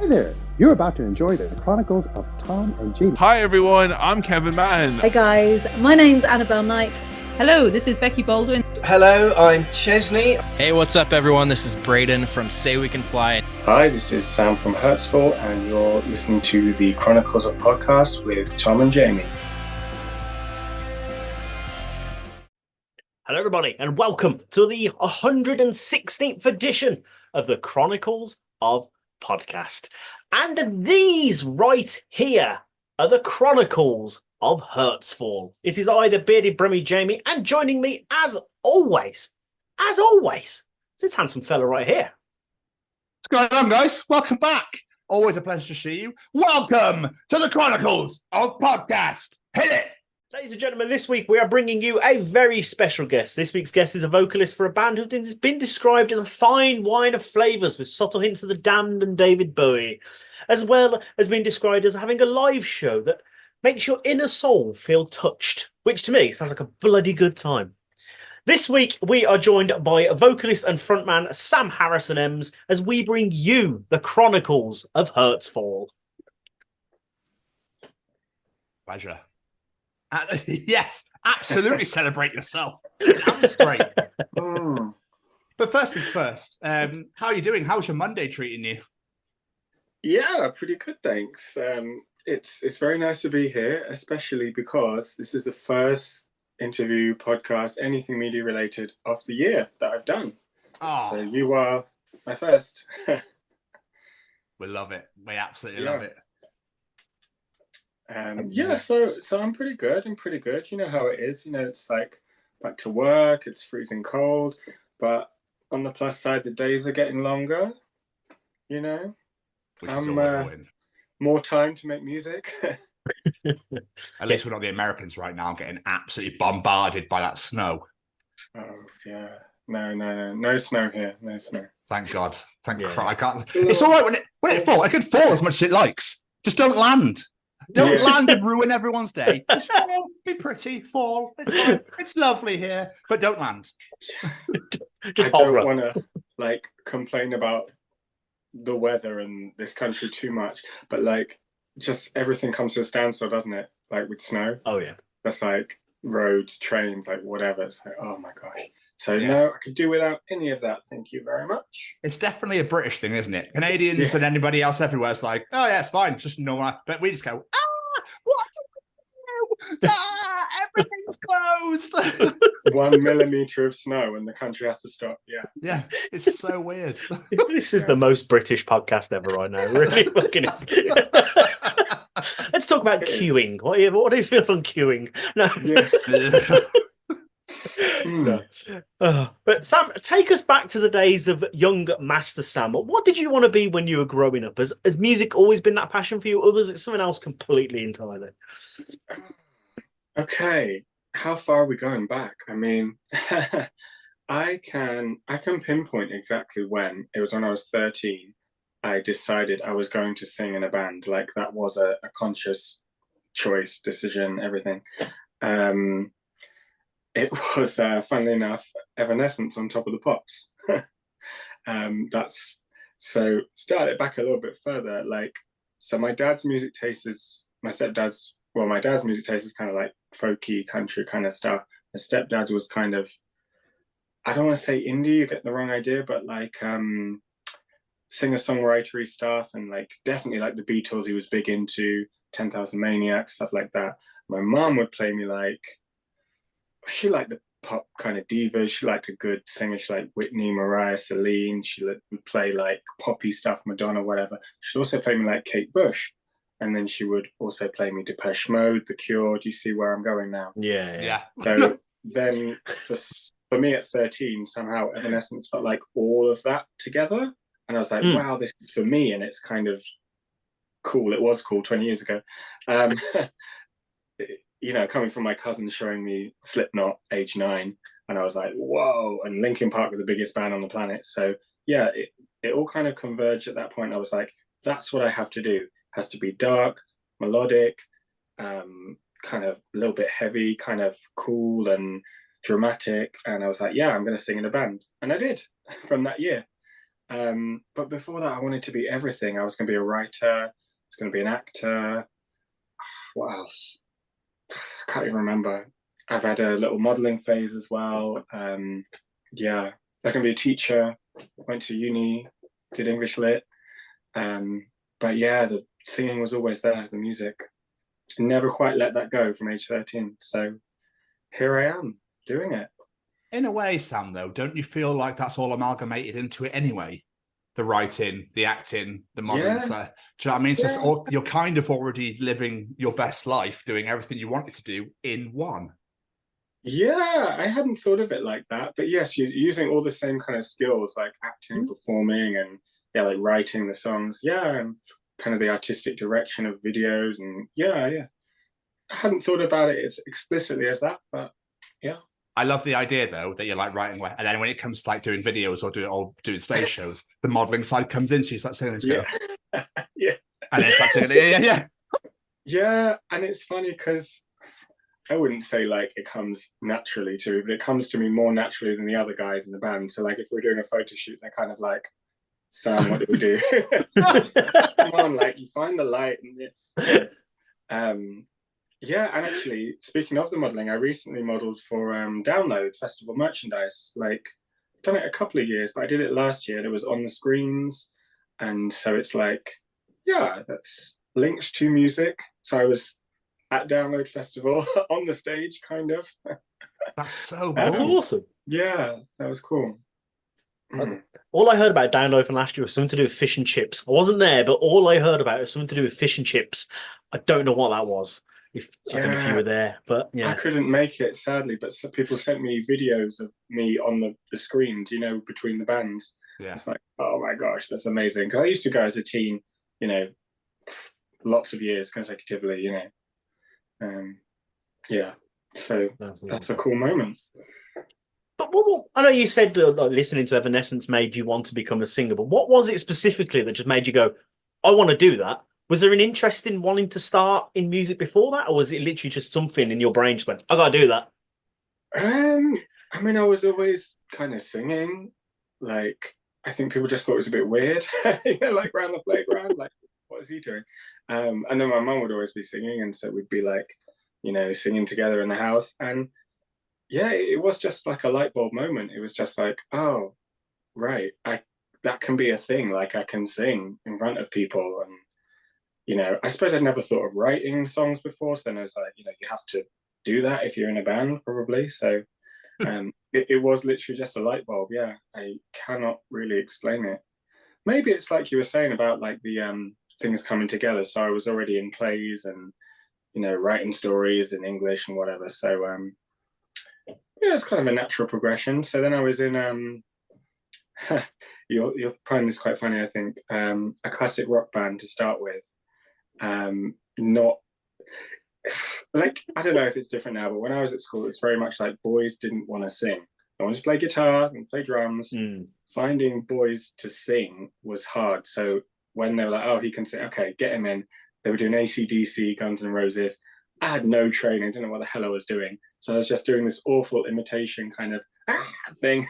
Hi there. You're about to enjoy the Chronicles of Tom and Jamie. Hi everyone, I'm Kevin Mann. Hey guys, my name's Annabelle Knight. Hello, this is Becky Baldwin. Hello, I'm Chesney. Hey, what's up everyone? This is Braden from Say We Can Fly. Hi, this is Sam from Hurtsfall, and you're listening to the Chronicles of Podcast with Tom and Jamie. Hello everybody, and welcome to the 116th edition of the Chronicles of Podcast. And these right here are the Chronicles of Hurtsfall. It is I, the bearded Brummy Jamie, and joining me as always, is this handsome fella right here. What's going on, guys? Welcome back. Always a pleasure to see you. Welcome to the Chronicles of Podcast. Hit it! Ladies and gentlemen, this week we are bringing you a very special guest. This week's guest is a vocalist for a band who's been described as a fine wine of flavours with subtle hints of the Damned and David Bowie, as well as being described as having a live show that makes your inner soul feel touched, which to me sounds like a bloody good time. This week we are joined by vocalist and frontman Sam Harrison Emm as we bring you the Chronicles of Hurtsfall. Pleasure. Yes, absolutely celebrate yourself. Damn straight. But first things first, how are you doing? How's your Monday treating you? Yeah, pretty good, thanks. It's very nice to be here, especially because this is the first interview, podcast, anything media related of the year that I've done. Oh, So you are my first. we love it. We absolutely love it. So I'm pretty good. You know how it is. You know, it's like back to work. It's freezing cold, but on the plus side, the days are getting longer. You know, more time to make music. At least we're not the Americans right now getting absolutely bombarded by that snow. Oh yeah, no snow here. No snow. Thank God. Thank Yeah. God. I can't. It's all right when it falls. It can fall as much as it likes. Just don't land. Don't land and ruin everyone's day. Just fall, be pretty, fall. It's fine. It's lovely here, but don't land. Just I hover. don't want to like complain about the weather in this country too much, but like just everything comes to a standstill, doesn't it? Like with snow. Oh yeah. That's like roads, trains, like whatever. It's like, oh my gosh. So Yeah. no, I could do without any of that. Thank you very much. It's definitely a British thing, isn't it? Canadians and anybody else everywhere is like, oh yeah, it's fine, it's just normal. But we just go, what do we do? Everything's closed. 1 millimeter of snow and the country has to stop. Yeah. Yeah, it's so weird. This is the most British podcast ever right now. Really fucking is. Let's talk about queuing. What do you feel on queuing? No. Yeah. No. But Sam, take us back to the days of young Master Sam. What did you want to be when you were growing up? Has music always been that passion for you, or was it something else completely entirely? Okay. How far are we going back? I mean, I can pinpoint exactly when. It was when I was 13. I decided I was going to sing in a band. Like that was a conscious choice, decision, everything. It was, funnily enough, Evanescence on Top of the Pops. That's so. Start it back a little bit further. Like, so my dad's music taste is my dad's music taste is kind of like folky country kind of stuff. My stepdad was kind of, I don't want to say indie, you get the wrong idea, but like singer-songwritery stuff, and like definitely like the Beatles. He was big into 10,000 Maniacs, stuff like that. My mom would play me like, she liked the pop kind of divas. She liked a good singer. She liked Whitney, Mariah, Celine. She would play like poppy stuff, Madonna, whatever. She'd also play me like Kate Bush. And then she would also play me Depeche Mode, The Cure. Do you see where I'm going now? Yeah. So then for me at 13, somehow Evanescence felt like all of that together. And I was like, wow, this is for me. And it's kind of cool. It was cool 20 years ago. You know, coming from my cousin showing me Slipknot, age 9, and I was like, whoa, and Linkin Park were the biggest band on the planet. So yeah, it all kind of converged at that point. I was like, that's what I have to do. It has to be dark, melodic, kind of a little bit heavy, kind of cool and dramatic. And I was like, yeah, I'm going to sing in a band. And I did from that year. But before that, I wanted to be everything. I was going to be a writer. I was going to be an actor. What else? I can't even remember. I've had a little modeling phase as well. Yeah, I was going to be a teacher. Went to uni, did English lit. But yeah, the singing was always there, the music. Never quite let that go from age 13. So here I am doing it. In a way, Sam, though, don't you feel like that's all amalgamated into it anyway? The writing, the acting, the modeling. Yes. Do you know what I mean? So you're kind of already living your best life, doing everything you wanted to do in one. Yeah, I hadn't thought of it like that. But yes, you're using all the same kind of skills, like acting, performing, and yeah, like writing the songs. Yeah, and kind of the artistic direction of videos. And yeah. I hadn't thought about it as explicitly as that, but yeah. I love the idea, though, that you're like writing, and then when it comes to like doing videos or doing stage shows, the modeling side comes in, so you start saying, Yeah. Yeah. And then start saying, yeah. Yeah, and it's funny because I wouldn't say like it comes naturally to me, but it comes to me more naturally than the other guys in the band. So like if we're doing a photo shoot, they're kind of like, Sam, what do we do? Come on, like you find the light. And yeah, and actually, speaking of the modelling, I recently modelled for Download Festival merchandise. Like, I've done it a couple of years, but I did it last year and it was on the screens. And so it's like, yeah, that's linked to music. So I was at Download Festival on the stage, kind of. That's so cool. That's awesome. Yeah, that was cool. All I heard about Download from last year was something to do with fish and chips. I wasn't there, but all I heard about was something to do with fish and chips. I don't know what that was. I don't know if you were there, but yeah. I couldn't make it, sadly, but some people sent me videos of me on the screens, between the bands. Yeah. It's like, oh my gosh, that's amazing. Because I used to go as a teen, lots of years consecutively, yeah. So that's a cool moment. But what I know you said listening to Evanescence made you want to become a singer, but what was it specifically that just made you go, I want to do that? Was there an interest in wanting to start in music before that, or was it literally just something in your brain just went, I gotta do that? I mean, I was always kind of singing. Like, I think people just thought it was a bit weird, like around the playground, like, what is he doing? And then my mum would always be singing, and so we'd be like, singing together in the house. And yeah, it was just like a light bulb moment. It was just like, oh, right, that can be a thing. Like, I can sing in front of people. And I suppose I'd never thought of writing songs before. So then I was like, you have to do that if you're in a band, probably. So it was literally just a light bulb. Yeah, I cannot really explain it. Maybe it's like you were saying about like the things coming together. So I was already in plays and, writing stories in English and whatever. So yeah, it's kind of a natural progression. So then I was in, you'll find this quite funny, I think, a classic rock band to start with. Not like, I don't know if it's different now, but when I was at school, it's very much like boys didn't want to sing. They wanted to play guitar and play drums. Finding boys to sing was hard. So when they were like, oh, he can sing, okay, get him in. They were doing AC/DC, Guns N' Roses. I had no training, didn't know what the hell I was doing. So I was just doing this awful imitation kind of thing,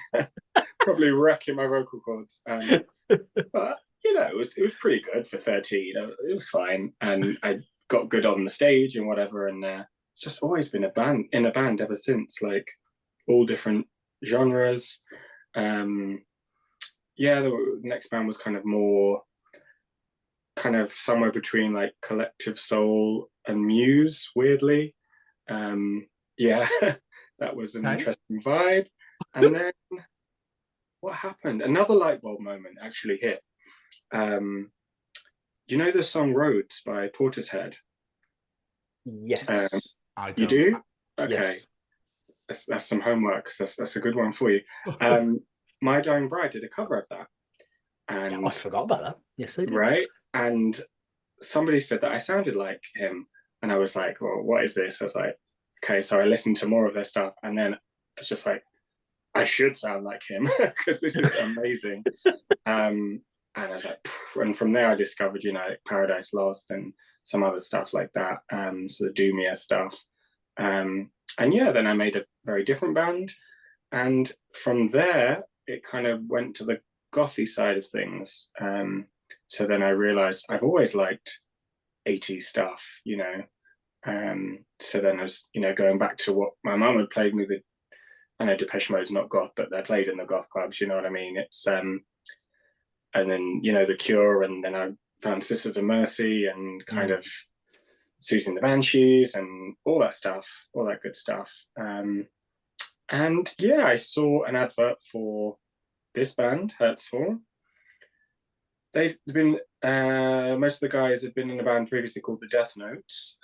probably wrecking my vocal cords. But it was pretty good for 13. It was fine, and I got good on the stage and whatever. And just always been in a band ever since, like all different genres. The next band was kind of more, kind of somewhere between like Collective Soul and Muse, weirdly. That was an interesting vibe. And then what happened? Another light bulb moment actually hit. Do you know the song Roads by Portishead? Yes. I don't. You do? Okay. Yes. That's some homework. That's a good one for you. My Dying Bride did a cover of that. And I forgot about that. Yes, they did. Right? And somebody said that I sounded like him. And I was like, well, what is this? I was like, okay, so I listened to more of their stuff. And then I was just like, I should sound like him because this is amazing. And I was like, and from there I discovered, Paradise Lost and some other stuff like that. So the Doomia stuff. Then I made a very different band. And from there, it kind of went to the gothy side of things. So then I realized I've always liked 80s stuff, you know. So then I was, you know, going back to what my mum had played me. I know Depeche Mode's not goth, but they're played in the goth clubs, you know what I mean? It's and then, you know, The Cure, and then I found Sisters of Mercy and kind of Susie and the Banshees and all that stuff, all that good stuff. And yeah, I saw an advert for this band, Hurtsfall. They've been, most of the guys had been in a band previously called the Death Notes,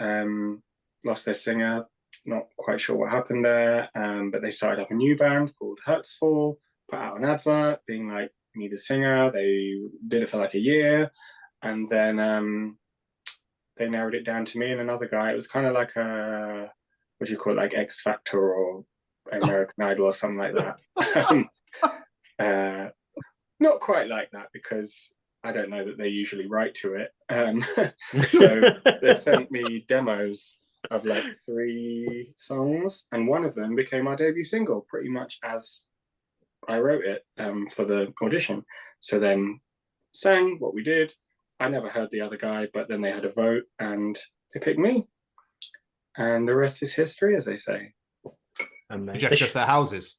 lost their singer, not quite sure what happened there, but they started up a new band called Hurtsfall, put out an advert being like, we need a singer. They did it for like a year, and then they narrowed it down to me and another guy. It was kind of like a, what do you call it, like X Factor or American Idol or something like that. Not quite like that, because I don't know that they usually write to it. So they sent me demos of like 3 songs, and one of them became our debut single pretty much as I wrote it for the audition. So then sang what we did. I never heard the other guy, but then they had a vote and they picked me. And the rest is history, as they say. Did you have to go to their houses?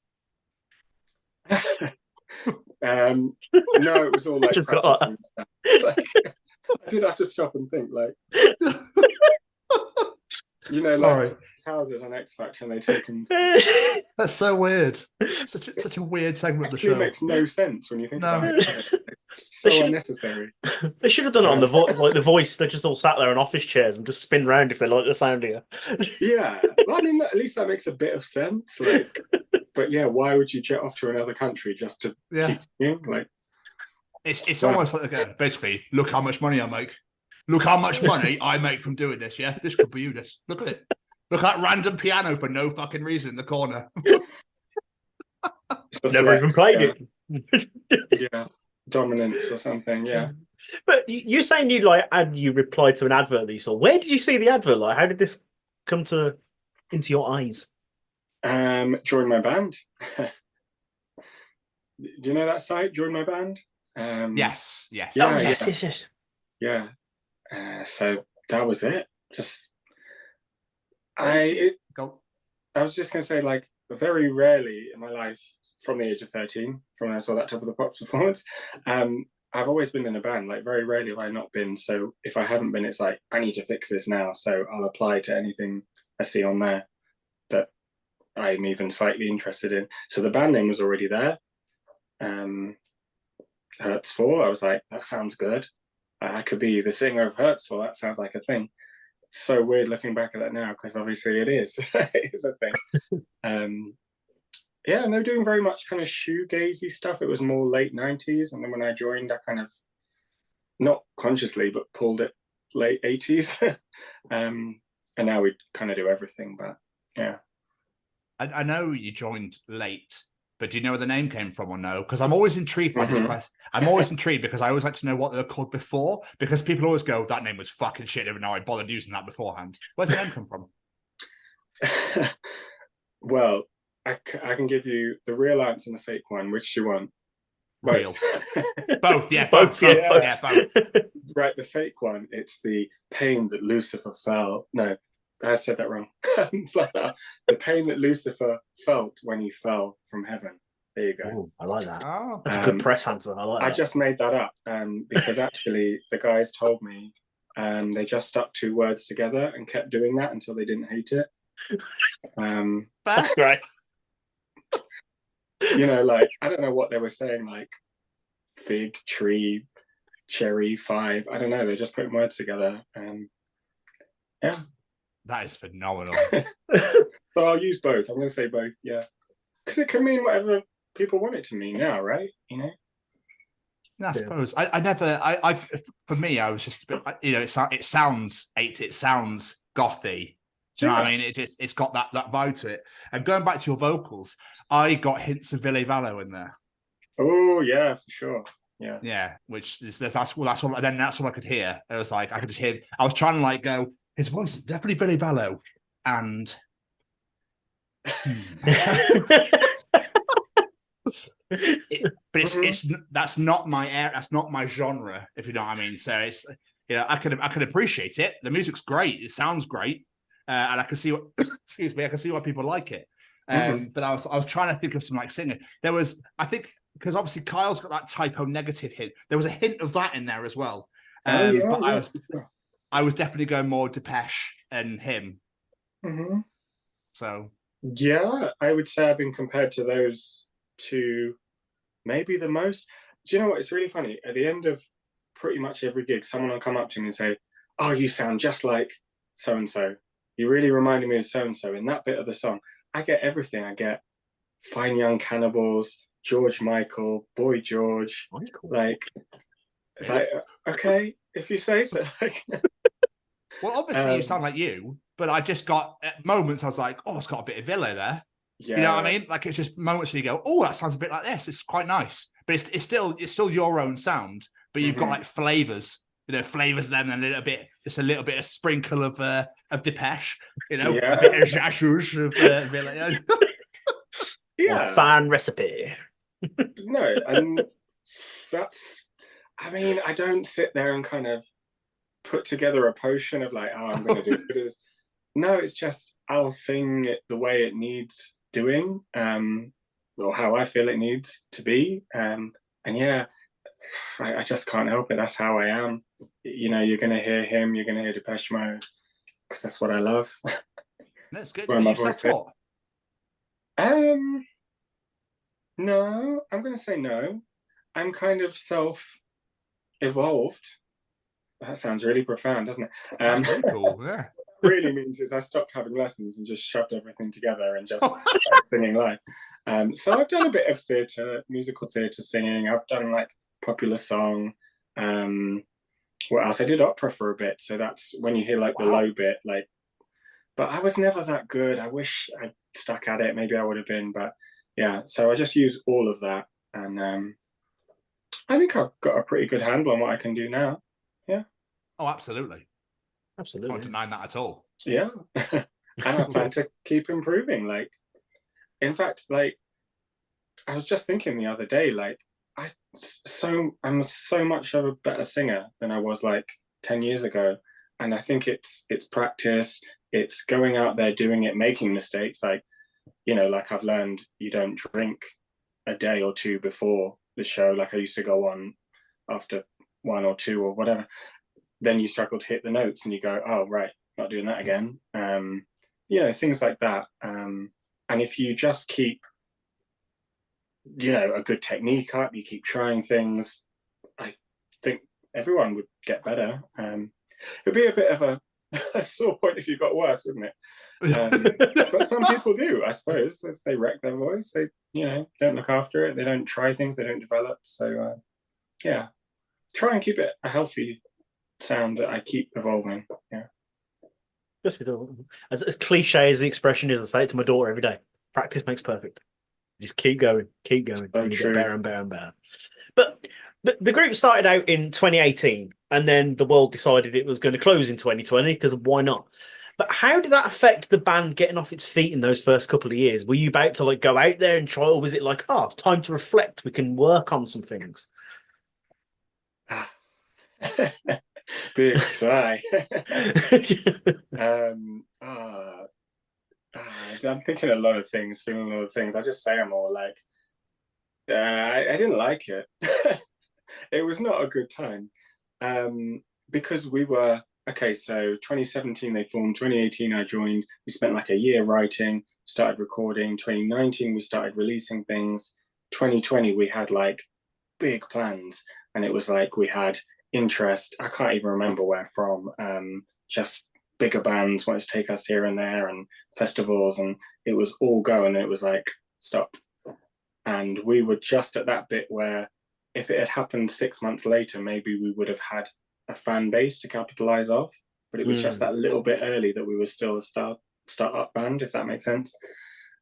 No, it was all like practicing and stuff. Like, I did have to stop and think, like, you know, Sorry. like houses on X Factor, and they take them. That's so weird. Such a weird segment of the show. It makes no sense when you think about it. So unnecessary. They should have done it on the Voice. They just all sat there in office chairs and just spin round if they like the sound of you. Yeah, well, I mean, at least that makes a bit of sense. Like, but yeah, why would you jet off to another country just to keep singing? Like, it's almost like basically, look how much money I make. Look how much money I make from doing this. Yeah, this could be you. This. Look at it. Look at that random piano for no fucking reason in the corner. Never even played it. Yeah, dominance or something. Yeah. But you're saying you replied to an advert that you saw. Where did you see the advert? Like, how did this come into your eyes? Join My Band. Do you know that site? Join My Band. Yes. Yes. Yeah. So that was it. Just I was just gonna say, like, very rarely in my life, from the age of 13, from when I saw that Top of the Pops performance, I've always been in a band. Like, very rarely have I not been. So if I haven't been, it's like, I need to fix this now. So I'll apply to anything I see on there that I'm even slightly interested in. So the band name was already there. Hurtsfall. I was like, that sounds good. I could be the singer of Hurtsfall. That sounds like a thing. It's so weird looking back at that now, because obviously it is. It is a thing. Yeah, and they're doing very much kind of shoegazy stuff. It was more late 90s. And then when I joined, I kind of, not consciously, but pulled it late 80s. And now we kind of do everything. But yeah. I know you joined late, but do you know where the name came from or no? Because I'm always intrigued by this question. I'm always intrigued because I always like to know what they were called before, because people always go, that name was fucking shit, even though I bothered using that beforehand. Where's the name come from? Well, I can give you the real answer and the fake one. Which do you want? Both. Both, yeah. Both. Right, the fake one, it's the pain that Lucifer felt. No, I said that wrong. The pain that Lucifer felt when he fell from heaven. There you go. Ooh, I like that. Oh. That's a good press answer. I like that. I just made that up because actually the guys told me they just stuck 2 words together and kept doing that until they didn't hate it. That's great. You know, like, I don't know what they were saying, like fig, tree, cherry, 5. I don't know. They're just putting words together. Yeah. That is phenomenal. But I'll use both. I'm going to say both, yeah. Because it can mean whatever people want it to mean now, right? You know? I suppose. I for me, I was just a bit, you know, it sounds gothy. Do you know what I mean? It's got that vibe to it. And going back to your vocals, I got hints of Ville Valo in there. Oh yeah, for sure. Yeah, which is that's all I could hear. It was like I could just hear. I was trying to like go. His voice is definitely Ville Valo, and but it's that's not my that's not my genre, if you know what I mean. So it's I can appreciate it. The music's great. It sounds great, and I can see what excuse me. I can see why people like it. But I was trying to think of some like singer. There was, I think, because obviously Kyle's got that typo negative hint. There was a hint of that in there as well. But I was definitely going more Depeche and him. So yeah, I would say I've been compared to those two maybe the most. Do you know what? It's really funny. At the end of pretty much every gig, someone will come up to me and say, "Oh, you sound just like so and so. You really reminded me of so and so in that bit of the song." I get everything. I get Fine Young Cannibals, George Michael, Boy George. Like, okay, if you say so. Well, obviously you sound like you, but I just got at moments I was like, oh, it's got a bit of Villa there. Yeah. You know what I mean? Like it's just moments where you go, oh, that sounds a bit like this. It's quite nice, but it's still your own sound, but you've got like flavors. Flavors then a little bit, just a little bit of sprinkle of Depeche, a bit of Jashush of Villa. Yeah, fan recipe. No, and that's. I mean, I don't sit there and kind of put together a potion of like, oh, I'm going to do this. No, it's just I'll sing it the way it needs doing, or how I feel it needs to be, and yeah. I just can't help it. That's how I am. You're going to hear him. You're going to hear Depeche Mode because that's what I love. That's good. No, I'm going to say no. I'm kind of self-evolved. That sounds really profound, doesn't it? That's very cool. Yeah. Really means is I stopped having lessons and just shoved everything together and just started singing live. So I've done a bit of theatre, musical theatre singing. I've done like popular song. What else? I did opera for a bit, so that's when you hear like the low bit, like. But I was never that good. I wish I'd stuck at it. Maybe I would have been, but yeah. So I just use all of that, and I think I've got a pretty good handle on what I can do now. Yeah. Oh, absolutely. I don't deny that at all. Yeah, and I plan to keep improving. Like, in fact, like I was just thinking the other day, like. I'm so much of a better singer than I was like 10 years ago, and I think it's practice, it's going out there doing it, making mistakes, like like I've learned you don't drink a day or two before the show, like I used to go on after one or two or whatever, then you struggle to hit the notes and you go, oh right, not doing that again. Things like that, and if you just keep a good technique up, you keep trying things, I think everyone would get better. It'd be a bit of a sore point if you got worse, wouldn't it? But some people do, I suppose. If they wreck their voice, they don't look after it, they don't try things, they don't develop. So try and keep it a healthy sound that I keep evolving. Yeah. As cliche as the expression is, I say it to my daughter every day: practice makes perfect. Just keep going, so and you get better and better and better. But the group started out in 2018, and then the world decided it was going to close in 2020 because why not? But how did that affect the band getting off its feet in those first couple of years? Were you about to like go out there and try, or was it like, time to reflect? We can work on some things. Big sigh. I'm thinking a lot of things, feeling a lot of things. I just say them all. Like, I didn't like it. It was not a good time, because we were okay. So 2017 they formed. 2018 I joined. We spent like a year writing, started recording. 2019 we started releasing things. 2020 we had like big plans, and it was like we had interest. I can't even remember where from. Just bigger bands wanted to take us here and there, and festivals, and it was all go, and it was like stop. And we were just at that bit where if it had happened 6 months later, maybe we would have had a fan base to capitalize off, but it was just that little bit early that we were still a start-up band, if that makes sense.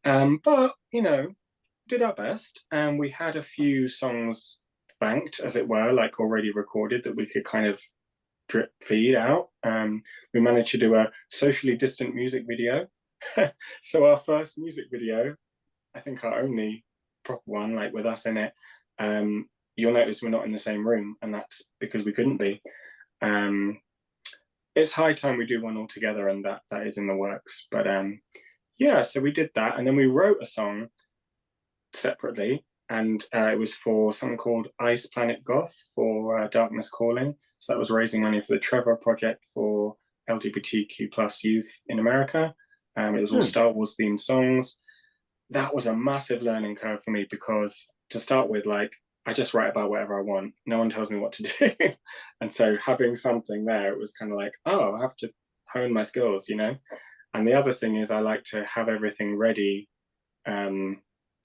But did our best, and we had a few songs banked, as it were, like already recorded, that we could kind of drip feed out. We managed to do a socially distant music video. So our first music video, I think our only proper one, like with us in it, you'll notice we're not in the same room, and that's because we couldn't be. It's high time we do one all together, and that is in the works. But yeah, so we did that, and then we wrote a song separately, and it was for something called Ice Planet Goth for Darkness Calling. So that was raising money for the Trevor Project for LGBTQ plus youth in America. It was all Star Wars themed songs. That was a massive learning curve for me, because to start with, like, I just write about whatever I want. No one tells me what to do. And so having something there, it was kind of like, oh, I have to hone my skills, you know? And the other thing is I like to have everything ready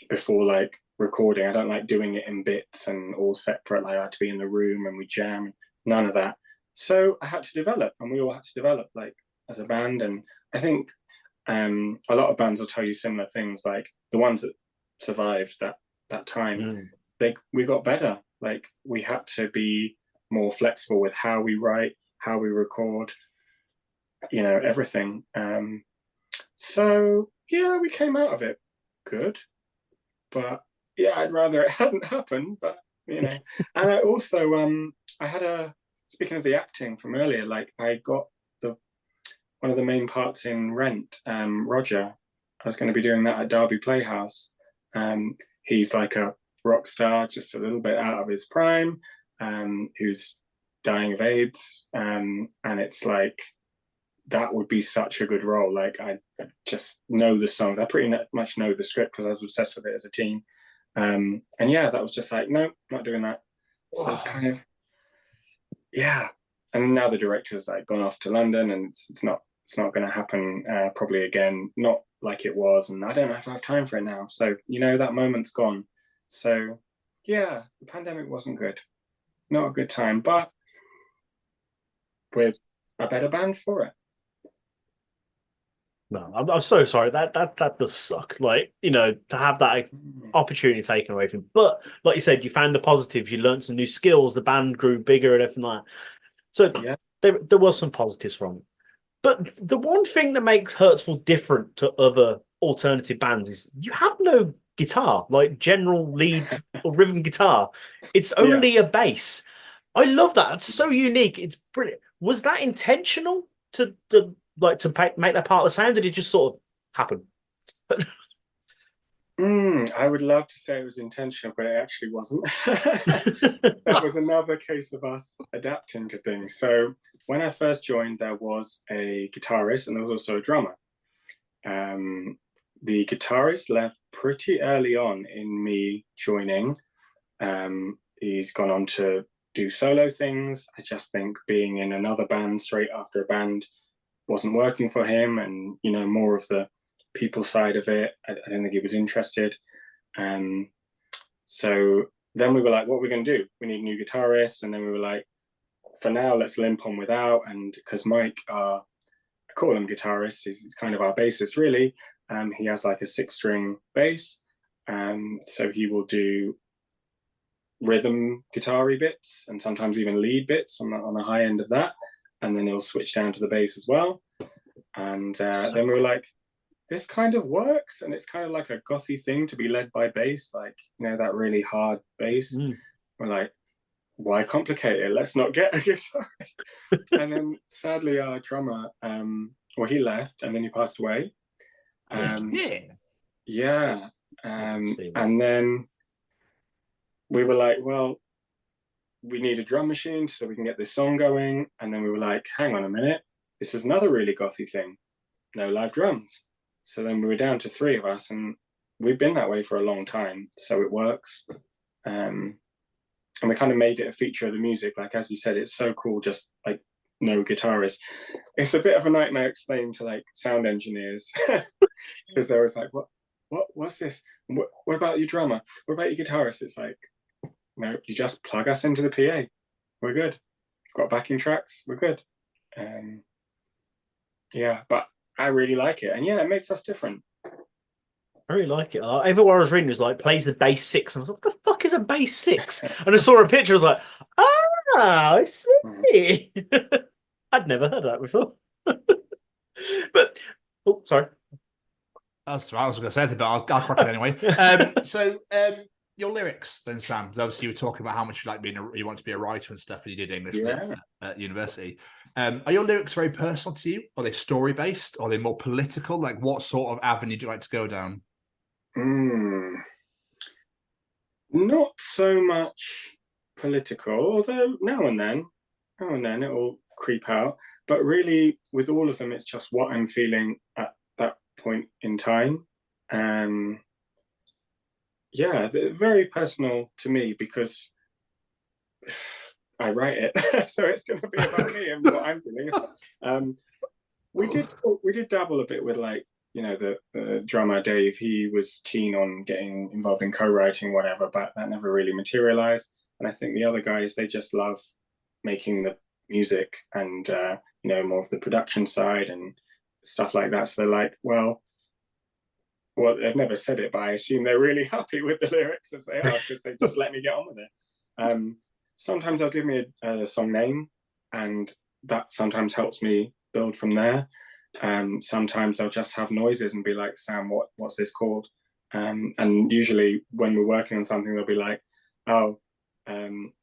before like recording. I don't like doing it in bits and all separate. Like I had to be in the room and we jam, none of that. So I had to develop, and we all had to develop like as a band. And I think a lot of bands will tell you similar things, like the ones that survived that time, we got better. Like we had to be more flexible with how we write, how we record, you know, everything. So yeah, we came out of it good, but yeah, I'd rather it hadn't happened, but you know. And I also I had speaking of the acting from earlier, like I got one of the main parts in Rent, Roger. I was going to be doing that at Derby Playhouse. He's like a rock star, just a little bit out of his prime, who's dying of AIDS, and it's like that would be such a good role. Like I just know the song. I pretty much know the script because I was obsessed with it as a teen. And yeah, that was just like, no, not doing that. So it's kind of, yeah. And now the director's like gone off to London, and it's not going to happen probably again. Not like it was, and I don't know if I have time for it now. So you know, that moment's gone. So yeah, the pandemic wasn't good. Not a good time, but we're a better band for it. No, I'm so sorry. That does suck. Like, you know, to have that opportunity taken away from you. But like you said, you found the positives. You learned some new skills. The band grew bigger and everything like that. So yeah, there was some positives from it. But the one thing that makes Hurtsfall different to other alternative bands is you have no guitar, like general lead or rhythm guitar. It's only a bass. I love that. It's so unique. It's brilliant. Was that intentional to make that part of the sound? Did it just sort of happen? I would love to say it was intentional, but it actually wasn't. That was another case of us adapting to things. So when I first joined, there was a guitarist and there was also a drummer. The guitarist left pretty early on in me joining. He's gone on to do solo things. I just think being in another band straight after a band wasn't working for him, and you know, more of the people side of it, I don't think he was interested. So then we were like, what are we going to do? We need a new guitarist. And then we were like, for now, let's limp on without. And because Mike, I call him guitarist, he's kind of our bassist really. He has like a 6-string bass. So he will do rhythm guitar-y bits and sometimes even lead bits on the high end of that. And then he'll switch down to the bass as well. And then we were like, this kind of works, and it's kind of like a gothy thing to be led by bass, like, you know, that really hard bass. We're like, why complicate it? Let's not get a guitarist. And then sadly our drummer, he left and then he passed away. Yeah. And then we were like, well, we need a drum machine so we can get this song going. And then we were like, hang on a minute, this is another really gothy thing. No live drums. So then we were down to 3 of us, and we've been that way for a long time. So it works. And we kind of made it a feature of the music. Like, as you said, it's so cool, just like no guitarist. It's a bit of a nightmare explaining to like sound engineers, because they're always like, what's this? What about your drummer? What about your guitarist? It's like, no, you just plug us into the PA. We're good. Got backing tracks. We're good. Yeah, but I really like it. And yeah, it makes us different. I really like it. Everywhere I was reading was like, plays the bass 6. And I was like, what the fuck is a bass 6? And I saw a picture, I was like, I see. I'd never heard of that before. But, sorry. That's what I was going to say, but I'll crack it anyway. So your lyrics then, Sam. Obviously, you were talking about how much you like you want to be a writer and stuff, and you did English at university. Are your lyrics very personal to you? Are they story based? Are they more political? Like, what sort of avenue do you like to go down? Not so much political, although now and then it will creep out. But really, with all of them, it's just what I'm feeling at that point in time. Yeah, they're very personal to me because I write it, so it's going to be about me and what I'm feeling. We did dabble a bit with, like, you know, the drummer Dave. He was keen on getting involved in co-writing, whatever, but that never really materialized. And I think the other guys, they just love making the music and you know, more of the production side and stuff like that. So they're like, well, they've never said it, but I assume they're really happy with the lyrics as they are, because they just let me get on with it. Sometimes they'll give me a song name, and that sometimes helps me build from there. Sometimes I'll just have noises and be like, Sam, what's this called? And usually when we're working on something, they'll be like, oh,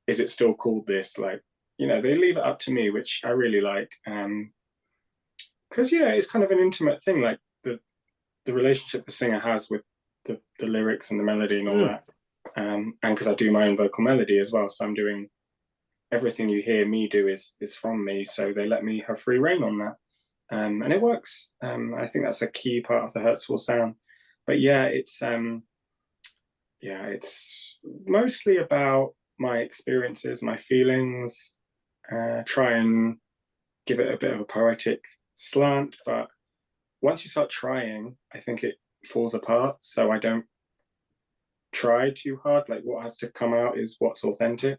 is it still called this? Like, you know, they leave it up to me, which I really like. Because, yeah, it's kind of an intimate thing, like the relationship the singer has with the lyrics and the melody and all that. And because I do my own vocal melody as well, so I'm doing everything you hear me do is from me, so they let me have free reign on that. And it works. I think that's a key part of the Hurtsfall sound. But yeah, it's mostly about my experiences, my feelings, try and give it a bit of a poetic slant, but once you start trying, I think it falls apart. So I don't try too hard. Like, what has to come out is what's authentic.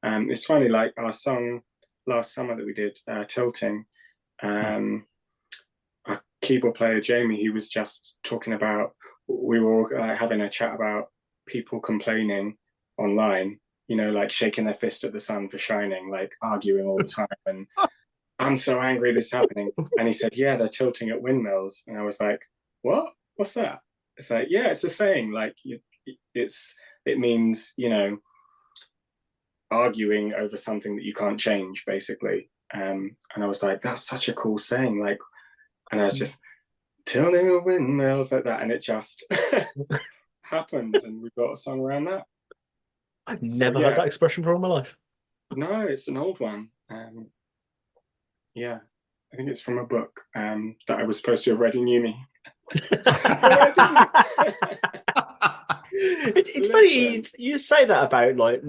It's funny, like our song last summer that we did, Tilting, our keyboard player Jamie, he was just talking about, we were all having a chat about people complaining online, you know, like shaking their fist at the sun for shining, like arguing all the time, and I'm so angry this is happening. And he said, yeah, they're tilting at windmills. And I was like, what? What's that? It's like, yeah, it's a saying. Like, it means, you know, arguing over something that you can't change, basically. And I was like, that's such a cool saying. Like, and I was just tilting at windmills like that, and it just happened, and we got a song around that. I've never heard that expression for all my life. No, it's an old one. Yeah, I think it's from a book that I was supposed to have read in uni. It's funny you say that about, like,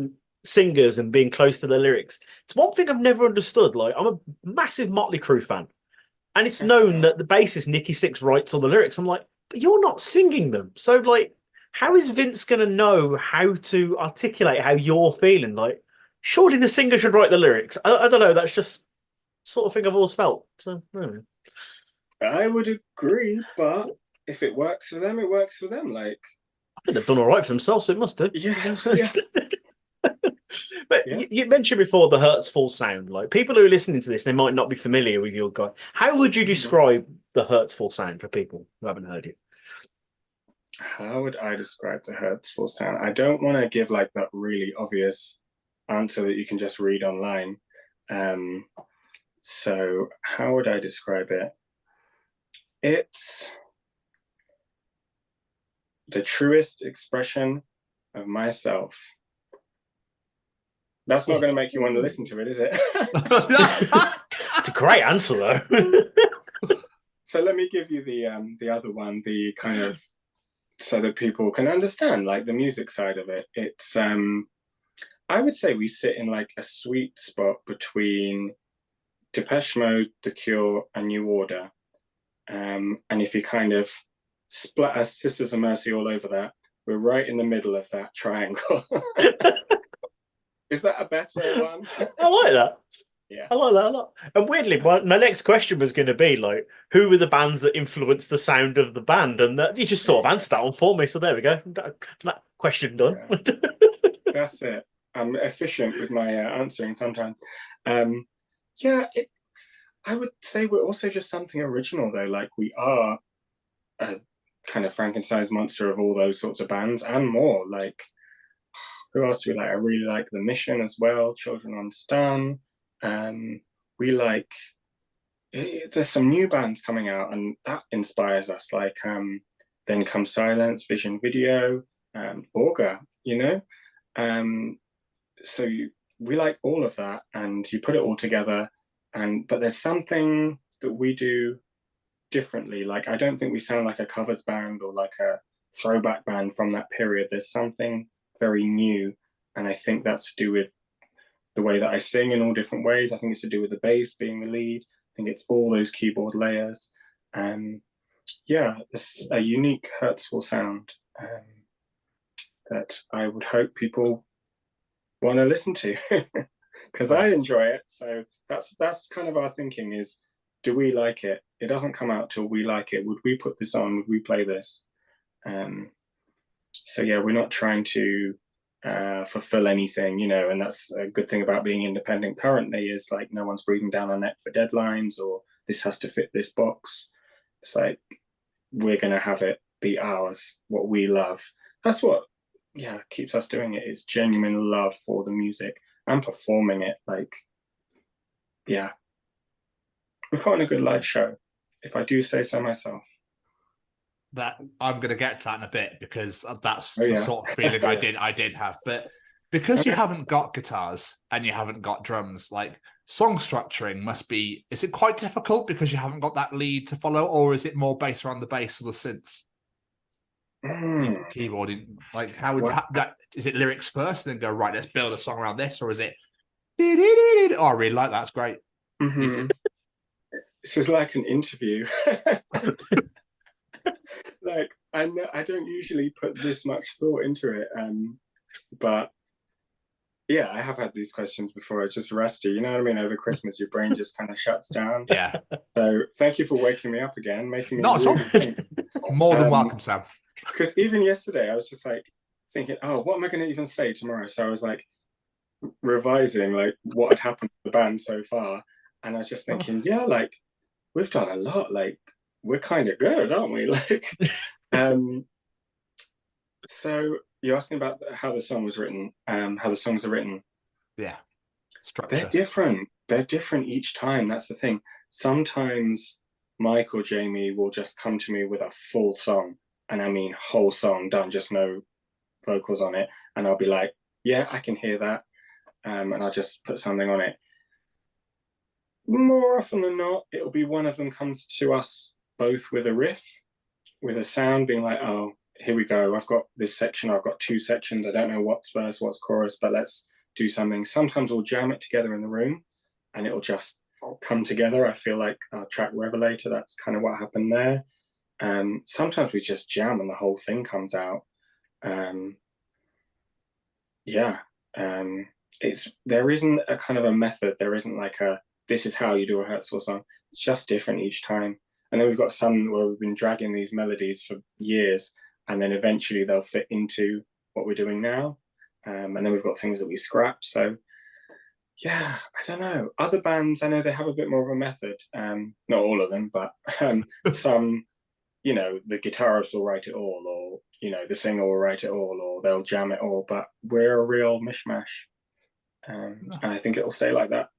singers and being close to the lyrics. It's one thing I've never understood. Like, I'm a massive Motley Crue fan, and it's known that the bassist Nicky Sixx writes all the lyrics. I'm like, but you're not singing them, so, like, how is Vince going to know how to articulate how you're feeling? Like, surely the singer should write the lyrics. I don't know. That's just sort of thing I've always felt. So I would agree, but if it works for them, it works for them. Like, I think they've done all right for themselves, so it must do. Yeah. But you mentioned before the Hurtsfall sound. Like, people who are listening to this, they might not be familiar with your guy. How would you describe the Hurtsfall sound for people who haven't heard you? How would I describe the Hurtsfall sound? I don't want to give, like, that really obvious answer that you can just read online. So how would I describe it? It's the truest expression of myself. That's not going to make you want to listen to it, is it? It's a great answer, though. So let me give you the other one, the kind of, so that people can understand, like, the music side of it. It's I would say we sit in, like, a sweet spot between Depeche Mode, The Cure, and New Order. And if you kind of splatter Sisters of Mercy all over that, we're right in the middle of that triangle. Is that a better one? I like that. Yeah. I like that a lot. And weirdly, my next question was going to be, like, who were the bands that influenced the sound of the band? And you just sort of answered that one for me. So there we go. That question done. Yeah. That's it. I'm efficient with my answering sometimes. I would say we're also just something original, though. Like, we are a kind of Frankenstein's monster of all those sorts of bands and more. Like, Who else do we like? I really like The Mission as well, Children on Stun. We like, there's some new bands coming out, and that inspires us, like Then Comes Silence, Vision Video, Augur, so we like all of that, and you put it all together, but there's something that we do differently. Like, I don't think we sound like a covers band or like a throwback band from that period. There's something very new, and I think that's to do with the way that I sing in all different ways. I think it's to do with the bass being the lead. I think it's all those keyboard layers. It's a unique Hurtsfall sound that I would hope people want to listen to, because I enjoy it. So that's kind of our thinking is, do we like it? It doesn't come out till we like it. Would we put this on? Would we play this? We're not trying to fulfill anything, and that's a good thing about being independent currently, is like no one's breathing down our neck for deadlines or this has to fit this box. It's like, we're going to have it be ours, what we love. That's what keeps us doing it. It's genuine love for the music and performing it. We're putting a good live show, if I do say so myself. That I'm going to get to that in a bit, because that's the sort of feeling I did have. But because you haven't got guitars and you haven't got drums, like, song structuring must be, is it quite difficult because you haven't got that lead to follow, or is it more based around the bass or the synth? Keyboarding, like, how would that, is it lyrics first and then go, right, let's build a song around this, or is it oh, I really like that, it's great. This is like an interview. Like, I don't usually put this much thought into it, but I have had these questions before. It's just rusty, you know what I mean? Over Christmas, your brain just kind of shuts down. Yeah. So thank you for waking me up again, making me more than welcome, Sam. Because even yesterday, I was just like thinking, oh, what am I going to even say tomorrow? So I was like revising like what had happened to the band so far, and I was just thinking, like, we've done a lot. Like, we're kind of good, aren't we? Like, so you're asking about how the song was written, how the songs are written. Yeah. Structure. They're different each time. That's the thing. Sometimes Mike or Jamie will just come to me with a full song, and I mean whole song done, just no vocals on it. And I'll be like, yeah, I can hear that. And I'll just put something on it. More often than not, it'll be one of them comes to us both with a riff, with a sound, being like, oh, here we go. I've got this section. I've got two sections. I don't know what's verse, what's chorus, but let's do something. Sometimes we'll jam it together in the room and it'll just come together. I feel like our track Revelator, that's kind of what happened there. Sometimes we just jam and the whole thing comes out. There isn't a kind of a method. There isn't like this is how you do a Hurtsfall song. It's just different each time. And then we've got some where we've been dragging these melodies for years, and then eventually they'll fit into what we're doing now. And then we've got things that we scrap. So I don't know. Other bands, I know they have a bit more of a method. Not all of them, but some, the guitarist will write it all, or, the singer will write it all, or they'll jam it all. But we're a real mishmash. And I think it'll stay like that.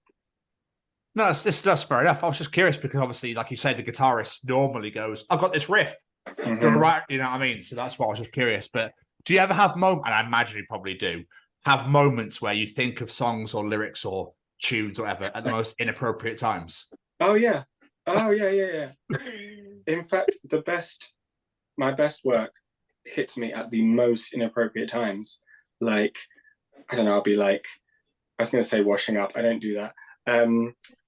No, that's fair enough. I was just curious because obviously, like you say, the guitarist normally goes, I've got this riff. Mm-hmm. Do you right? You know what I mean? So that's why I was just curious. But do you ever have moments, and I imagine you probably do, have moments where you think of songs or lyrics or tunes or whatever at the most inappropriate times? Oh, yeah. In fact, my best work hits me at the most inappropriate times. Like, I don't know, I'll be like, I was going to say washing up. I don't do that.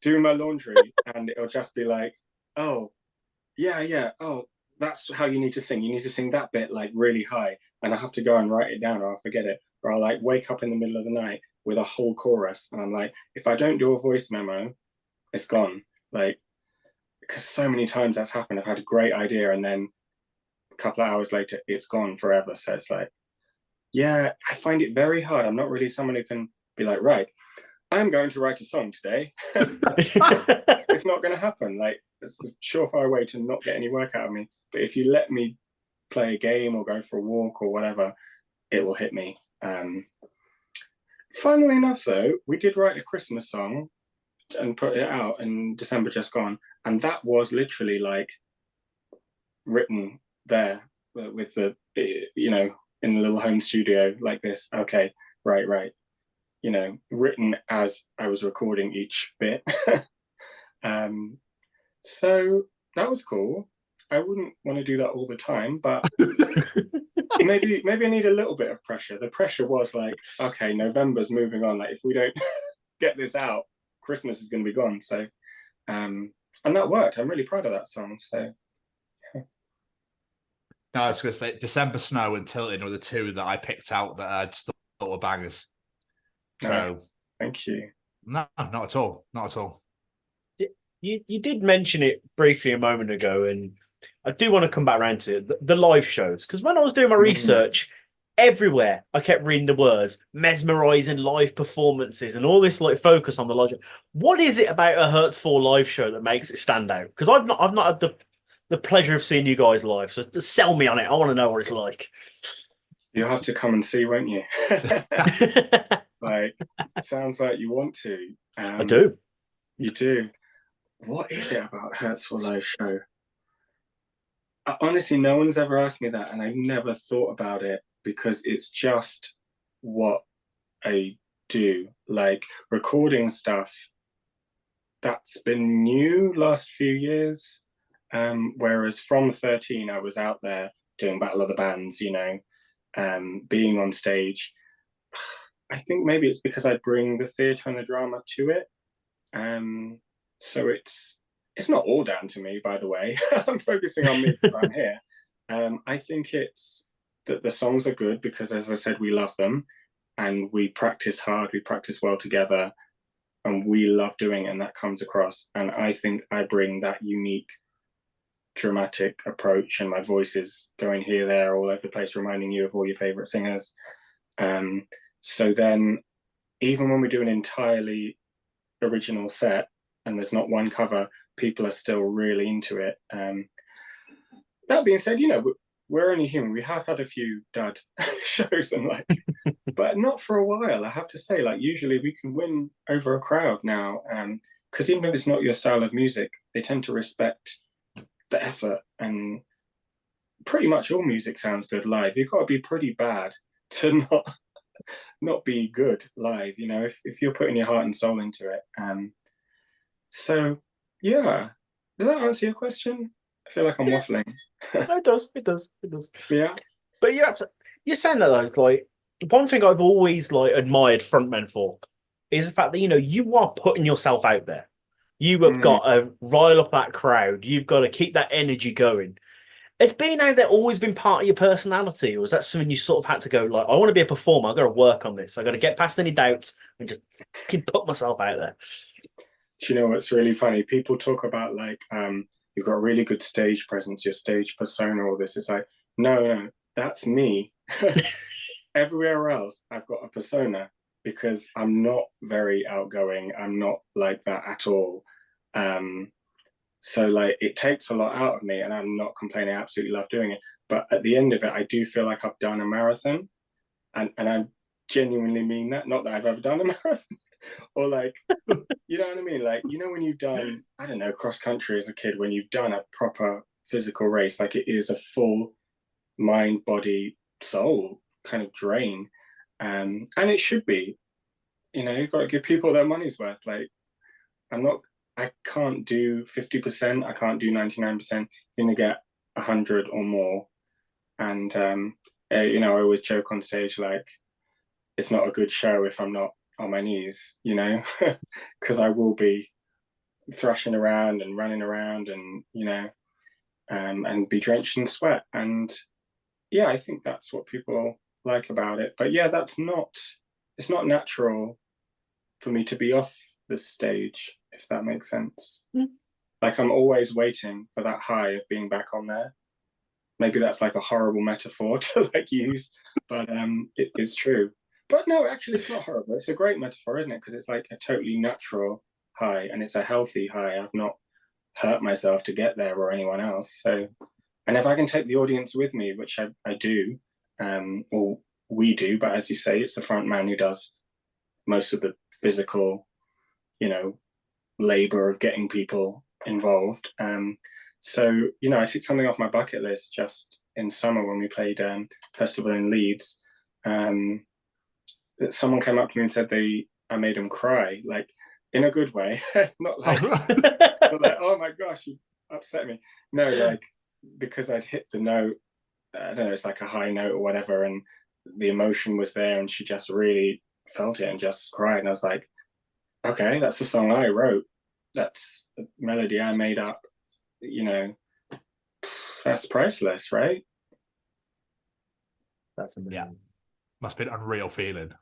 Doing my laundry, and it'll just be like, oh, that's how you need to sing. You need to sing that bit like really high, and I have to go and write it down or I'll forget it. Or I'll like wake up in the middle of the night with a whole chorus, and I'm like, if I don't do a voice memo, it's gone. Like, because so many times that's happened. I've had a great idea, and then a couple of hours later, it's gone forever. So it's like, I find it very hard. I'm not really someone who can be like, right, I'm going to write a song today. It's not going to happen. Like, it's a surefire way to not get any work out of me. But if you let me play a game or go for a walk or whatever, it will hit me. Funnily enough, though, we did write a Christmas song and put it out in December just gone, and that was literally like written there with the, you know, in the little home studio like this. Okay, right, you know, written as I was recording each bit. So that was cool. I wouldn't want to do that all the time, but maybe I need a little bit of pressure. The pressure was like, okay, November's moving on. Like, if we don't get this out, Christmas is going to be gone. So, and that worked. I'm really proud of that song. So, yeah. No, I was going to say December Snow and Tilting were the two that I picked out that I just thought were bangers. So, thank you. No, not at all. Not at all. You did mention it briefly a moment ago, and I do want to come back around to it, the live shows, because when I was doing my research, everywhere I kept reading the words mesmerizing live performances and all this like focus on the live show. What is it about a Hurtsfall live show that makes it stand out? Because I've not had the pleasure of seeing you guys live, so sell me on it. I want to know what it's like. You'll have to come and see, won't you? Like, it sounds like you want to. I do. You do. What is it about Hurtsfall live show? Honestly, no one's ever asked me that, and I've never thought about it because it's just what I do. Like, recording stuff, that's been new last few years. Whereas from 13, I was out there doing Battle of the Bands, you know, being on stage. I think maybe it's because I bring the theatre and the drama to it. So it's not all down to me, by the way. I'm focusing on me because I'm here. I think it's that the songs are good because, as I said, we love them and we practice hard, we practice well together, and we love doing it, and that comes across. And I think I bring that unique dramatic approach, and my voice is going here, there, all over the place, reminding you of all your favourite singers. So then, even when we do an entirely original set, and there's not one cover, people are still really into it. That being said, you know, we're only human. We have had a few dud shows, and like, but not for a while. I have to say, like, usually we can win over a crowd now, because even if it's not your style of music, they tend to respect the effort. And pretty much all music sounds good live. You've got to be pretty bad to not be good live. You know, if you're putting your heart and soul into it. So, yeah. Does that answer your question? I feel like I'm waffling. No, it does. Yeah. But you're saying that, though, like, one thing I've always like admired frontmen for is the fact that, you know, you are putting yourself out there. You have got to rile up that crowd. You've got to keep that energy going. Has being out there always been part of your personality, or is that something you sort of had to go, like, I want to be a performer, I've got to work on this, I've got to get past any doubts and just put myself out there? Do you know what's really funny? People talk about, like, you've got a really good stage presence, your stage persona, all this. It's like, no, that's me. Everywhere else, I've got a persona because I'm not very outgoing. I'm not like that at all. So, like, it takes a lot out of me, and I'm not complaining. I absolutely love doing it. But at the end of it, I do feel like I've done a marathon, and I genuinely mean that. Not that I've ever done a marathon. Or, like, you know what I mean? Like, you know, when you've done, I don't know, cross country as a kid, when you've done a proper physical race, like, it is a full mind, body, soul kind of drain. And it should be, you know, you've got to give people their money's worth. Like, I can't do 50%, I can't do 99%. You're going to get 100 or more. And, you know, I always joke on stage, like, it's not a good show if I'm not on my knees, you know, because I will be thrashing around and running around and, you know, and be drenched in sweat. And yeah, I think that's what people like about it. But yeah, it's not natural for me to be off the stage, if that makes sense. Like, I'm always waiting for that high of being back on there. Maybe that's like a horrible metaphor to like use, but it is true. But no, actually, it's not horrible. It's a great metaphor, isn't it? Because it's like a totally natural high, and it's a healthy high. I've not hurt myself to get there or anyone else. So, and if I can take the audience with me, which I do, or we do, but as you say, it's the front man who does most of the physical, labor of getting people involved. So, I took something off my bucket list just in summer when we played festival in Leeds. That someone came up to me and said I made them cry, like in a good way, not like, not like, oh my gosh, you upset me. No, like because I'd hit the note. I don't know, it's like a high note or whatever, and the emotion was there, and she just really felt it and just cried. And I was like, okay, that's a song I wrote. That's a melody I made up. That's priceless, right? That's amazing. Yeah, must be an unreal feeling.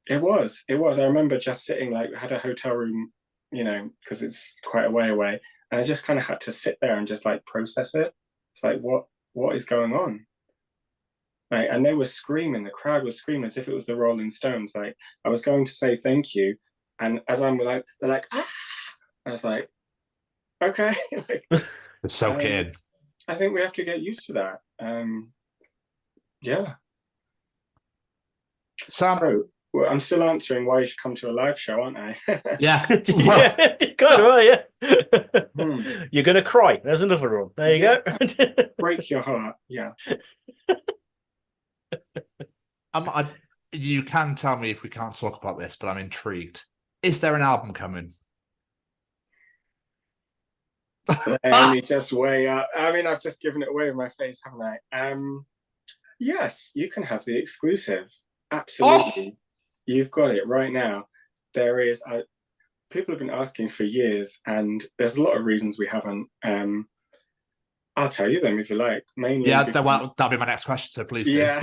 It was. I remember just sitting, like, had a hotel room, because it's quite a way away, and I just kind of had to sit there and just like process it. It's like, what is going on? Like, and they were screaming, the crowd was screaming as if it was the Rolling Stones. Like, I was going to say thank you, and as I'm like, they're like, ah! I was like, okay. Like, it's so kid. I think we have to get used to that. Yeah. Sam, so, well, I'm still answering why you should come to a live show, aren't I? yeah. Yeah, kind of are, yeah. You're going to cry. There's another one. There you go. Break your heart. Yeah. You can tell me if we can't talk about this, but I'm intrigued. Is there an album coming? Let me just weigh up. I mean, I've just given it away with my face, haven't I? Yes, you can have the exclusive. Absolutely. Oh! You've got it right now. There is, people have been asking for years, and there's a lot of reasons we haven't. I'll tell you them if you like. Mainly, yeah, that'll be my next question. So please do. Yeah.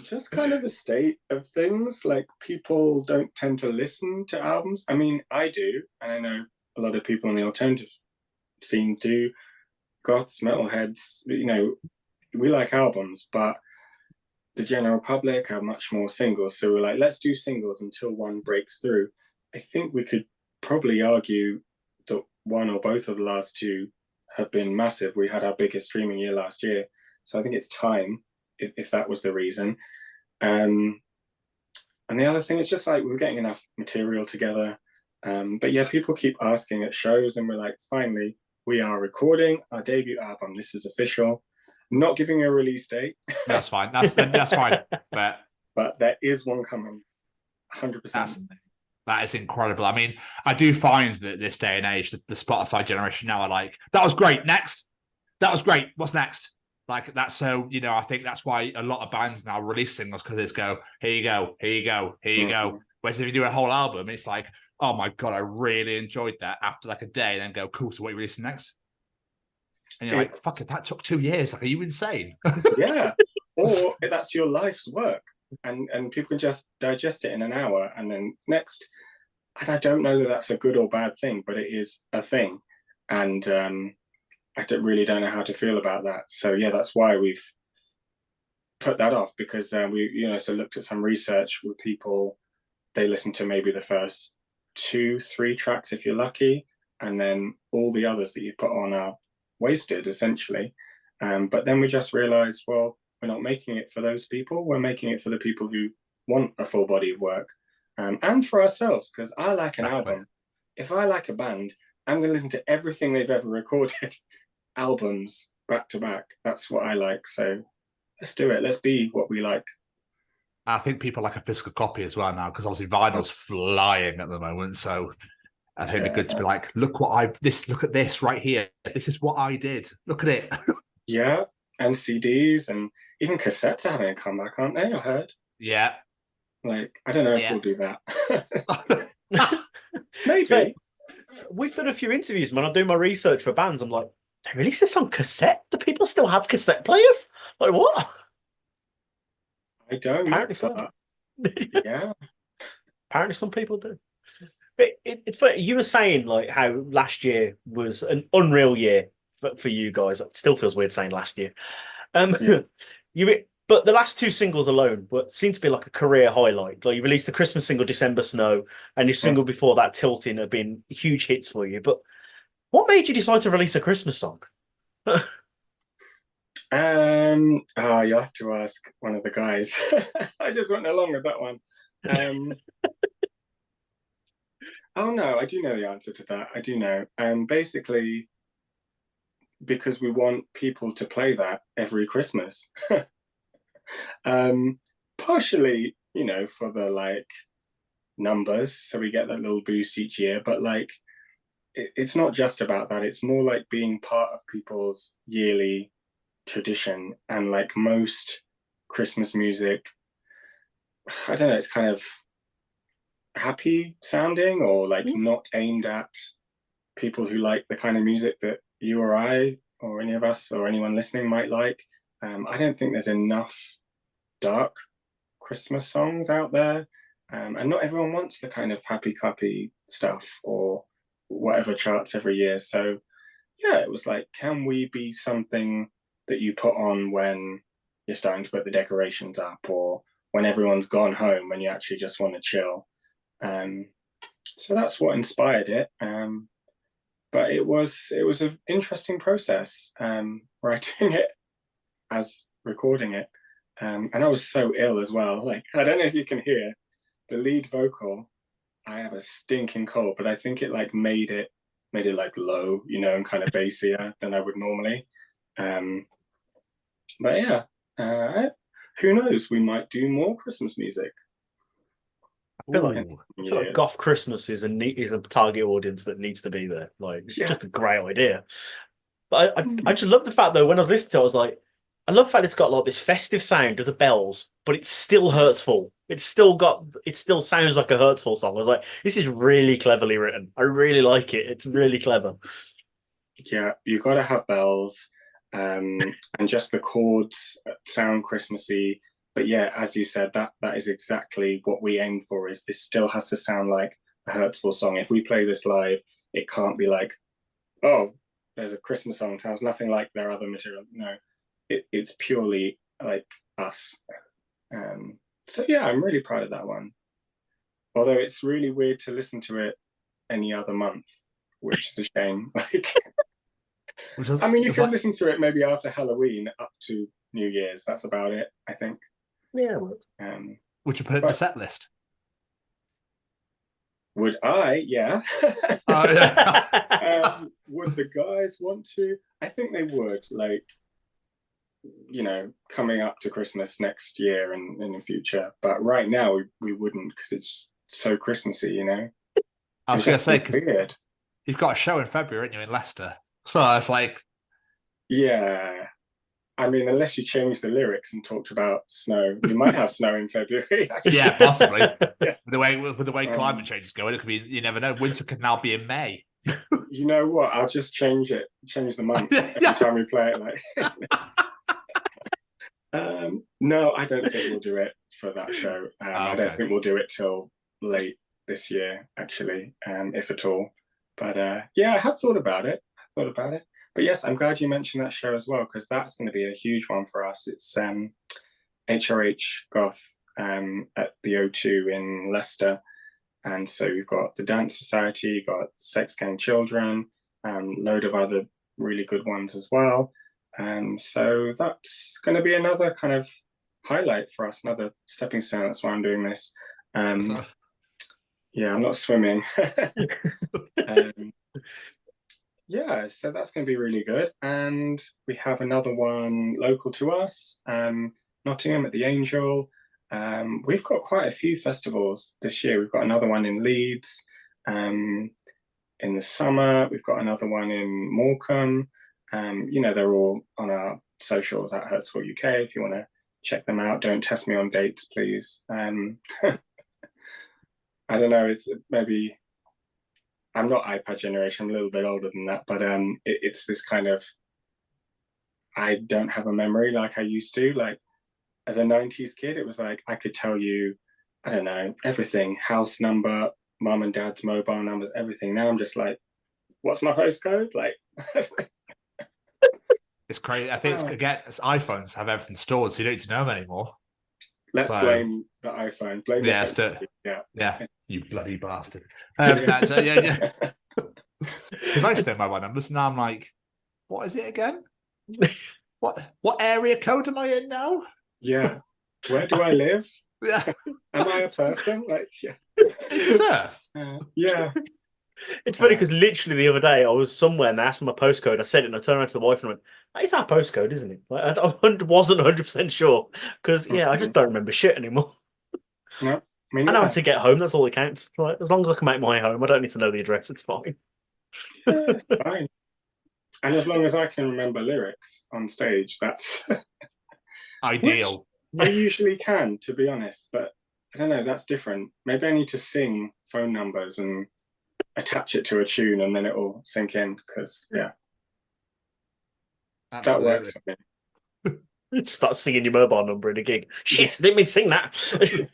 Just kind of the state of things. Like, people don't tend to listen to albums. I mean, I do, and I know a lot of people in the alternative scene do. Goths, metalheads, we like albums, but the general public are much more singles. So we're like, let's do singles until one breaks through. I think we could probably argue that one or both of the last two have been massive. We had our biggest streaming year last year. So I think it's time, if that was the reason. And the other thing is just like, we're getting enough material together. But yeah, people keep asking at shows, and we're like, finally, we are recording our debut album. This is official. I'm not giving a release date. That's fine. That's fine. But there is one coming. 100%. That is incredible. I mean, I do find that this day and age, the Spotify generation now are like, that was great. Next. That was great. What's next? Like, that's so, I think that's why a lot of bands now release singles, because it's go, here you go, here you go, here you go. Whereas if you do a whole album, it's like, oh my God, I really enjoyed that after like a day, and then go, cool, so what are you releasing next? And you're like, fuck it, that took 2 years. Like, are you insane? Yeah. Or that's your life's work. And people can just digest it in an hour, and then next. And I don't know that that's a good or bad thing, but it is a thing. And I really don't know how to feel about that. So yeah, that's why we've put that off, because we looked at some research with people. They listen to maybe the first 2-3 tracks if you're lucky, and then all the others that you put on are wasted essentially. But then we just realized, well, we're not making it for those people. We're making it for the people who want a full body of work, and for ourselves, because I like an album. If I like a band, I'm going to listen to everything they've ever recorded, albums back to back. That's what I like. So let's do it. Let's be what we like. I think people like a physical copy as well now, because obviously vinyl's flying at the moment. So I think it'd be good to be like, look at this right here. This is what I did. Look at it. Yeah, and CDs and even cassettes are having a comeback, aren't they? I heard. Yeah. Like, I don't know if we'll do that. Maybe. We've done a few interviews, man. I do my research for bands. I'm like, they release this on cassette? Do people still have cassette players? Like, what? I don't. Apparently so. Yeah. Apparently some people do. But it's funny. You were saying like how last year was an unreal year for you guys. It still feels weird saying last year. But the last 2 singles alone seem to be like a career highlight. Like, you released the Christmas single, December Snow, and your single before that, Tilting, have been huge hits for you. But what made you decide to release a Christmas song? You'll have to ask one of the guys. I just went along with that one. Oh no, I do know the answer to that. I do know. Basically, because we want people to play that every Christmas. Partially, for the like numbers, so we get that little boost each year, but like it's not just about that. It's more like being part of people's yearly tradition. And like most Christmas music, I don't know, it's kind of happy sounding, or like not aimed at people who like the kind of music that you or I or any of us or anyone listening might like. I don't think there's enough dark Christmas songs out there, and not everyone wants the kind of happy clappy stuff or whatever charts every year. So yeah, it was like, can we be something that you put on when you're starting to put the decorations up, or when everyone's gone home, when you actually just want to chill. So that's what inspired it. But it was an interesting process, writing it as recording it. And I was so ill as well. Like, I don't know if you can hear the lead vocal. I have a stinking cold, but I think it like made it like low, and kind of bassier than I would normally. But yeah, who knows? We might do more Christmas music. I feel like goth Christmas is a target audience that needs to be there. Like, it's just a great idea. But I just love the fact, though, when I was listening to it, I was like, I love the fact it's got like this festive sound of the bells, but it's still hurtful. It still sounds like a hurtful song. I was like, this is really cleverly written. I really like it. It's really clever. Yeah, you got to have bells, and just the chords sound Christmassy. But yeah, as you said, that is exactly what we aim for. Is this still has to sound like a hurtful song? If we play this live, it can't be like, oh, there's a Christmas song, sounds nothing like their other material. No, it's purely like us. So yeah, I'm really proud of that one. Although it's really weird to listen to it any other month, which is a shame. Like, I mean, you can listen to it maybe after Halloween up to New Year's. That's about it, I think. Yeah. Would you put it in the set list? Would I? Yeah. Oh, yeah. Would the guys want to? I think they would. Like, coming up to Christmas next year and in the future. But right now, we wouldn't, because it's so Christmassy, I was going to say, because you've got a show in February, aren't you, in Leicester? So it's like... Yeah. I mean, unless you change the lyrics and talked about snow, you might have snow in February. Yeah, possibly. Yeah. With the way climate change is going, it could be. You never know. Winter could now be in May. You know what? I'll just change the month every time we play it. Like, no, I don't think we'll do it for that show. Okay. I don't think we'll do it till late this year, actually, if at all. But yeah, I have thought about it. But yes, I'm glad you mentioned that show as well, because that's going to be a huge one for us. It's HRH Goth at the O2 in Leicester. And so we've got the Dance Society, got Sex Gang Children, load of other really good ones as well. So that's going to be another kind of highlight for us, another stepping stone. That's why I'm doing this. Yeah, I'm not swimming. Yeah, so that's going to be really good. And we have another one local to us, Nottingham at the Angel. We've got quite a few festivals this year. We've got another one in Leeds in the summer. We've got another one in Morecambe. They're all on our socials at Hurtsfall UK if you want to check them out. Don't test me on dates, please. I don't know, it's maybe... I'm not iPad generation, I'm a little bit older than that, but it's this kind of, I don't have a memory like I used to. Like, as a 90s kid, it was like I could tell you, I don't know, everything, house number, mum and dad's mobile numbers, everything. Now I'm just like, what's my postcode? Like, it's crazy. I think it's iPhones have everything stored, so you don't need to know them anymore. Let's blame the iPhone. Blame the technology. Yeah. You bloody bastard. Yeah. Because I used to know mobile numbers, and now I'm like, what is it again? What area code am I in now? Yeah. Where do I live? Yeah. Am I a person? Like, yeah. Is this Earth? Yeah. It's funny because literally the other day I was somewhere and they asked me my postcode. I said it and I turned around to the wife and went, "It's our postcode, isn't it?" Like, I wasn't 100% sure because I just don't remember shit anymore. No, I know how to get home. That's all that counts. Like, as long as I can make my home, I don't need to know the address. It's fine. Yeah, it's fine. And as long as I can remember lyrics on stage, that's ideal. I usually can, to be honest, but I don't know, that's different. Maybe I need to sing phone numbers and attach it to a tune and then it will sink in because, Absolutely. that works for me. Start singing your mobile number in a gig. Shit, I didn't mean to sing that.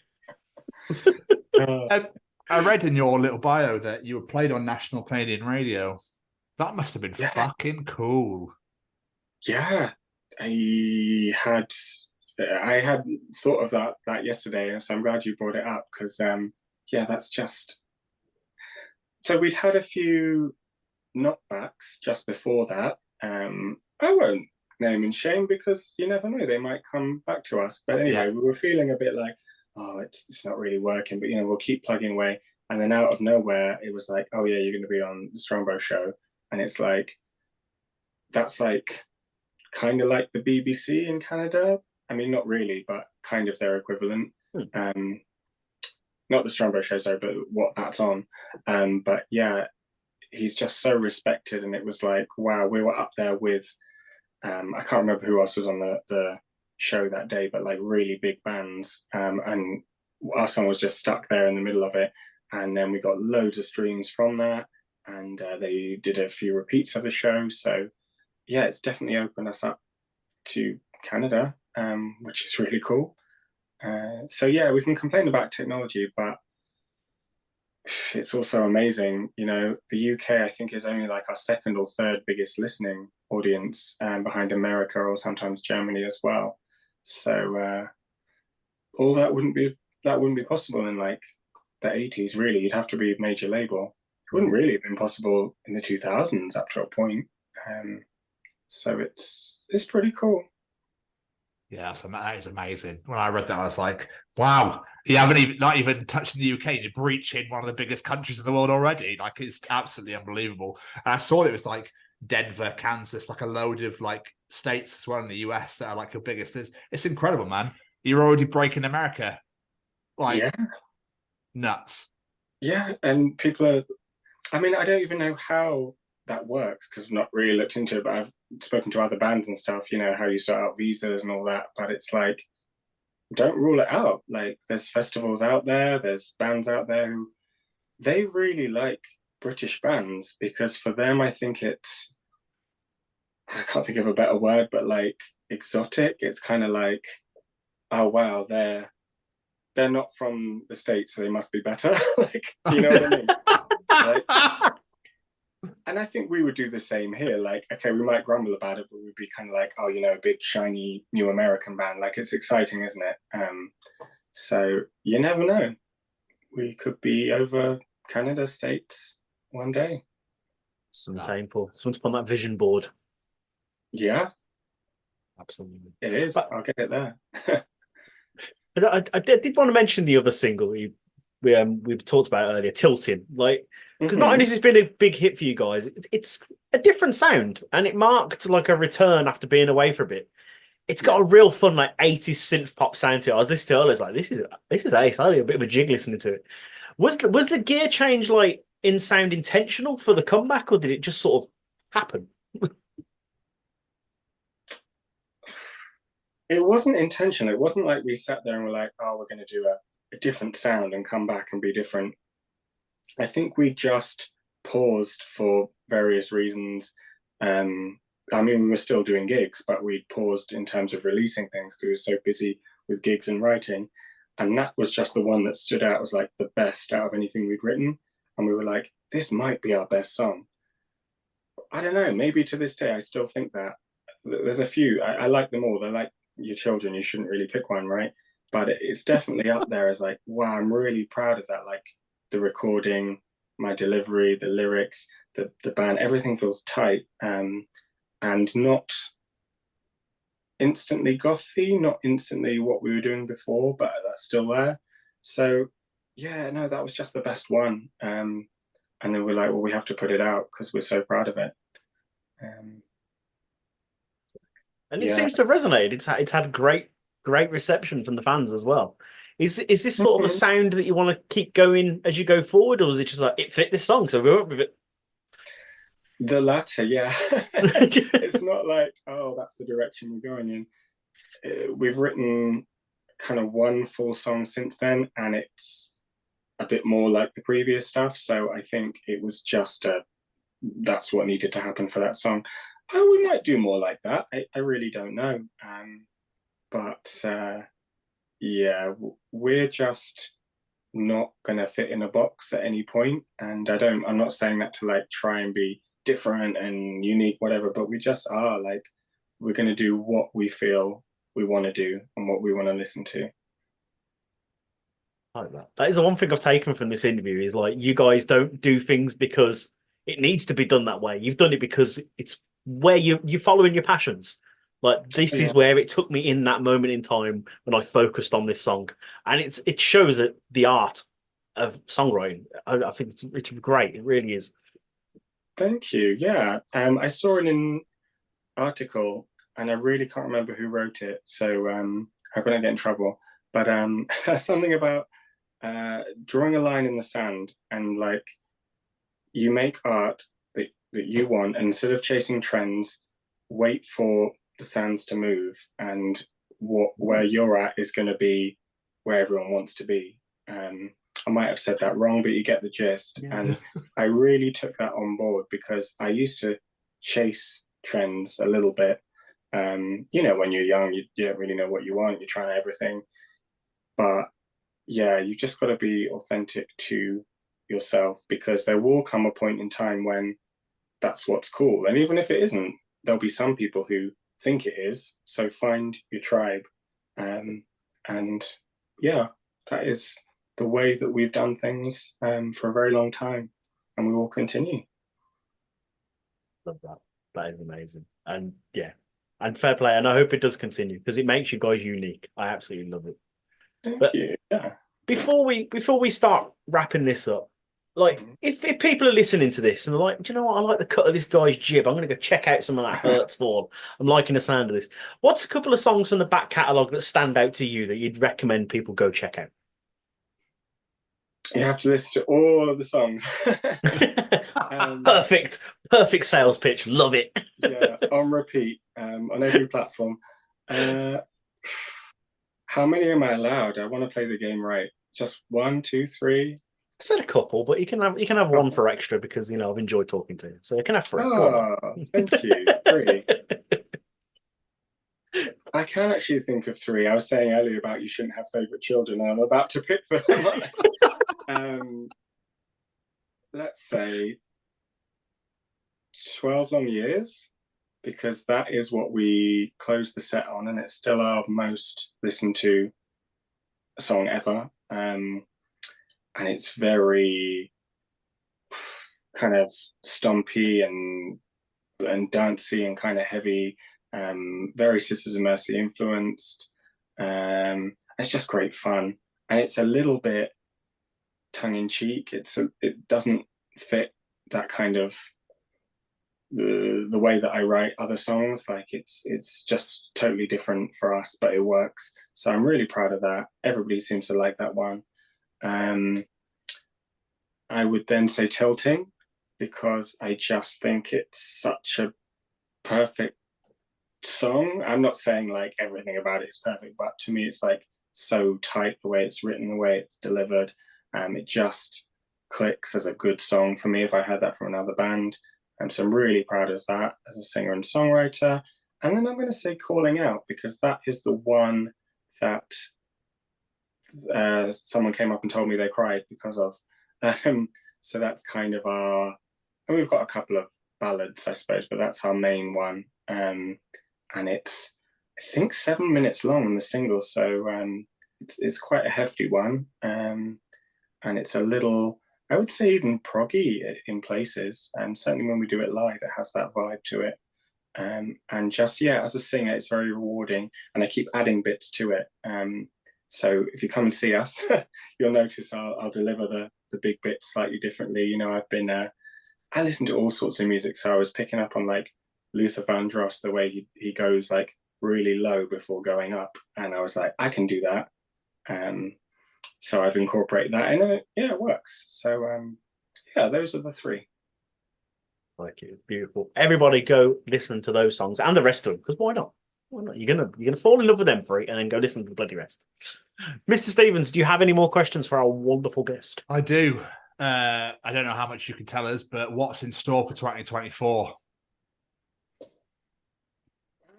I read in your little bio that you were played on national Canadian radio. That must have been fucking cool. Yeah, I had thought of that yesterday, so I'm glad you brought it up because that's just. So we'd had a few knockbacks just before that. I won't name and shame because you never know, they might come back to us. But anyway, we were feeling a bit like, oh, it's not really working, but we'll keep plugging away. And then out of nowhere, it was like, oh yeah, you're going to be on the Strongbow show, and it's like, that's like kind of like the BBC in Canada. I mean, not really, but kind of their equivalent. Not the Strongbow show, sorry, but what that's on. But yeah, he's just so respected, and it was like, wow, we were up there with, I can't remember who else was on the show that day, but like really big bands, and our song was just stuck there in the middle of it, and then we got loads of streams from that, and they did a few repeats of the show. So yeah, it's definitely opened us up to Canada, which is really cool. So yeah, we can complain about technology, but it's also amazing. The UK, I think, is only like our second or third biggest listening audience, behind America or sometimes Germany as well. So all that wouldn't be possible in like the 80s. Really, you'd have to be a major label. It wouldn't really have been possible in the 2000s up to a point. So it's pretty cool. Yeah, that is amazing. When I read that, I was like, wow, you haven't not even touched the UK, you're breaching one of the biggest countries in the world already. Like, it's absolutely unbelievable. And I saw it was like Denver, Kansas, like a load of like states as well in the US that are like your biggest. It's incredible, man. You're already breaking America. Like, nuts. Yeah, and people are, I mean, I don't even know how that works because I've not really looked into it, but I've spoken to other bands and stuff, how you sort out visas and all that, but it's like, don't rule it out. Like, there's festivals out there, there's bands out there who they really like British bands, because for them, I think it's, I can't think of a better word, but like exotic. It's kind of like, oh wow, they're not from the States, so they must be better. Like, you know what I mean? Like, and I think we would do the same here. Like, okay, we might grumble about it, but we'd be kind of like, oh, a big, shiny, new American band. Like, it's exciting, isn't it? So you never know. We could be over Canada, States one day. Sometime to put on that vision board. Yeah. Absolutely. It is. But I'll get it there. But I did want to mention the other single we talked about earlier, Tilting. Like, because not only has it been a big hit for you guys, it's a different sound, and it marked like a return after being away for a bit. It's got a real fun like 80s synth pop sound to it. I was listening to it, I was like, this is ace. I had a bit of a jig listening to it. Was the gear change like in sound intentional for the comeback, or did it just sort of happen? It wasn't intentional. It wasn't like we sat there and were like, oh, we're going to do a different sound and come back and be different. I think we just paused for various reasons. I mean, we were still doing gigs, but we paused in terms of releasing things because we were so busy with gigs and writing. And that was just the one that stood out as like the best out of anything we'd written. And we were like, this might be our best song. I don't know. Maybe to this day, I still think that. There's a few. I like them all. They're like your children. You shouldn't really pick one, right? But it's definitely up there as like, wow, I'm really proud of that. Like, the recording, my delivery, the lyrics, the band, everything feels tight, and not instantly gothy, not instantly what we were doing before, but that's still there. So yeah, no, that was just the best one. And then we're like, well, we have to put it out because we're so proud of it. And it seems to have resonated. It's had great reception from the fans as well. Is this sort of a sound that you want to keep going as you go forward, or is it just like it fit this song, so we went with it? The latter, yeah. It's not like, oh, that's the direction we're going in. We've written kind of one full song since then, and it's a bit more like the previous stuff. So I think it was just that's what needed to happen for that song. We might do more like that. I really don't know. But yeah, we're just not gonna fit in a box at any point. And I'm not saying that to like try and be different and unique, whatever, but we just are like, we're gonna do what we feel we want to do and what we want to listen to. I like that. That is the one thing I've taken from this interview is like, you guys don't do things because it needs to be done that way. You've done it because it's where you're following your passions. Like this is where it took me in that moment in time when I focused on this song, and it shows that the art of songwriting. I think it's great. It really is. Thank you. Yeah, I saw an article, and I really can't remember who wrote it, so I couldn't get in trouble. But something about drawing a line in the sand, and like you make art that you want, and instead of chasing trends, wait for the sands to move, and where you're at is going to be where everyone wants to be. I might have said that wrong, but you get the gist. Yeah. And I really took that on board because I used to chase trends a little bit. You know, when you're young, you don't really know what you want. You're trying everything. But yeah, you just got to be authentic to yourself, because there will come a point in time when that's what's cool. And even if it isn't, there'll be some people who think it is. So find your tribe. And yeah, that is the way that we've done things for a very long time, and we will continue. Love that. That is amazing. And yeah, and fair play. And I hope it does continue because it makes you guys unique. I absolutely love it. Thank you. Yeah. Before we start wrapping this up, like if people are listening to this and they're like, do you know what? I like the cut of this guy's jib. I'm going to go check out some of that Hurtsfall. I'm liking the sound of this. What's a couple of songs from the back catalogue that stand out to you that you'd recommend people go check out? You have to listen to all of the songs. Perfect sales pitch. Love it. Yeah, on repeat, on every platform. How many am I allowed? I want to play the game right. Just 1, 2, 3. I said a couple, but you can have one for extra because I've enjoyed talking to you. So you can have 3. Oh, thank you. 3. I can actually think of 3. I was saying earlier about you shouldn't have favourite children, and I'm about to pick them. Let's say 12 Long Years, because that is what we closed the set on, and it's still our most listened to song ever. And it's very kind of stompy and dancey and kind of heavy, very Sisters of Mercy influenced. It's just great fun, and it's a little bit tongue-in-cheek. It doesn't fit that kind of the way that I write other songs. Like it's just totally different for us, but it works. So I'm really proud of that. Everybody seems to like that one. I would then say Tilting, because I just think it's such a perfect song. I'm not saying like everything about it is perfect, but to me it's like so tight, the way it's written, the way it's delivered. It just clicks as a good song for me if I heard that from another band. So I'm really proud of that as a singer and songwriter. And then I'm going to say Calling Out, because that is the one that someone came up and told me they cried because of. So that's kind of and we've got a couple of ballads, I suppose, but that's our main one. And it's, I think, 7 minutes long on the single. So it's quite a hefty one. And it's a little, I would say, even proggy in places. And certainly when we do it live, it has that vibe to it. And just, as a singer, it's very rewarding, and I keep adding bits to it. So if you come and see us, you'll notice I'll deliver the big bits slightly differently. You know, I listen to all sorts of music, so I was picking up on like Luther Vandross, the way he goes like really low before going up, and I was like, I can do that. So I've incorporated that, and it works. So those are the three. Like it, beautiful. Everybody go listen to those songs and the rest of them, because why not? Why not? You're gonna fall in love with them for it, and then go listen to the bloody rest. Mr. Stevens, do you have any more questions for our wonderful guest? I do. I don't know how much you can tell us, but what's in store for 2024?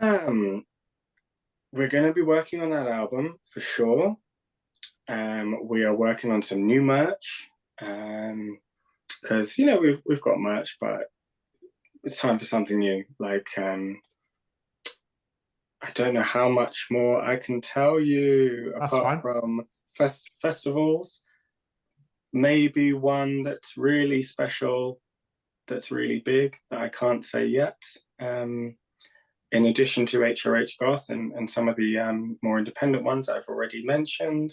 We're going to be working on that album for sure. We are working on some new merch, because we've got merch, but it's time for something new. Like I don't know how much more I can tell you. That's apart fine. From festivals. Maybe one that's really special, that's really big, that I can't say yet. In addition to HRH Goth and some of the more independent ones I've already mentioned.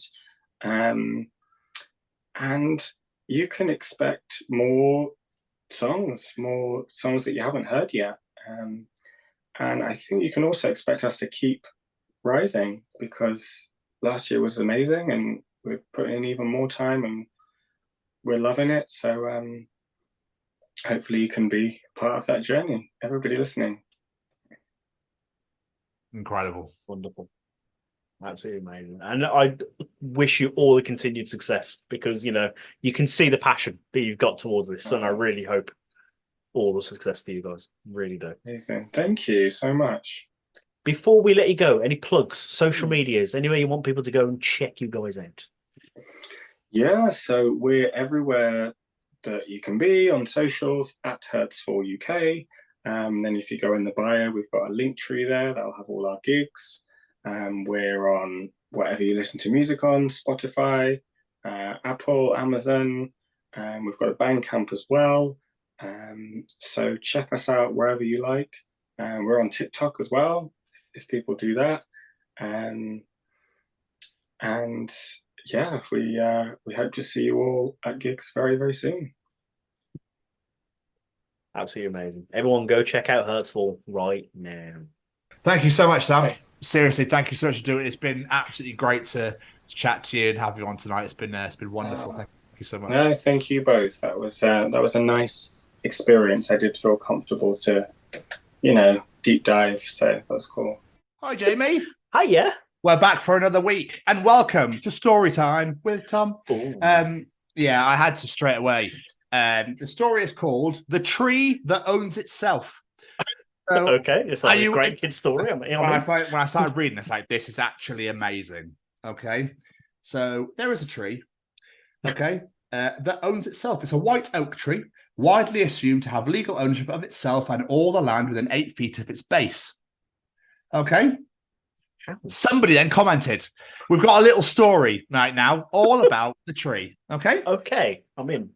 And you can expect more songs that you haven't heard yet. And I think you can also expect us to keep rising, because last year was amazing, and we're putting in even more time, and we're loving it. So hopefully you can be part of that journey. Everybody listening. Incredible. Wonderful. Absolutely amazing. And I wish you all the continued success, because, you can see the passion that you've got towards this. And I really hope all the success to you guys. Really do. Amazing. Thank you so much. Before we let you go, any plugs, social medias, anywhere you want people to go and check you guys out? Yeah, so we're everywhere that you can be on socials at Hurtsfall UK. Then if you go in the bio, we've got a link tree there that'll have all our gigs. We're on whatever you listen to music on, Spotify, Apple, Amazon. We've got a Bandcamp as well. So check us out wherever you like. We're on TikTok as well, if people do that. And we hope to see you all at gigs very, very soon. Absolutely amazing. Everyone go check out Hurtsfall right now. Thank you so much, Sam. Seriously, thank you so much for doing it. It's been absolutely great to chat to you and have you on tonight. It's been wonderful. Thank you so much. No, thank you both. That was a nice experience. I did feel comfortable to, deep dive. So that was cool. Hi, Jamie. Hiya. We're back for another week, and welcome to Story Time with Tom. I had to straight away. The story is called "The Tree That Owns Itself." So, okay, it's like a great kid story. When I started reading, it's like, this is actually amazing. Okay, so there is a tree. Okay, that owns itself. It's a white oak tree, widely assumed to have legal ownership of itself and all the land within 8 feet of its base. Okay. Somebody then commented, we've got a little story right now all about the tree. Okay, I'm in.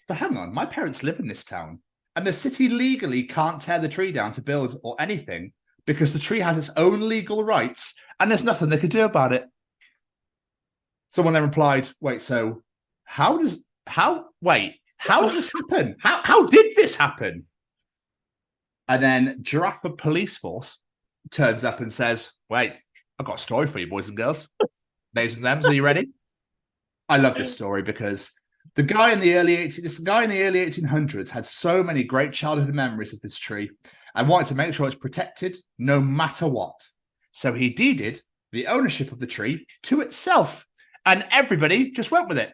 So hang on, my parents live in this town, and the city legally can't tear the tree down to build or anything because the tree has its own legal rights and there's nothing they can do about it. Someone then replied, wait, so how does this happen? How did this happen? And then Giraffe Police Force turns up and says, wait, I've got a story for you, boys and girls. Ladies and thems, are you ready? I love this story because this guy in the early 1800s had so many great childhood memories of this tree and wanted to make sure it's protected no matter what. So he deeded the ownership of the tree to itself, and everybody just went with it.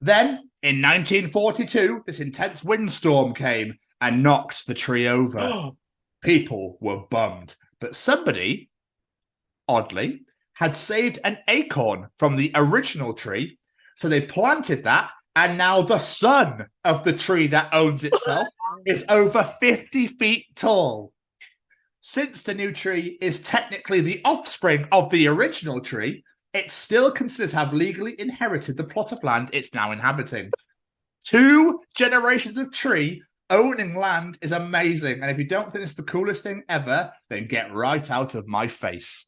Then, in 1942, this intense windstorm came and knocked the tree over. People were bummed. But somebody, oddly, had saved an acorn from the original tree. So they planted that, and now the son of the tree that owns itself is over 50 feet tall. Since the new tree is technically the offspring of the original tree, it's still considered to have legally inherited the plot of land it's now inhabiting. 2 generations of tree owning land is amazing. And if you don't think it's the coolest thing ever, then get right out of my face.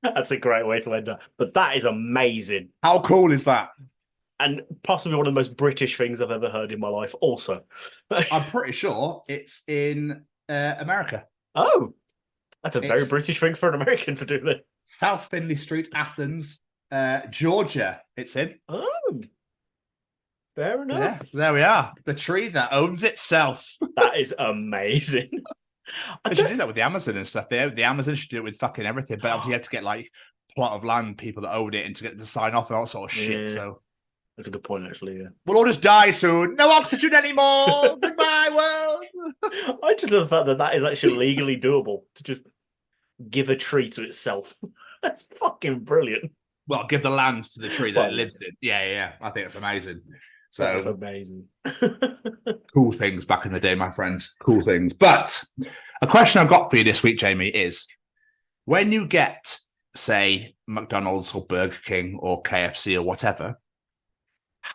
That's a great way to end up. But that is amazing. How cool is that? And possibly one of the most British things I've ever heard in my life also. I'm pretty sure it's in America. Oh, that's a very British thing for an American to do then. South Findlay Street, Athens, Georgia, it's in. Oh, fair enough. Yeah, there we are. The tree that owns itself. That is amazing. They should do that with the Amazon and stuff. The Amazon should do it with fucking everything. But obviously you have to get like plot of land, people that own it, and to get them to sign off and all sort of shit. Yeah. So that's a good point, actually. Yeah. We'll all just die soon. No oxygen anymore. Goodbye, world. I just love the fact that that is actually legally doable to just give a tree to itself. That's fucking brilliant. Well, give the land to the tree that it lives in. Yeah. I think it's amazing. So that's amazing. Cool things back in the day, my friend. Cool things. But a question I've got for you this week, Jamie, is when you get, say, McDonald's or Burger King or KFC or whatever,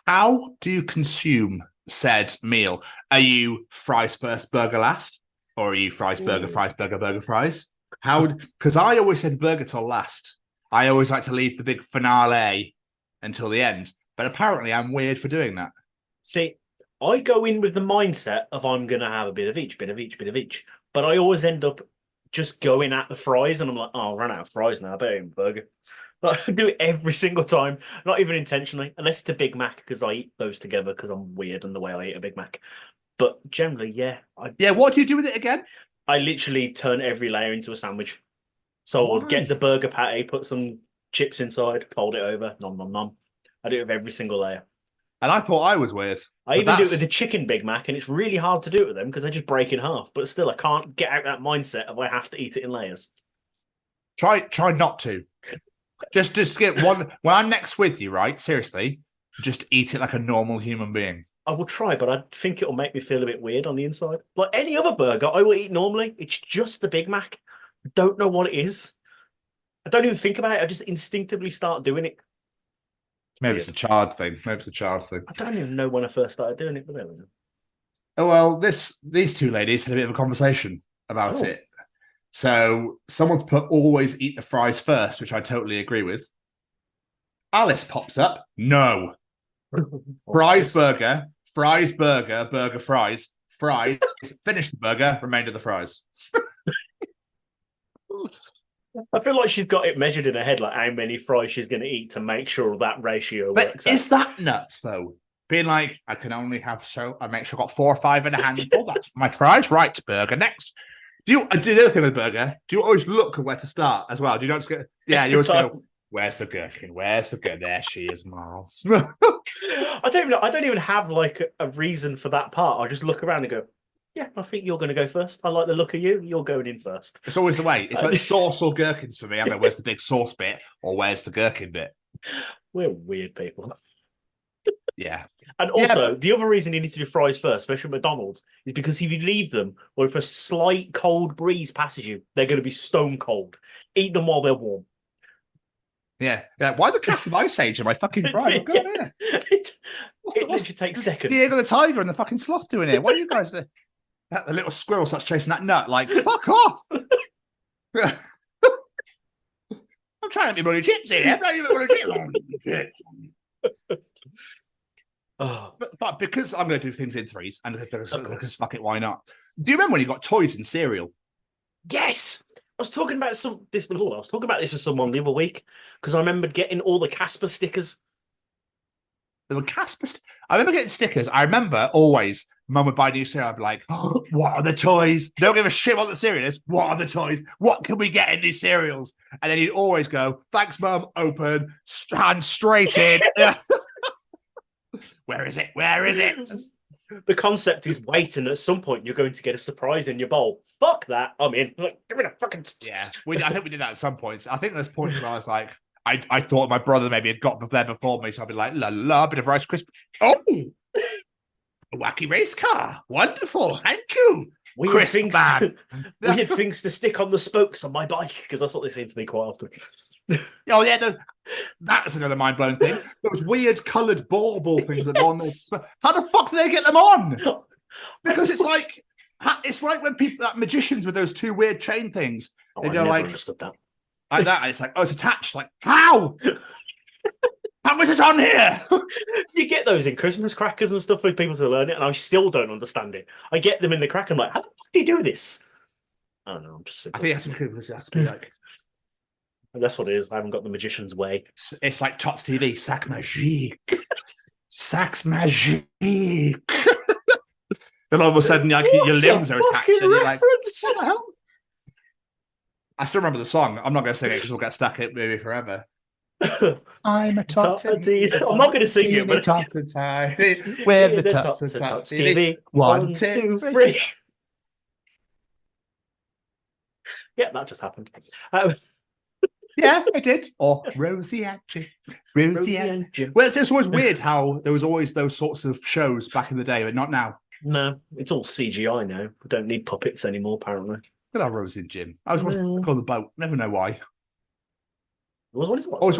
how do you consume said meal? Are you fries first, burger last? Or are you fries, burger, fries, burger, burger, fries? Because I always said burger till last. I always like to leave the big finale until the end. But apparently I'm weird for doing that. See, I go in with the mindset of I'm going to have a bit of each, bit of each, bit of each. But I always end up just going at the fries and I'm like, oh, I'll run out of fries now. I better eat a burger. But I do it every single time, not even intentionally, unless it's a Big Mac because I eat those together because I'm weird in the way I eat a Big Mac. But generally, yeah. What do you do with it again? I literally turn every layer into a sandwich. So I'll get the burger patty, put some chips inside, fold it over, nom, nom, nom. I do it with every single layer. And I thought I was weird. I even do it with the chicken Big Mac, and it's really hard to do it with them because they just break in half. But still, I can't get out that mindset of I have to eat it in layers. Try not to. Just get one. When I'm next with you, right? Seriously, just eat it like a normal human being. I will try, but I think it'll make me feel a bit weird on the inside. Like any other burger, I will eat normally. It's just the Big Mac. I don't know what it is. I don't even think about it. I just instinctively start doing it. Maybe it's a child thing. I don't even know when I first started doing it, but there we go. Oh, well, these two ladies had a bit of a conversation about it. So someone's put always eat the fries first, which I totally agree with. Alice pops up. No. Fries, burger, burger, fries, finish the burger, remainder the fries. I feel like she's got it measured in her head, like how many fries she's going to eat to make sure that ratio works out. Is that nuts, though? Being like, I can only have I make sure I got 4 or 5 in a handful. That's my fries. Right, burger next. Do you do the other thing with burger? Do you always look at where to start as well? Do you not just go? Yeah, you always go. Where's the gherkin? Where's the gherkin? There she is, Marl. I don't even have like a reason for that part. I just look around and go, yeah, I think you're going to go first. I like the look of you. You're going in first. It's always the way. It's like sauce or gherkins for me. I don't know, where's the big sauce bit or where's the gherkin bit? We're weird people. Yeah. And also, the other reason you need to do fries first, especially at McDonald's, is because if you leave them or if a slight cold breeze passes you, they're going to be stone cold. Eat them while they're warm. Yeah. Why the cast of Ice Age in my fucking fries? It literally takes seconds. Diego the Tiger and the fucking sloth doing it. What are you guys doing? The little squirrel starts chasing that nut. Like, fuck off. I'm trying to be bloody chips here. I'm trying to be chips. But because I'm going to do things in threes, and because fuck it, why not? Do you remember when you got toys in cereal? Yes. I was talking about this with someone the other week because I remembered getting all the Casper stickers. There were Casper. I remember getting stickers. I remember always Mum would buy new cereal. I'd be like, oh, "What are the toys? Don't give a shit what the cereal is. What are the toys? What can we get in these cereals?" And then he'd always go, "Thanks, Mum. Open, hand straight in." Where is it? Where is it? The concept is waiting. At some point, you're going to get a surprise in your bowl. Fuck that. I'm in. Like, give me the fucking. Yeah, I think we did that at some points. I think there's points where I was like, I thought my brother maybe had got there before me, so I'd be like, la la, a bit of Rice Krispies. Oh, a wacky race car. Wonderful. Thank you. Weird things to stick on the spokes on my bike because that's what they seem to be quite often. Oh yeah, that's another mind-blowing thing. Those weird coloured bauble things that go on there. How the fuck do they get them on? Because it's like when people, like magicians with those two weird chain things. They go like understood that. Like that. And it's like, oh, it's attached. Like, how? How is it on here? You get those in Christmas crackers and stuff for people to learn it, and I still don't understand it. I get them in the cracker. I'm like, how the fuck do you do this? I don't know. I'm just. I think it has to be like. And that's what it is. I haven't got the magician's way. It's like Tots TV, Sac Magique. Sax Magique. And all of a sudden, like, your limbs are attached. And you're like, what the hell? I still remember the song. I'm not going to sing it because we'll get stuck in it maybe forever. I'm a Tots. I'm not going to sing it, but Tots and Tiny. We're the Tots and Tots TV. 1, 2, 3. Yeah, that just happened. Yeah, I did. Or Rosie Andrew. Rosie Andrew. Well, it's always weird how there was always those sorts of shows back in the day, but not now. No, it's all CGI now. We don't need puppets anymore, apparently. Good old Rosie and Jim. I always want to go on the boat. Never know why. What is it? Always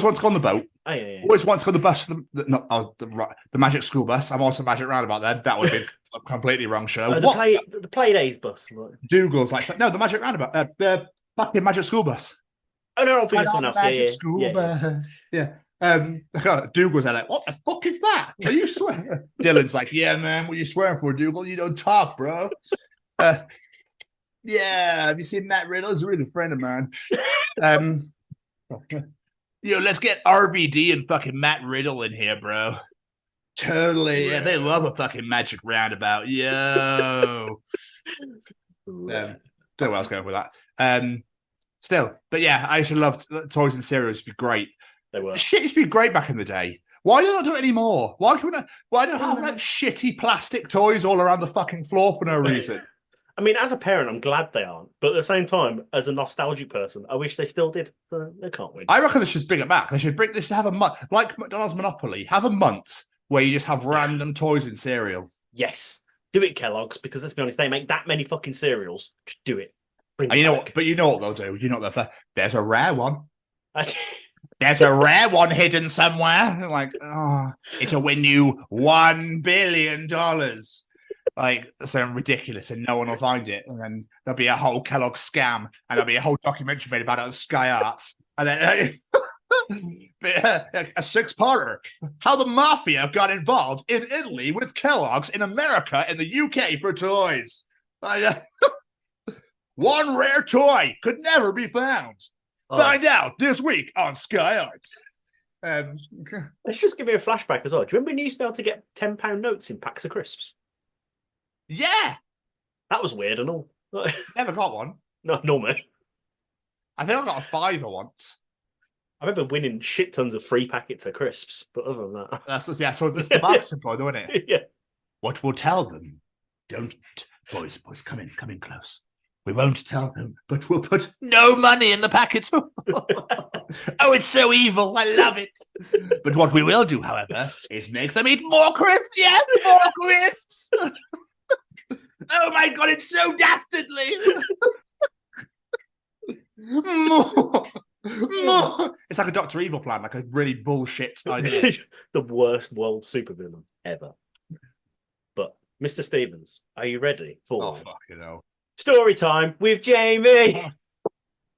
want to go on the boat. Oh, yeah. Always want to go on the bus. The Magic School Bus. I'm also Magic Roundabout then. That would be a completely wrong show. The Play Days bus. Dougal's like, no, the Magic Roundabout. The fucking Magic School Bus. Oh, no, I'm thinking something else. Magic School Bus. Yeah. Dougal's like, what the fuck is that? Are you swearing? Dylan's like, yeah, man, what are you swearing for, Dougal? You don't talk, bro. Yeah, have you seen Matt Riddle? He's a really friend of mine. Let's get RVD and fucking Matt Riddle in here, bro. Totally. Yeah, they love a fucking Magic Roundabout. Yo. Don't know where I was going with that. Still, but yeah, I used to love toys and cereals. It'd be great. They were. Shit used to be great back in the day. Why do they not do it anymore? Why don't have like shitty plastic toys all around the fucking floor for no reason? I mean, as a parent, I'm glad they aren't. But at the same time, as a nostalgic person, I wish they still did. But they can't win. I reckon they should bring it back. They should have a month, like McDonald's Monopoly, have a month where you just have random toys in cereal. Yes. Do it, Kellogg's, because let's be honest, they make that many fucking cereals. Just do it. You know what they'll do? You know what they'll do? There's a rare one. There's a rare one hidden somewhere. Like, oh, it'll win you $1 billion. Like, so ridiculous, and no one will find it. And then there'll be a whole Kellogg scam, and there'll be a whole documentary made about it on Sky Arts. And then a six-parter. How the mafia got involved in Italy with Kellogg's, in America, in the UK for toys. One rare toy could never be found. Find out this week on Sky Arts. Let's just give me a flashback as well. Do you remember when you used to be able to get £10 notes in packs of crisps? Yeah. That was weird and all. Never got one. No, man. I think I got a £5 once. I remember winning shit tons of free packets of crisps, but other than that... So it's the marketing ploy, isn't it? Yeah. What we'll tell them, don't... Boys, come in close. We won't tell them, but we'll put no money in the packets. Oh, it's so evil. I love it. But what we will do, however, is make them eat more crisps. Yes, more crisps. Oh my God, it's so dastardly. More. It's like a Dr. Evil plan, like a really bullshit idea. The worst world supervillain ever. But, Mr. Stevens, are you ready for... Oh, fucking hell. Story time with Jamie.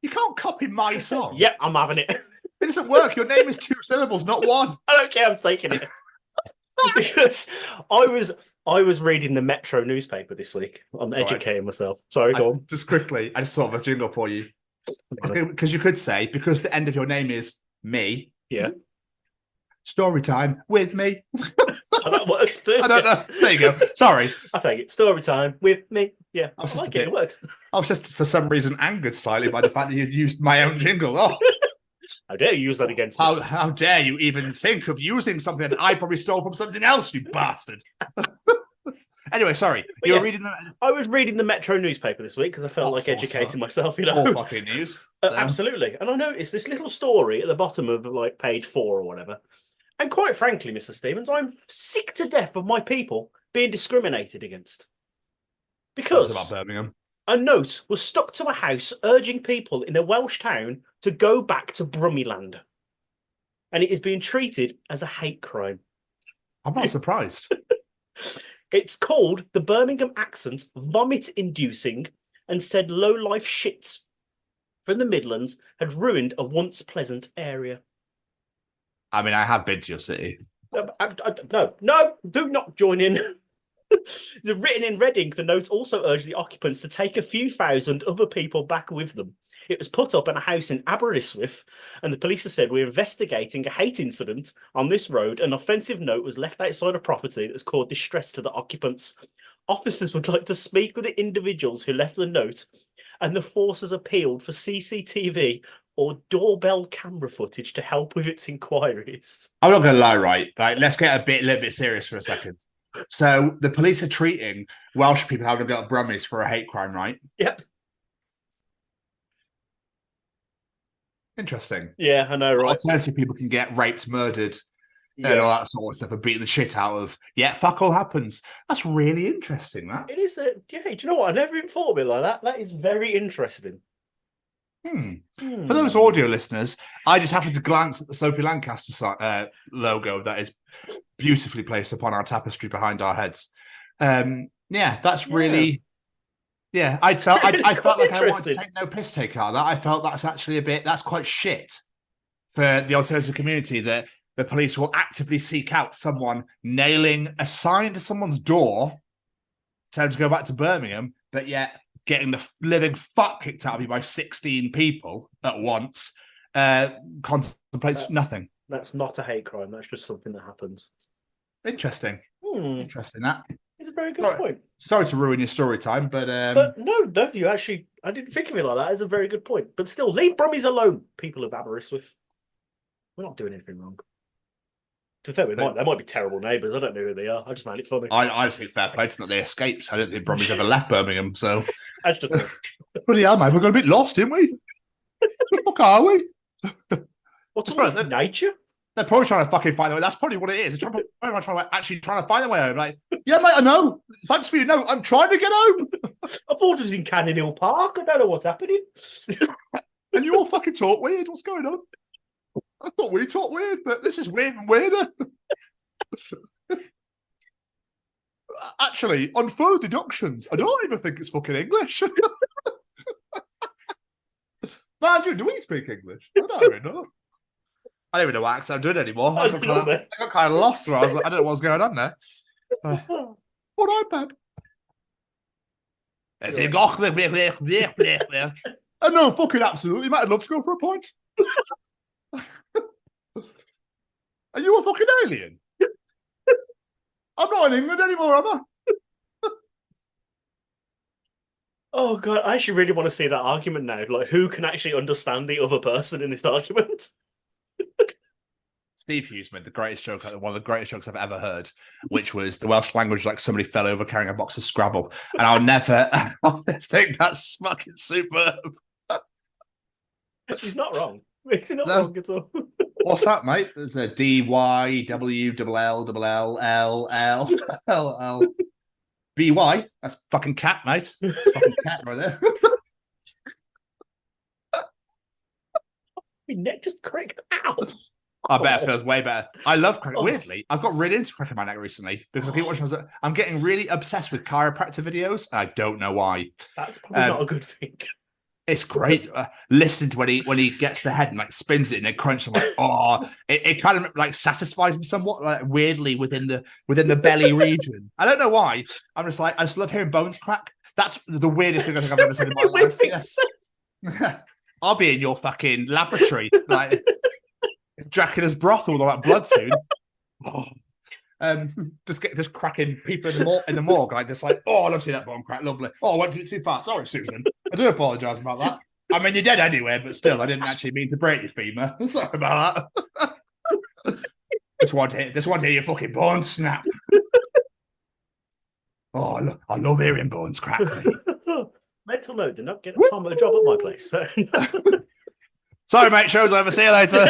You can't copy my song. Yep, I'm having it. It doesn't work. Your name is 2 syllables, not 1. I don't care. I'm taking it. Because I was reading the Metro newspaper this week. I'm educating myself. Sorry, go on. Just quickly, I just thought of a jingle for you. Because you could say, because the end of your name is me. Yeah. Story time with me. Oh, that works too. I don't know. There you go. Sorry. I'll take it. Story time with me. Yeah. I was like it. It works. I was just, for some reason, angered slightly by the fact that you'd used my own jingle. Oh. How dare you use that against me? How dare you even think of using something that I probably stole from something else, you bastard. Anyway, sorry. You were reading the... I was reading the Metro newspaper this week because I felt like educating myself, you know. All fucking news. Absolutely. And I noticed this little story at the bottom of like page 4 or whatever. And quite frankly, Mr. Stevens, I'm sick to death of my people being discriminated against. Because about Birmingham. A note was stuck to a house urging people in a Welsh town to go back to Brummyland. And it is being treated as a hate crime. I'm not surprised. It's called the Birmingham accent, vomit-inducing, and said low-life shits from the Midlands had ruined a once pleasant area. I mean, I have been to your city. No, do not join in. Written in red ink, the note also urged the occupants to take a few thousand other people back with them. It was put up in a house in Aberystwyth, and the police have said, we're investigating a hate incident on this road. An offensive note was left outside a property that has caused distress to the occupants. Officers would like to speak with the individuals who left the note, and the force has appealed for CCTV or doorbell camera footage to help with its inquiries. I'm not going to lie, right? Like, let's get a little bit serious for a second. So the police are treating Welsh people having a go at Brummies for a hate crime, right? Yep. Interesting. Yeah, I know, right? Alternative people can get raped, murdered, and all that sort of stuff, and beating the shit out of. Yeah, fuck all happens. That's really interesting, that. It is. Yeah, do you know what? I never even thought of it like that. That is very interesting. For those audio listeners, I just happened to glance at the Sophie Lancaster logo that is beautifully placed upon our tapestry behind our heads. That's really... Yeah, I felt like I wanted to take no piss take out of that. I felt that's actually that's quite shit for the alternative community, that the police will actively seek out someone nailing a sign to someone's door, tell them to go back to Birmingham, but yet getting the living fuck kicked out of you by 16 people at once, contemplates nothing. That's not a hate crime. That's just something that happens. Interesting. Interesting, that. It's a very good point. Sorry to ruin your story time, but no, you actually, I didn't think of it like that. It's a very good point. But still, leave Brummies alone, people of Aberystwyth. We're not doing anything wrong. To be fair, they might be terrible neighbours. I don't know who they are. I just find it funny. I think fair play to that they escaped. I don't think Brummies ever left Birmingham, so... That's just... Bloody hell, mate, we got a bit lost, didn't we? Where the fuck are we? What's all this nature? They're probably trying to fucking find their way. That's probably what it is. They're trying to find their way home. Like, yeah, mate, I know. Thanks for your note. I'm trying to get home. I thought it was in Cannon Hill Park. I don't know what's happening. And you all fucking talk weird. What's going on? I thought we talk weird, but this is weird and weirder. Actually, on further deductions, I don't even think it's fucking English. Andrew, do we speak English? I don't even know. I don't even know what accent I'm doing anymore. I got kind of lost where I was like, I don't know what was going on there. What I'm Pep? I think no, fucking absolutely, mate. I'd love to go for a pint. Are you a fucking alien? I'm not in England anymore, am I? Oh god, I actually really want to see that argument now. Like, who can actually understand the other person in this argument? Steve Hughes made the greatest joke, one of the greatest jokes I've ever heard, which was the Welsh language like somebody fell over carrying a box of Scrabble. And I'll never think that's fucking superb. He's not wrong. He's not wrong at all. What's that, mate? There's a DYWLLLLLLBY. That's fucking cat, mate. That's fucking cat right there. My neck just cracked out. I bet it feels way better. I love cricket. Weirdly, I've got really into cracking my neck recently because I keep watching. I'm getting really obsessed with chiropractor videos. And I don't know why. That's probably not a good thing. It's great. Listen to when he gets the head and like spins it and then crunches. I'm like, oh, it kind of like satisfies me somewhat, like weirdly within the belly region. I don't know why. I'm just like, I just love hearing bones crack. That's the weirdest thing I think I've ever said in my life. Yeah. I'll be in your fucking laboratory, like Dracula's brothel with all that blood soon. Oh. Just cracking people in the morgue, like just like, oh, I love to see that bone crack, lovely. Oh, I went too far. Sorry, Susan. I do apologise about that. I mean, you're dead anyway, but still, I didn't actually mean to break your femur. Sorry about that. Just want to hear your fucking bones snap. Oh, I love hearing bones crack. Mental note: do not get a Tom a job at my place. Sorry, mate. Show's over. See you later.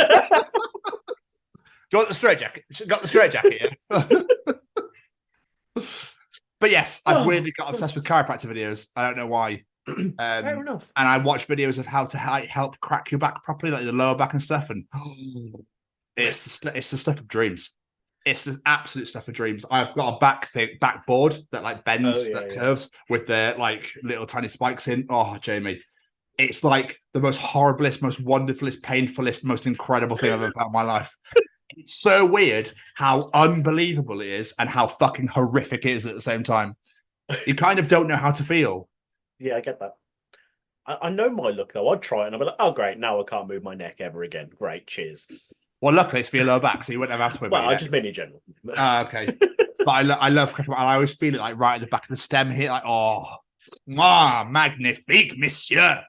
Do you want the straight jacket? Got the straight jacket, yeah. But yes, I've weirdly got obsessed with chiropractor videos. I don't know why. Fair enough. And I watch videos of how to help crack your back properly, like the lower back and stuff. And it's the stuff of dreams. It's the absolute stuff of dreams. I've got a backboard that like bends, curves with the like little tiny spikes in. Oh, Jamie, it's like the most horriblest, most wonderfulest, painfulest, most incredible thing I've ever found in my life. It's so weird how unbelievable it is and how fucking horrific it is at the same time. You kind of don't know how to feel. Yeah, I get that. I know my look though. I'd try it and I'd be like, oh great, now I can't move my neck ever again. Great, cheers. Well, luckily it's for your lower back, so you wouldn't have to worry about I just mean in general. Okay. But I love cracking. I always feel it like right at the back of the stem here, like magnifique, monsieur.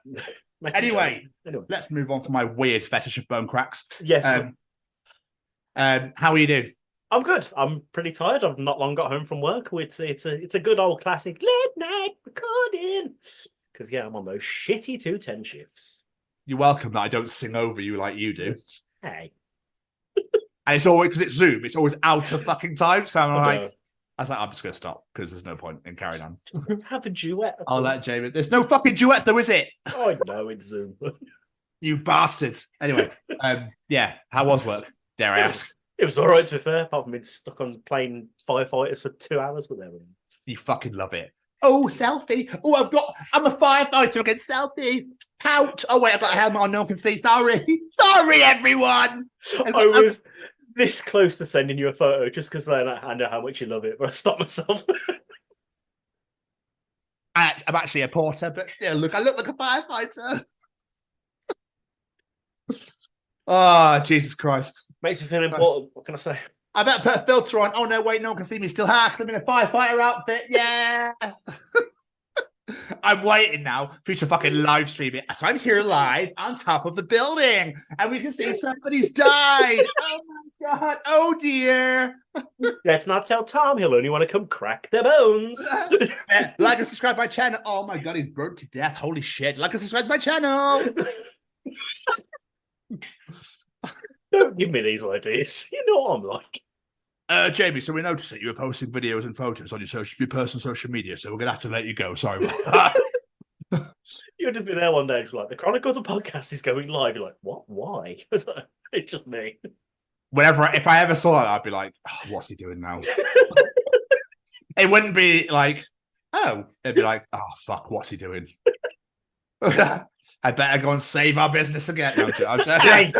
Anyway, let's move on to my weird fetish of bone cracks. Yes. How are you doing? I'm good. I'm pretty tired. I've not long got home from work. It's a good old classic late night recording. Because I'm on those shitty 2:10 shifts. You're welcome that I don't sing over you like you do. Hey. And it's always because it's Zoom. It's always out of fucking time. So I'm just gonna stop because there's no point in carrying on. Have a duet. I'll let Jamie. There's no fucking duets though, is it? Oh no, it's Zoom. You bastards. Anyway, how was work? Dare I ask? It was all right to be fair, apart from being stuck on playing firefighters for 2 hours. But there we go. You fucking love it. Oh, selfie. Oh, I'm a firefighter against selfie. Pout. Oh, wait, I've got a helmet on. No one can see. Sorry. Sorry, everyone. I was this close to sending you a photo just because I know how much you love it, but I stopped myself. I'm actually a porter, but still, I look like a firefighter. Oh, Jesus Christ. Makes me feel important. What can I say? I better put a filter on. Oh, no, wait, no one can see me still. I'm in a firefighter outfit. Yeah. I'm waiting now for you to fucking live stream it. So I'm here live on top of the building and we can see somebody's died. Oh, my God. Oh, dear. Let's not tell Tom. He'll only want to come crack their bones. Like and subscribe to my channel. Oh, my God, he's burnt to death. Holy shit. Like and subscribe to my channel. Don't give me these ideas. You know what I'm like. Jamie, so we noticed that you were posting videos and photos on your personal social media, so we're going to have to let you go. Sorry. You'd have been there one day and be like, the Chronicles of Podcast is going live. You're like, what? Why? It's just me. If I ever saw that, I'd be like, oh, what's he doing now? It wouldn't be like, oh. It'd be like, oh, fuck, what's he doing? I better go and save our business again. No, I'm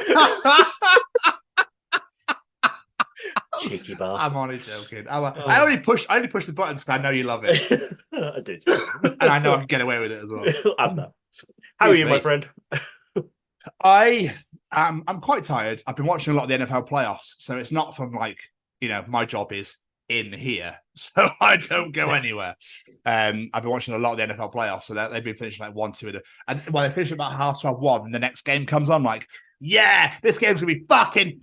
Cheeky bastard. I'm only joking. I only pushed the buttons because I know you love it. I do. And I know I can get away with it as well. I'm not. How are you, my friend? I'm quite tired. I've been watching a lot of the NFL playoffs, so it's not from my job is in here, so I don't go anywhere. I've been watching a lot of the NFL playoffs, so they've been finishing like 1-2, and when they finish about 1:30, and the next game comes on, like, yeah, this game's gonna be fucking.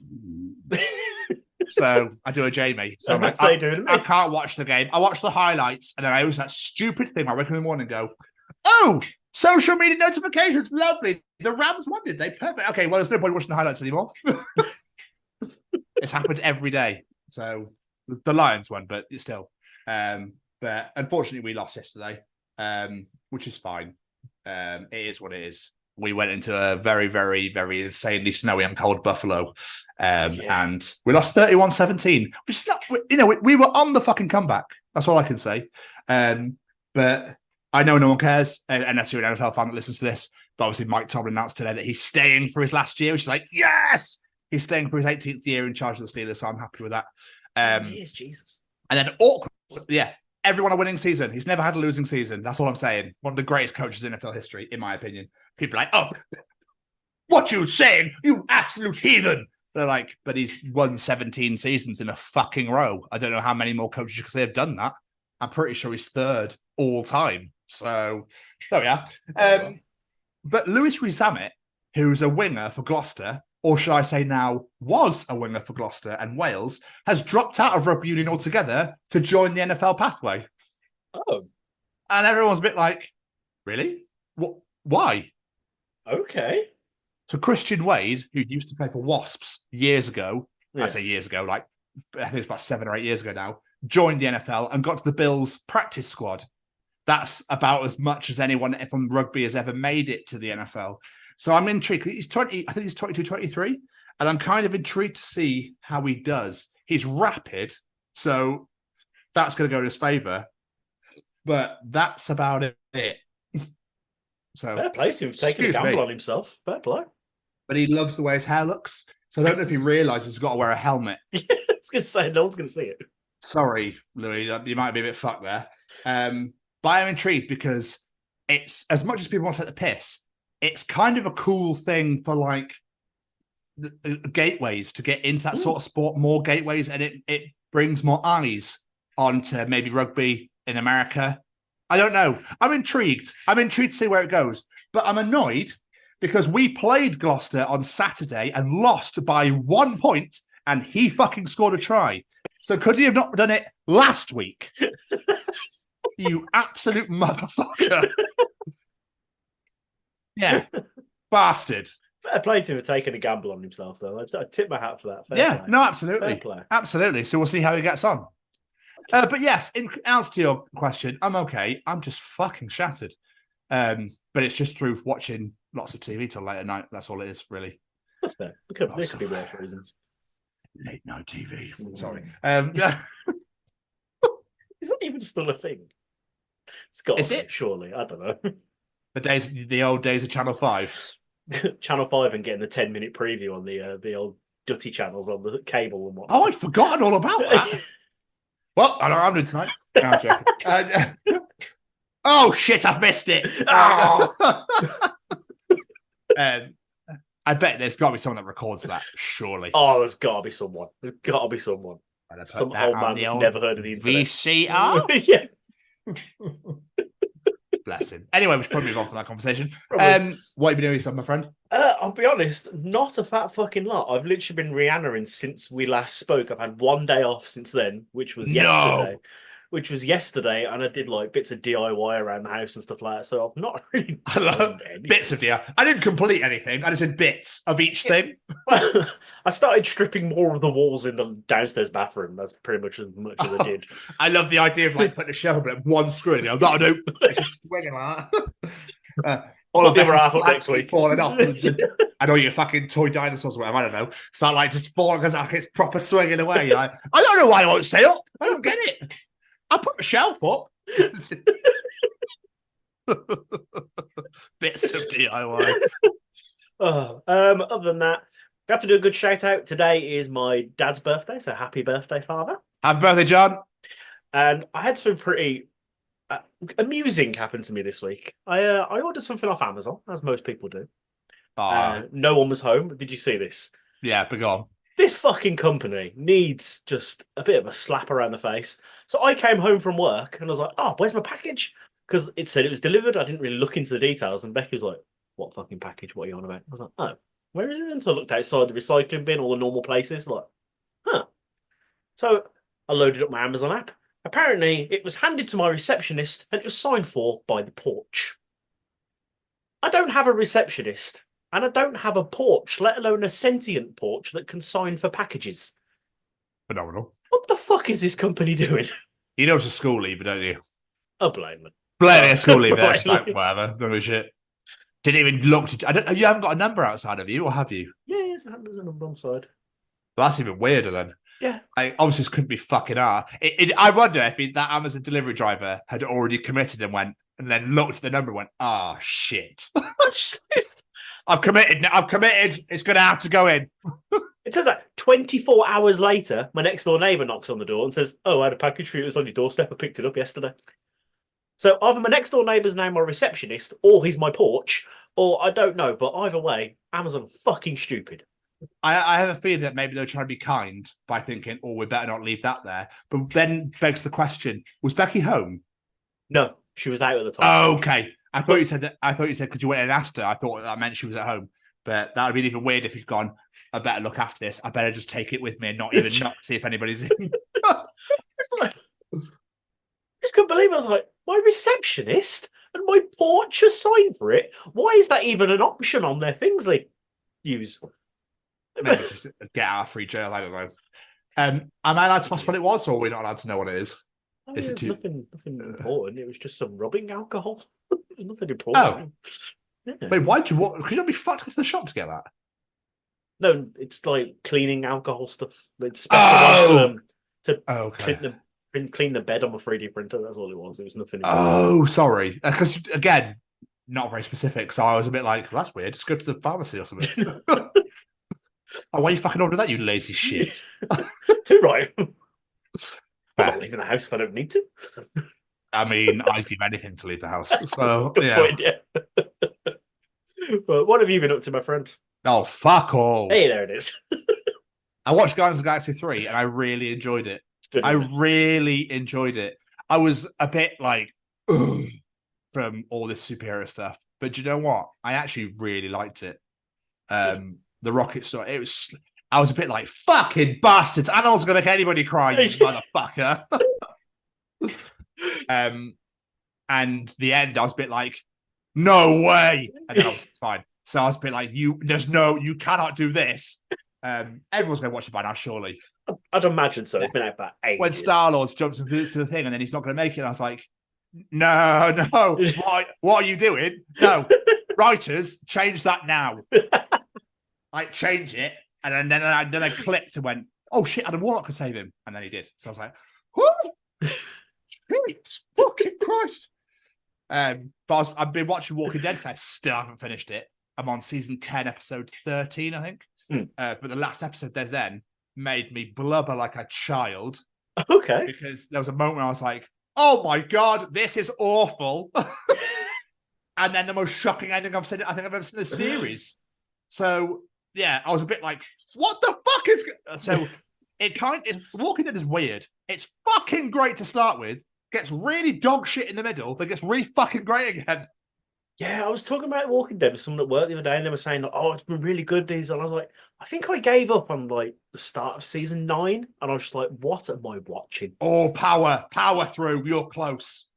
So I do a Jamie. So I can't watch the game. I watch the highlights, and then I always that stupid thing. I wake up in the morning and go, "Oh, social media notifications, lovely. The Rams won, did they? Perfect. Okay, well, there's no point watching the highlights anymore." It's happened every day. So the Lions won, but still. But unfortunately, we lost yesterday, which is fine. It is what it is. We went into a very, very, very insanely snowy and cold Buffalo, and we lost 31-17, which is not, we were on the fucking comeback. That's all I can say. But I know no one cares, unless you're an NFL fan that listens to this. But obviously, Mike Tomlin announced today that he's staying for his last year, which is like, yes! He's staying for his 18th year in charge of the Steelers, so I'm happy with that. He is Jesus. And then awkward, everyone a winning season. He's never had a losing season. That's all I'm saying. One of the greatest coaches in NFL history, in my opinion. People are like, oh, what you saying? You absolute heathen. They're like, but he's won 17 seasons in a fucking row. I don't know how many more coaches could say have done that. I'm pretty sure he's third all time. So, there we are. But Lewis Rees-Zammit, who's a winger for Gloucester, or should I say now was a winger for Gloucester and Wales, has dropped out of rugby union altogether to join the NFL pathway. Oh. And everyone's a bit like, really? What? Why? Okay. So Christian Wade, who used to play for Wasps years ago, I say years ago, like I think it's about 7 or 8 years ago now, joined the NFL and got to the Bills practice squad. that's about as much as anyone from rugby has ever made it to the NFL. So I'm intrigued. I think he's 22, 23. And I'm kind of intrigued to see how he does. He's rapid, so that's going to go in his favour. But that's about it. So fair play to him for taking a gamble on himself. Fair play. But he loves the way his hair looks. So I don't know if he realises he's got to wear a helmet. I was going to say, no one's going to see it. Sorry, Louis, you might be a bit fucked there. But I'm intrigued because it's, as much as people want to take the piss, it's kind of a cool thing for like gateways to get into that sort of sport, more gateways, and it brings more eyes onto maybe rugby in America. I don't know. I'm intrigued. To see where it goes. But I'm annoyed because we played Gloucester on Saturday and lost by 1 point, and he fucking scored a try. So could he have not done it last week? You absolute motherfucker. Yeah. Bastard. Fair play to him for taking a gamble on himself, though. I tip my hat for that. Fair play. No, absolutely. Fair play. Absolutely. So we'll see how he gets on. But yes, in answer to your question, I'm okay. I'm just fucking shattered. But it's just through watching lots of TV till late at night. That's all it is, really. That's fair. There could be worse reasons. Late night TV. Sorry. Is that even still a thing? It's got Is it? Surely. I don't know. The old days of Channel 5. Channel 5 and getting the 10-minute preview on the old Dutty channels on the cable and whatnot. Oh, I'd forgotten all about that. Well, I know what I'm doing tonight. No, I'm joking. Oh, shit, I've missed it. Oh. I bet there's got to be someone that records that, surely. Oh, there's got to be someone. Some old man that's never heard of the internet. VCR? Yeah. Bless him. Anyway, we should probably move on from that conversation. What have you been doing yourself, my friend? I'll be honest, not a fat fucking lot. I've literally been Rihannaing since we last spoke. I've had 1 day off since then, which was yesterday. And I did like bits of DIY around the house and stuff like that. So I've not really done bits of DIY. I didn't complete anything. I just did bits of each thing. I started stripping more of the walls in the downstairs bathroom. That's pretty much as I did. I love the idea of like putting a shelf up, one screw in. That'll do. It's just swinging like that. All of the other half up next week. Falling off. I know your fucking toy dinosaurs or whatever. I don't know. Start like just falling because like it's proper swinging away. Like, I don't know why I won't stay up. I don't get it. I'll put the shelf up. Bits of DIY. Other than that, I have to do a good shout out. Today is my dad's birthday, so happy birthday, father. Happy birthday, John. And I had some pretty amusing happen to me this week. I ordered something off Amazon, as most people do. No one was home. Did you see this? Yeah, but go on. This fucking company needs just a bit of a slap around the face. So I came home from work and I was like, oh, where's my package? Because it said it was delivered. I didn't really look into the details. And Becky was like, what fucking package? What are you on about? I was like, oh, where is it then? So I looked outside the recycling bin, all the normal places. Like, huh. So I loaded up my Amazon app. Apparently, it was handed to my receptionist and it was signed for by the porch. I don't have a receptionist and I don't have a porch, let alone a sentient porch that can sign for packages. Phenomenal. What the fuck is this company doing? You know it's a school leaver, don't you? Oh, blame it. Blame it, a school leaver. That's like, whatever. No shit. Didn't even look. You haven't got a number outside of you, or have you? Yeah, there's a number on the side. Well, that's even weirder then. Yeah. Obviously, this couldn't be fucking R. I wonder if that Amazon delivery driver had already committed and went, and then looked at the number and went, oh, shit. I've committed. It's going to have to go in. It turns out 24 hours later, my next door neighbour knocks on the door and says, oh, I had a package for you. It was on your doorstep. I picked it up yesterday. So either my next door neighbour's now my receptionist, or he's my porch, or I don't know. But either way, Amazon fucking stupid. I have a feeling that maybe they're trying to be kind by thinking, oh, we better not leave that there. But then begs the question, was Becky home? No, she was out at the time. Oh, okay. I thought you said because you went and asked her. I thought that meant she was at home. But that would be even weird if you'd gone, I better look after this. I better just take it with me and not even knock to see if anybody's in. I just couldn't believe it. I was like, my receptionist and my porch are signed for it. Why is that even an option on their things they use? Maybe just get out of free jail. I don't know. Am I allowed to ask what it was, or are we not allowed to know what it is? Is it too... nothing important. It was just some rubbing alcohol. There's nothing important. Oh. Yeah. Wait, why'd you want? Could you not be fucked to the shop to get that? No, it's like cleaning alcohol stuff. It's special to clean the bed on my 3D printer. That's all it was. It was nothing. Oh, sorry. Because again, not very specific. So I was a bit like, well, that's weird. Just go to the pharmacy or something. Oh, why are you fucking ordering that, you lazy shit? Too right. I'm not leaving the house if I don't need to. I mean, I'd give anything to leave the house. So, Good point, yeah. Well, what have you been up to, my friend? Oh, fuck all. Hey, there it is. I watched Guardians of the Galaxy 3 and I really enjoyed it. Good, I really enjoyed it. I was a bit like, ugh, from all this superhero stuff. But do you know what? I actually really liked it. The rocket story. I was a bit like, fucking bastards. I'm also going to make anybody cry, you motherfucker. And the end, I was a bit like, no way. And then it's fine. So I was a bit like, you cannot do this. Everyone's going to watch it by now, surely. I'd imagine so. It's been out about 8 years. When Star-Lord jumps into the thing and then he's not going to make it, I was like, no. What are you doing? No. Writers, change that now. Like, change it. And then I clicked and went, oh shit, Adam Warlock could save him. And then he did. So I was like, what? Shit, fucking Christ. But I've been watching Walking Dead because I still haven't finished it. I'm on season 10, episode 13, I think. But the last episode then made me blubber like a child. Okay. Because there was a moment where I was like, oh my God, this is awful. And then the most shocking ending I think I've ever seen in the series. So, yeah, I was a bit like, what the fuck is... So, Walking Dead is weird. It's fucking great to start with. Gets really dog shit in the middle, then gets really fucking great again. Yeah, I was talking about Walking Dead with someone at work the other day, and they were saying, oh, it's been really good, these. And I was like, I think I gave up on, like, the start of season 9. And I was just like, what am I watching? Oh, power through. You're close.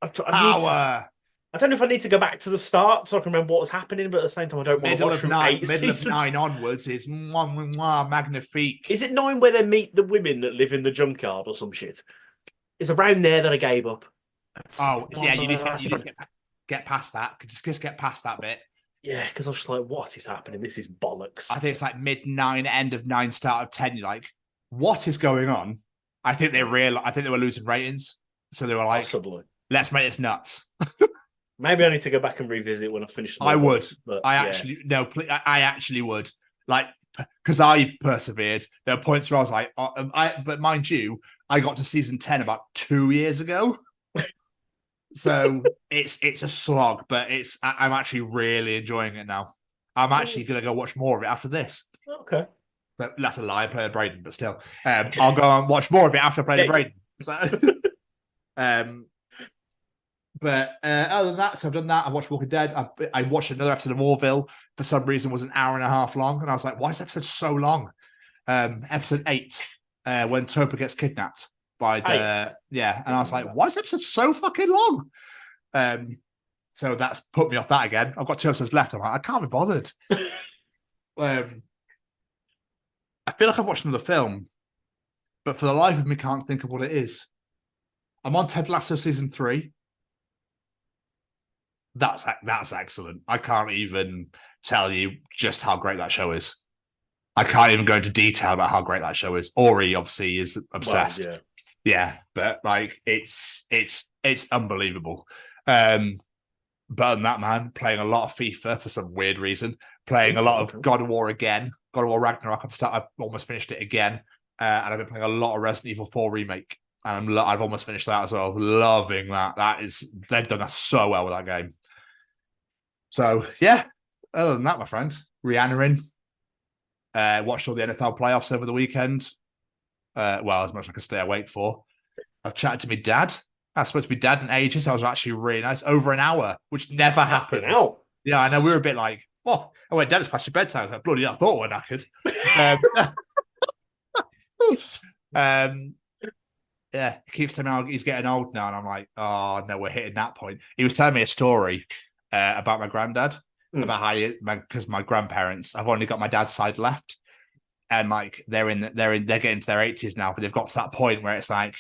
I don't know if I need to go back to the start so I can remember what was happening, but at the same time, I don't want to watch from 8 seasons. Middle of 9 onwards is magnifique. Is it 9 where they meet the women that live in the junkyard or some shit? It's around there that I gave up. You need to get past that. Just get past that bit. Yeah, because I was just like, what is happening? This is bollocks. I think it's like mid-9, end of 9, start of 10. You're like, what is going on? I think they were losing ratings. So they were like, possibly. Let's make this nuts. Maybe I need to go back and revisit when I finish. I would. I actually would. Like, because I persevered. There were points where I was like, but mind you, I got to season 10 about 2 years ago. So it's a slog, but I'm actually really enjoying it now. I'm actually going to go watch more of it after this. Okay. But that's a lie. I played Braden, but still. I'll go and watch more of it after I play Braden. So, but other than that, so I've done that. I watched Walking Dead. I watched another episode of Orville. For some reason, was an hour and a half long, and I was like, "Why is this episode so long?" Episode 8, when Topa gets kidnapped by the and I was like, "Why is this episode so fucking long?" So that's put me off that again. I've got 2 episodes left. I'm like, I can't be bothered. I feel like I've watched another film, but for the life of me, can't think of what it is. I'm on Ted Lasso season 3. That's excellent. I can't even tell you just how great that show is. I can't even go into detail about how great that show is. Ori obviously is obsessed. Well, yeah, but like it's unbelievable. But other than that, man, playing a lot of FIFA for some weird reason. Playing a lot of God of War again. God of War Ragnarok. I've almost finished it again, and I've been playing a lot of Resident Evil 4 remake. And I've almost finished that as well. Loving that. They've done that so well with that game. So, yeah, other than that, my friend, Rihanna in. Watched all the NFL playoffs over the weekend. Well, as much as I can stay awake for. I've chatted to my dad. I was supposed to be dad in ages. That was actually really nice. Over an hour, which never happens. Yeah, I know. We were a bit like, oh, I went, Dad, it's past your bedtime. I was like, bloody hell, I thought we were knackered. Yeah, he keeps telling me he's getting old now. And I'm like, oh, no, we're hitting that point. He was telling me a story about my granddad, about how because my grandparents, I've only got my dad's side left. And like they're getting to their 80s now, but they've got to that point where it's like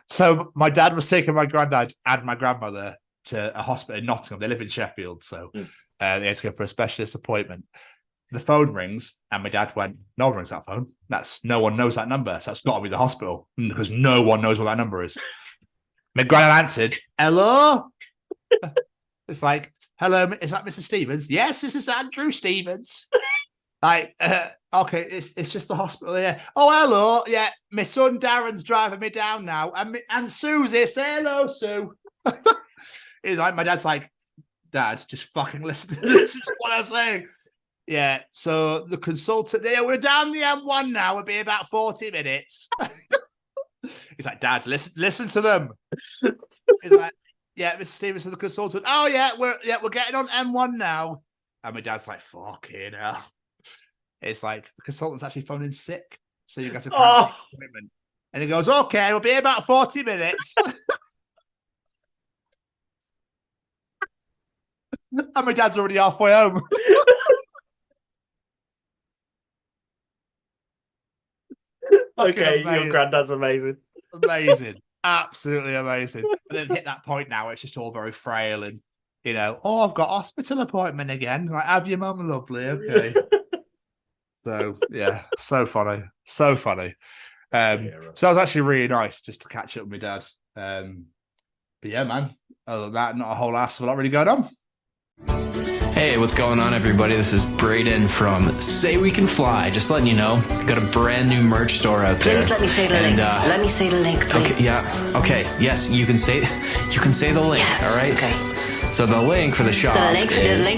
So my dad was taking my granddad and my grandmother to a hospital in Nottingham. They live in Sheffield, so they had to go for a specialist appointment. The phone rings, and my dad went, "No one rings that phone. No one knows that number. So that's got to be the hospital because no one knows what that number is." My granddad answered, "Hello." It's like, "Hello, is that Mr. Stevens?" "Yes, this is Andrew Stevens." Like, okay, it's just the hospital here. "Oh, hello. Yeah, my son Darren's driving me down now. And Susie, say hello, Sue." It's like, my dad's like, "Dad, just fucking listen to what I'm saying." "Yeah, so the consultant, we're down the M1 now. It'll be about 40 minutes. He's like, "Dad, listen to them." He's like, "Yeah, Mr. Stevenson, the consultant. Oh, yeah, we're getting on M1 now." And my dad's like, "Fucking hell." It's like, the consultant's actually phoning sick, so you have to cancel the appointment. And he goes, "Okay, we'll be about 40 minutes." And my dad's already halfway home. Okay, your granddad's amazing. Amazing. Absolutely amazing. And then hit that point now, it's just all very frail and, "Oh, I've got hospital appointment again." Like, "Have your mum, lovely." Okay. So, yeah, so funny. So funny. So that was actually really nice just to catch up with my dad. But yeah, man, other than that, not a whole ass of a lot really going on. Hey, what's going on, everybody? This is Braden from Say We Can Fly. Just letting you know, got a brand new merch store out there. Please let me say the link. Let me say the link, please. Okay, yeah. Okay, yes, you can say the link. Yes, all right. Okay. So the link for the shop. The link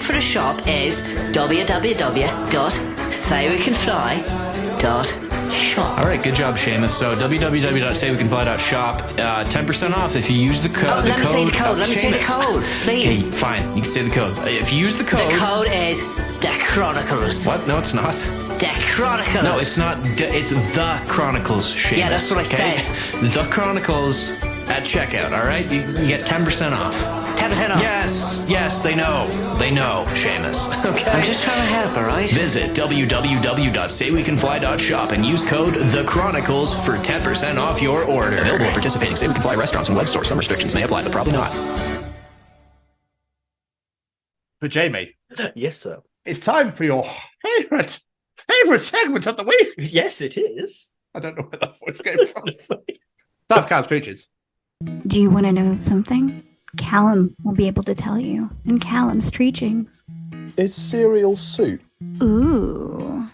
for the shop is www.saywecanfly.shop. All right, good job, Seamus. So www.saywecanfly.shop, 10% off if you use the code. Let me say the code. Let me say the code, please. Okay, fine. You can say the code. If you use the code. The code is The Chronicles. What? No, it's not. The Chronicles. No, it's not. It's The Chronicles, Seamus. Yeah, that's what I said. The Chronicles at checkout, all right? You get 10% off. 10% off? Yes, they know, Seamus. Okay? I'm just trying to help, all right? Visit www.saywecanfly.shop and use code The Chronicles for 10% off your order. Available at participating Say We Can Fly restaurants and web stores. Some restrictions may apply, but probably not. But Jamie. Yes, sir. It's time for your favorite segment of the week. Yes, it is. I don't know where that voice came from. Stop, Callum's Treachings. Do you want to know something? Callum will be able to tell you in Callum's Treachings. Is cereal soup? Ooh.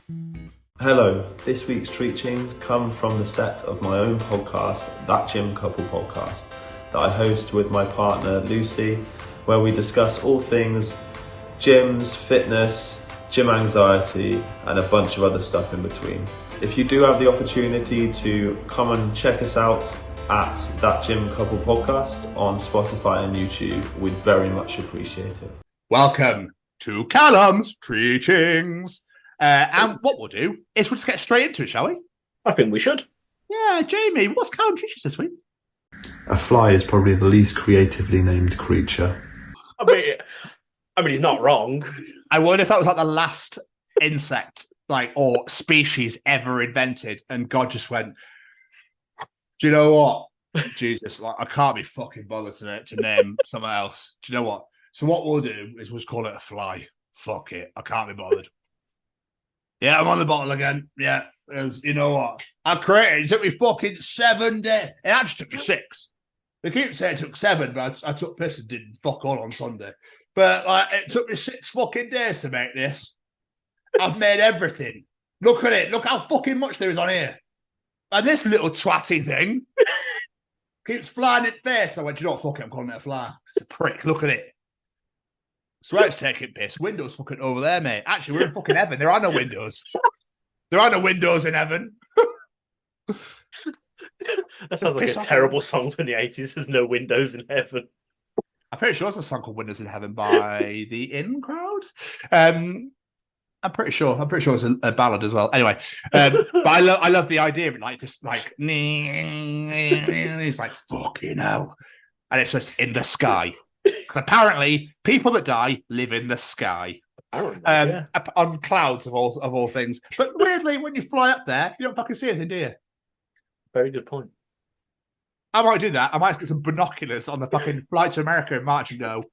Hello, this week's Treachings come from the set of my own podcast, That Gym Couple Podcast, that I host with my partner Lucy, where we discuss all things gyms, fitness, gym anxiety, and a bunch of other stuff in between. If you do have the opportunity to come and check us out at That Gym Couple Podcast on Spotify and YouTube, we'd very much appreciate it. Welcome to Callum's Treachings. And what we'll do is we'll just get straight into it, shall we? I think we should. Yeah, Jamie, what's Callum's Treachings this week? A fly is probably the least creatively named creature. I mean, he's not wrong. I wonder if that was like the last insect, or species ever invented, and God just went, "Do you know what? Jesus, I can't be fucking bothered to name something else. Do you know what? So what we'll do is we'll just call it a fly. Fuck it. I can't be bothered." Yeah, I'm on the bottle again. Yeah, you know what? I created it. It took me fucking 7 days. It actually took me 6. They keep saying it took 7, but I took piss and did fuck all on Sunday. But it took me 6 fucking days to make this. I've made everything. Look at it. Look how fucking much there is on here. And this little twatty thing keeps flying in face. I went, "You know what? Fuck it. I'm calling it a fly. It's a prick. Look at it." So it's taking piss. Windows fucking over there, mate. Actually, we're in fucking heaven. There are no windows. There are no windows in heaven. That sounds like a terrible song from the 80s. There's no windows in heaven. I'm pretty sure there's a song called Windows in Heaven by the In Crowd. I'm pretty sure it's a ballad as well. Anyway, but I love the idea of it, it's like fucking hell, and it's just in the sky. Because apparently, people that die live in the sky, on clouds of all things. But weirdly, when you fly up there, you don't fucking see anything, do you? Very good point. I might do that. I might get some binoculars on the fucking flight to America in March and go,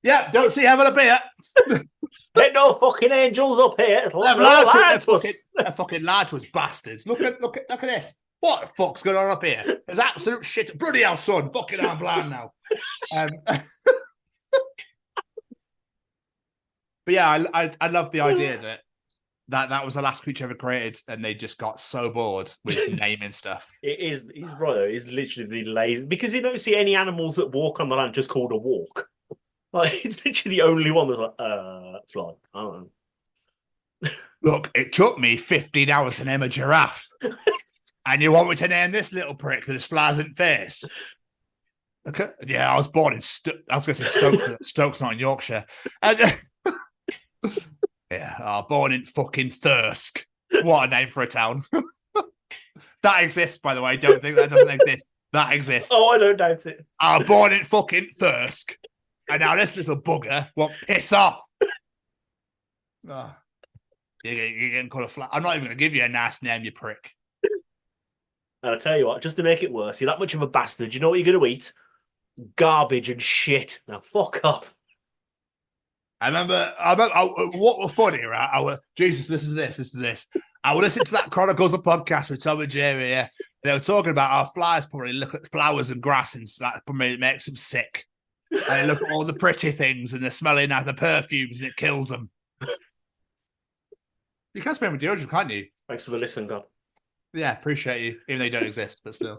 yeah, don't see heaven up here. Ain't no fucking angels up here. They're fucking lied to us, bastards. Look at this. What the fuck's going on up here? There's absolute shit. Bloody hell, son. Fucking I'm blind now. But yeah, I love the idea that was the last creature ever created, and they just got so bored with naming stuff. He's right though. It's literally lazy because you don't see any animals that walk on the land just called a walk. Like it's literally the only one that's like fly. I don't know. Look, it took me 15 hours to name a giraffe, and you want me to name this little prick that has flies in face? Okay. Yeah, I was born in I was going to say Stoke, not in Yorkshire. Yeah, born in fucking Thirsk. What a name for a town. That exists, by the way. Don't think that doesn't exist. That exists. Oh, I don't doubt it. I was born in fucking Thirsk. And now this little bugger won't piss off. Oh, you're getting called a flat. I'm not even going to give you a nice name, you prick. And I'll tell you what, just to make it worse, you're that much of a bastard. You know what you're going to eat? Garbage and shit. Now, fuck off. I remember what was funny, right? Jesus, this is this. I would listen to that Chronicles of Podcast with Tom and Jerry, yeah. They were talking about how flies probably look at flowers and grass and that probably makes them sick. And they look at all the pretty things and they're smelling out the perfumes and it kills them. You can spray with deodorant, can't you? Thanks for the listen, God. Yeah, appreciate you, even though you don't exist, but still.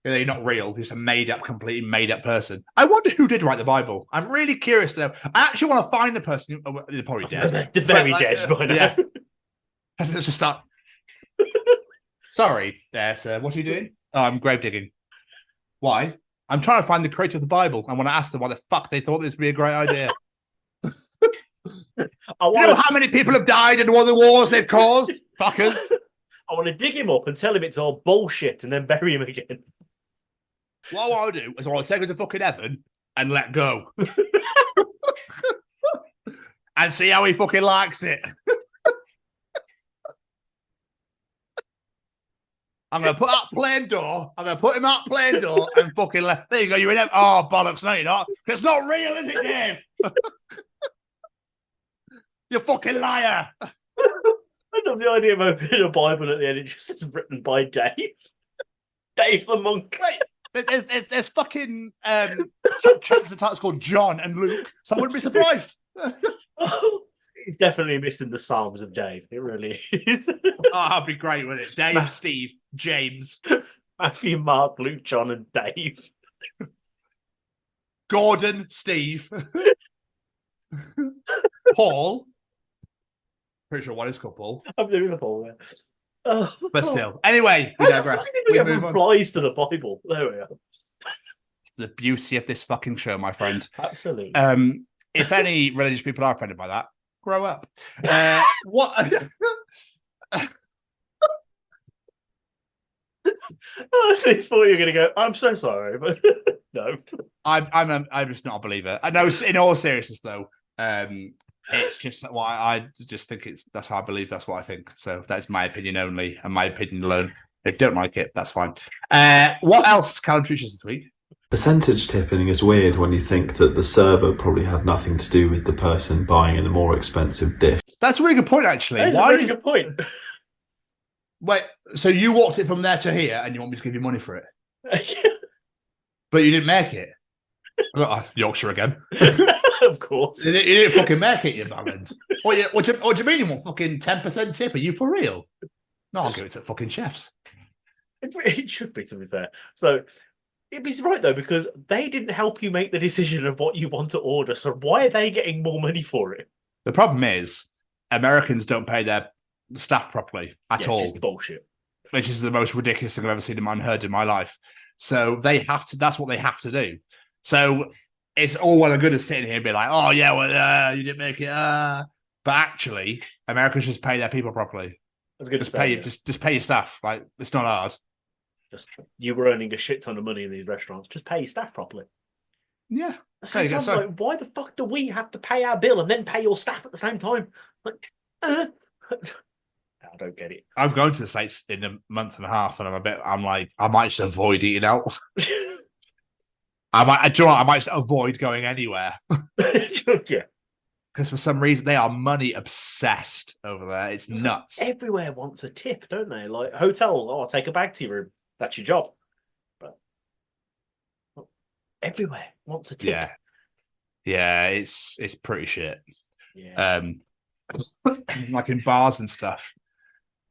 You're not real. You're just a completely made-up person. I wonder who did write the Bible. I'm really curious to know. I actually want to find the person. They're probably dead. They're very dead by now. Yeah. Let's just start. Sorry, sir. What are you doing? Oh, I'm grave digging. Why? I'm trying to find the creator of the Bible. I want to ask them why the fuck they thought this would be a great idea. You know how many people have died in all the wars they've caused? Fuckers. I want to dig him up and tell him it's all bullshit and then bury him again. What I want to do is I want to take him to fucking heaven and let go. And see how he fucking likes it. I'm going to put out plane door. I'm going to put him out plane door and fucking let... There you go, you're in heaven. Oh, bollocks, no, you're not. It's not real, is it, Dave? You fucking liar. I love the idea of opening a Bible at the end. It just says written by Dave. Dave the monk. There's fucking chapters of titles called John and Luke, so I wouldn't be surprised. He's definitely missing the Psalms of Dave. It really is. Oh, that'd be great, wouldn't it? Dave, Steve, James, Matthew, Mark, Luke, John, and Dave. Gordon, Steve, Paul. Pretty sure one is couple. There is a Paul there. But still. Anyway, we digress. Everyone flies to the Bible. There we are. It's the beauty of this fucking show, my friend. Absolutely. If any religious people are offended by that, grow up. What? I thought you were going to go, I'm so sorry, but no. I'm just not a believer. I know, in all seriousness, though, it's just why I just think that's how I believe. That's what I think. So that's my opinion only, and my opinion alone. If you don't like it, that's fine. What else, Callum, Treachings this week? Percentage tipping is weird when you think that the server probably had nothing to do with the person buying in a more expensive dish. That's a really good point, actually. That's a really good point. Wait, so you walked it from there to here, and you want me to give you money for it? But you didn't make it. Yorkshire again. Of course. You didn't fucking make it, you ballad. What do you mean you want fucking 10% tip? Are you for real? No, I'll give it to fucking chefs. It should be, to be fair. So he's right, though, because they didn't help you make the decision of what you want to order. So why are they getting more money for it? The problem is Americans don't pay their staff properly at all. Which is bullshit. Which is the most ridiculous thing I've ever seen in my heard in my life. So they have to. That's what they have to do. So it's all well and good as sitting here and be like, oh, yeah, well, you didn't make it. But actually, Americans just pay their people properly. Just pay your staff. Like, it's not hard. You were earning a shit ton of money in these restaurants. Just pay your staff properly. Yeah. Sometimes, like, why the fuck do we have to pay our bill and then pay your staff at the same time? Like, I don't get it. I'm going to the States in a month and a half, and I'm like, I might just avoid eating out. I might just avoid going anywhere. Yeah. Because for some reason they are money obsessed over there. It's nuts. Everywhere wants a tip, don't they? Like hotel, I'll take a bag to your room. That's your job. But everywhere wants a tip. Yeah, it's pretty shit. Yeah. Like in bars and stuff.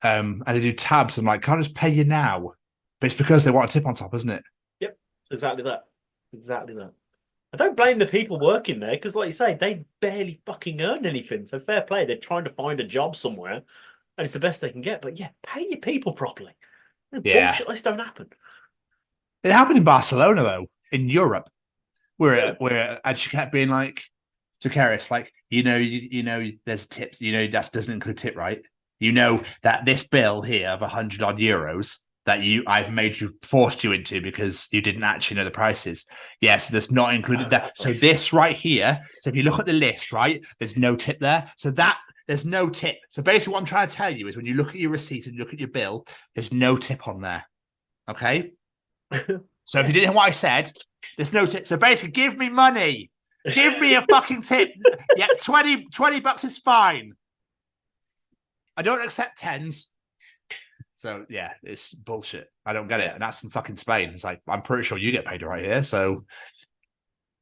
And they do tabs. I'm like, can't I just pay you now? But it's because they want a tip on top, isn't it? Yep, exactly that. I don't blame the people working there because, like you say, they barely fucking earn anything. So fair play. They're trying to find a job somewhere, and it's the best they can get. But yeah, pay your people properly. Bullshit, this don't happen. It happened in Barcelona though, in Europe, where and she kept being like to Karis, like, you know, there's tips. You know, that doesn't include tip, right? You know that this bill here of 100 odd euros that I've forced you into because you didn't actually know the prices. Yes, so that's not included there. So this right here, so if you look at the list, right, there's no tip there. So there's no tip. So basically what I'm trying to tell you is when you look at your receipt and look at your bill, there's no tip on there. Okay? So if you didn't hear what I said, there's no tip. So basically give me money. Give me a fucking tip. Yeah, 20 bucks is fine. I don't accept tens. So yeah, it's bullshit. I don't get it, and that's in fucking Spain. It's like I'm pretty sure you get paid right here. So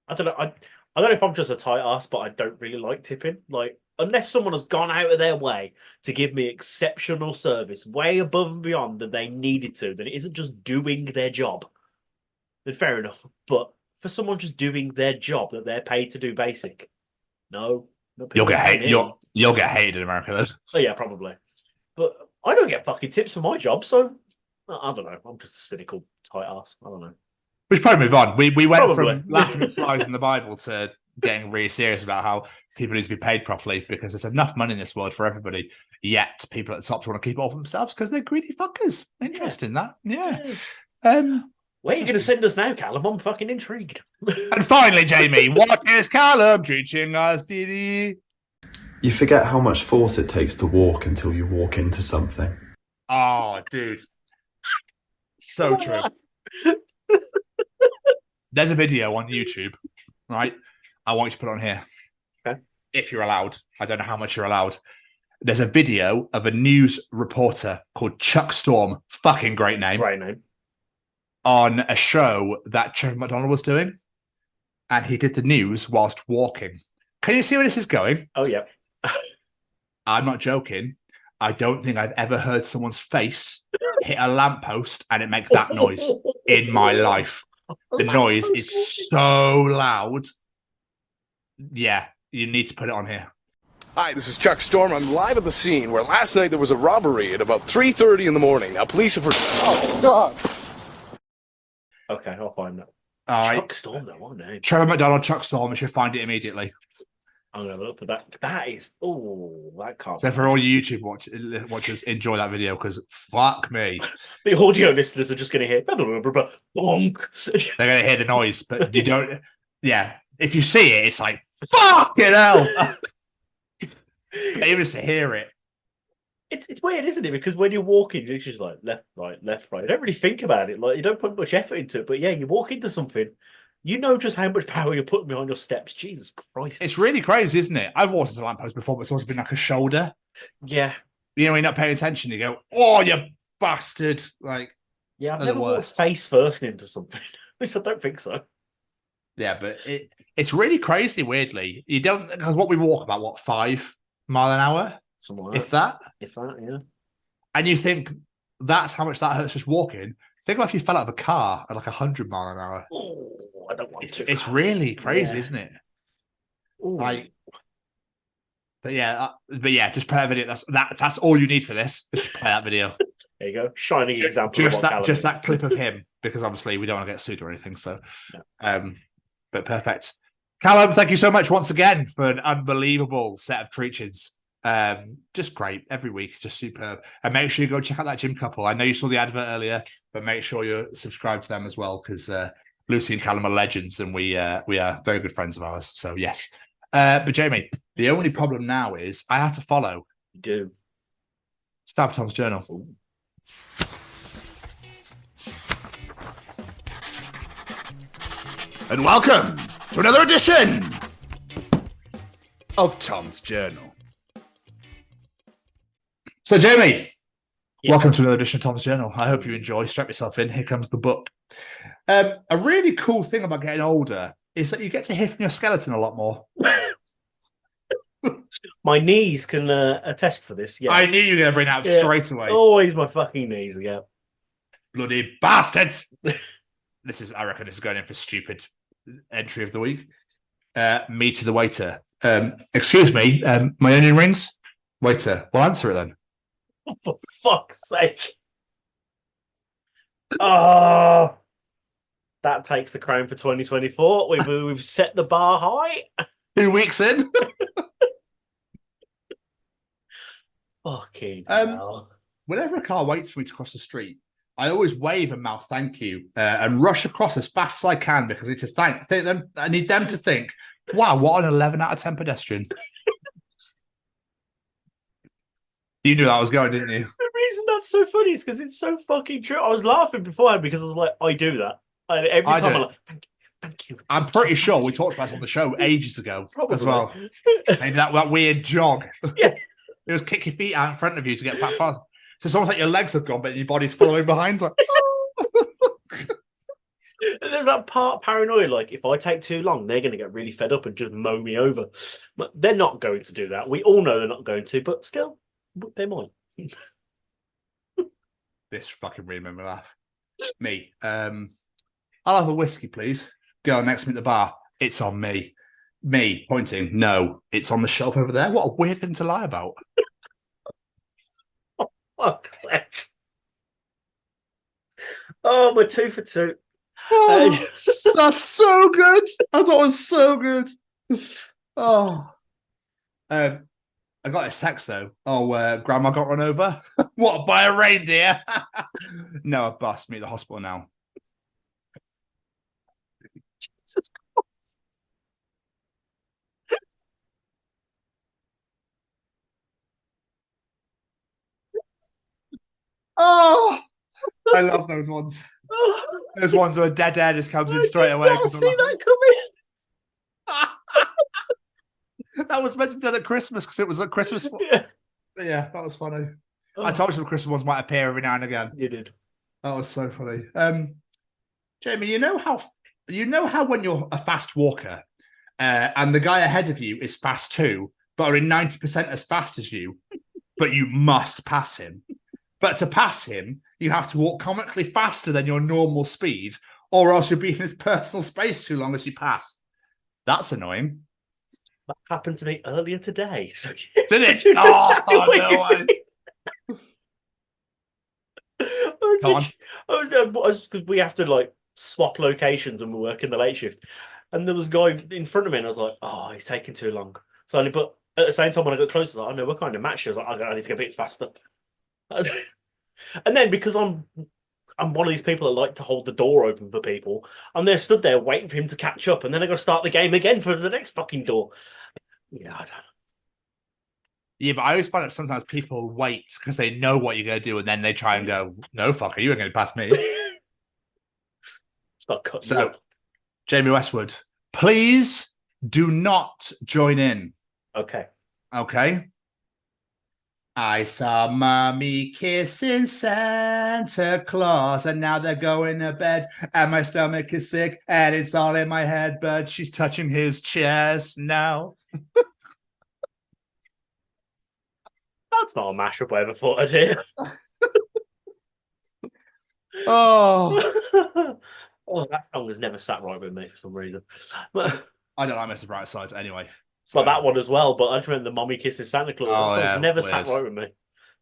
I don't know. I don't know if I'm just a tight ass, but I don't really like tipping. Like unless someone has gone out of their way to give me exceptional service, way above and beyond that they needed to, then it isn't just doing their job. Then fair enough. But for someone just doing their job that they're paid to do, basic, no, you'll get hated. You'll get hated in America, then. Oh yeah, probably. But I don't get fucking tips for my job, so I don't know. I'm just a cynical tight ass. I don't know. We should probably move on. We went from laughing at flies in the Bible to getting really serious about how people need to be paid properly because there's enough money in this world for everybody. Yet people at the top want to keep it all for themselves because they're greedy fuckers. Interesting that. Yeah. Where are you going to send us now, Callum? I'm fucking intrigued. And finally, Jamie, what is Callum teaching us? You forget how much force it takes to walk until you walk into something. Oh, dude. So true. There's a video on YouTube, right? I want you to put on here. Okay. If you're allowed. I don't know how much you're allowed. There's a video of a news reporter called Chuck Storm. Fucking great name. Great name. On a show that Trevor McDonald was doing. And he did the news whilst walking. Can you see where this is going? Oh, yeah. I'm not joking. I don't think I've ever heard someone's face hit a lamppost and it makes that noise in my life. The noise is so loud. Yeah, you need to put it on here. Hi, this is Chuck Storm. I'm live at the scene where last night there was a robbery at about 3:30 in the morning. Now, police have... Oh, God. Okay, I'll find that. All right. Chuck Storm, though, what name? Trevor McDonald, Chuck Storm. I should find it immediately. I'm going to look for that. That is... Oh, that can't... So for all you YouTube watchers, enjoy that video because fuck me. The audio listeners are just going to hear... Bonk. They're going to hear the noise, but you don't... Yeah. If you see it, it's like, fucking hell. Even just to hear it. It's weird, isn't it? Because when you're walking, you're just like left, right, left, right. You don't really think about it. Like you don't put much effort into it. But yeah, you walk into something, you know just how much power you're putting behind your steps. Jesus Christ. It's really crazy, isn't it? I've walked into a lamppost before, but it's always been like a shoulder. Yeah. You know, when you're not paying attention, you go, oh, you bastard. Like, yeah, I've never walked face first into something. At least I don't think so. Yeah, but it's really crazy, weirdly. You don't, because what we walk about, what, 5 miles an hour? Something like If that, yeah. And you think that's how much that hurts just walking. Think about if you fell out of a car at like 100 miles an hour. Oh, I don't want to. It's really crazy, isn't it? Ooh. Like, but yeah, just play a video. That's all you need for this. Just play that video. There you go. Shining example. Just that clip of him, because obviously we don't want to get sued or anything. So, but perfect. Callum, thank you so much once again for an unbelievable set of Treachings. Just great every week, just superb. And make sure you go check out that gym couple. I know you saw the advert earlier, but make sure you're subscribed to them as well, because Lucy and Callum are legends, and we are very good friends of ours. So yes. But Jamie, the only problem now is I have to follow. You do. Stab Tom's Journal. And welcome to another edition of Tom's Journal. So, Jamie, welcome to another edition of Tom's Journal. I hope you enjoy. Strap yourself in. Here comes the book. A really cool thing about getting older is that you get to hear from your skeleton a lot more. My knees can attest for this. Yes, I knew you were going to bring that up straight away. Always my fucking knees. Yeah, bloody bastards. I reckon this is going in for stupid entry of the week. Me to the waiter. Excuse me, my onion rings? Waiter, well, answer it then. Oh, for fuck's sake. Oh, that takes the crown for 2024. We've set the bar high. 2 weeks in. Fucking hell. Whenever a car waits for me to cross the street, I always wave and mouth thank you and rush across as fast as I can because I need to thank them. I need them to think, wow, what an 11 out of 10 pedestrian. You knew that was going, didn't you? The reason that's so funny is because it's so fucking true. I was laughing beforehand because I was like, I do that. Every time I'm like, thank you. I'm pretty sure we talked about it on the show ages ago as well. Maybe that weird jog. Yeah. It was kick your feet out in front of you to get back fast. So it's almost like your legs have gone, but your body's following behind. Like, there's that part paranoia, like if I take too long, they're going to get really fed up and just mow me over. But they're not going to do that. We all know they're not going to, but still, they might. This fucking really made me laugh. Me. I'll have a whiskey, please. Girl next to me at the bar. It's on me. Me pointing. No, it's on the shelf over there. What a weird thing to lie about. Oh, my 2 for 2. Oh, that's so good. I thought it was so good. Oh, I got a text though. Oh, Grandma got run over. What, by a reindeer? No, a bus. Me at the hospital now. Jesus Christ. Oh, I love those ones. Those ones where a dead air just comes in straight away. I see that coming. That was meant to be done at Christmas because it was at Christmas. Yeah, that was funny. Oh. I told you the Christmas ones might appear every now and again. You did. That was so funny. Jamie, you know how when you're a fast walker and the guy ahead of you is fast too, but are in 90% as fast as you, but you must pass him. But to pass him, you have to walk comically faster than your normal speed, or else you'll be in his personal space too long as you pass. That's annoying. That happened to me earlier today. So did it? No. Come on. Because we have to like swap locations when we work in the late shift, and there was a guy in front of me, and I was like, "Oh, he's taking too long." So but at the same time, when I got closer, I was like, "Oh no, we're kind of matched." I was like, "I need to get a bit faster." And then because I'm one of these people that like to hold the door open for people, and they're stood there waiting for him to catch up, and then I got to start the game again for the next fucking door. Yeah, I don't know. Yeah, but I always find that sometimes people wait because they know what you're going to do, and then they try and go, "No, fucker, you ain't going to pass me." It's not cut. So, Jamie Westwood, please do not join in. Okay. I saw Mommy kissing Santa Claus, and now they're going to bed, and my stomach is sick, and it's all in my head, but she's touching his chest now. That's not a mashup I ever thought I'd hear. Oh, that song has never sat right with me for some reason. But I don't like Mr. Brightside anyway. Well, that one as well, but I just remember the Mommy kisses Santa Claus. It's never sat right with me.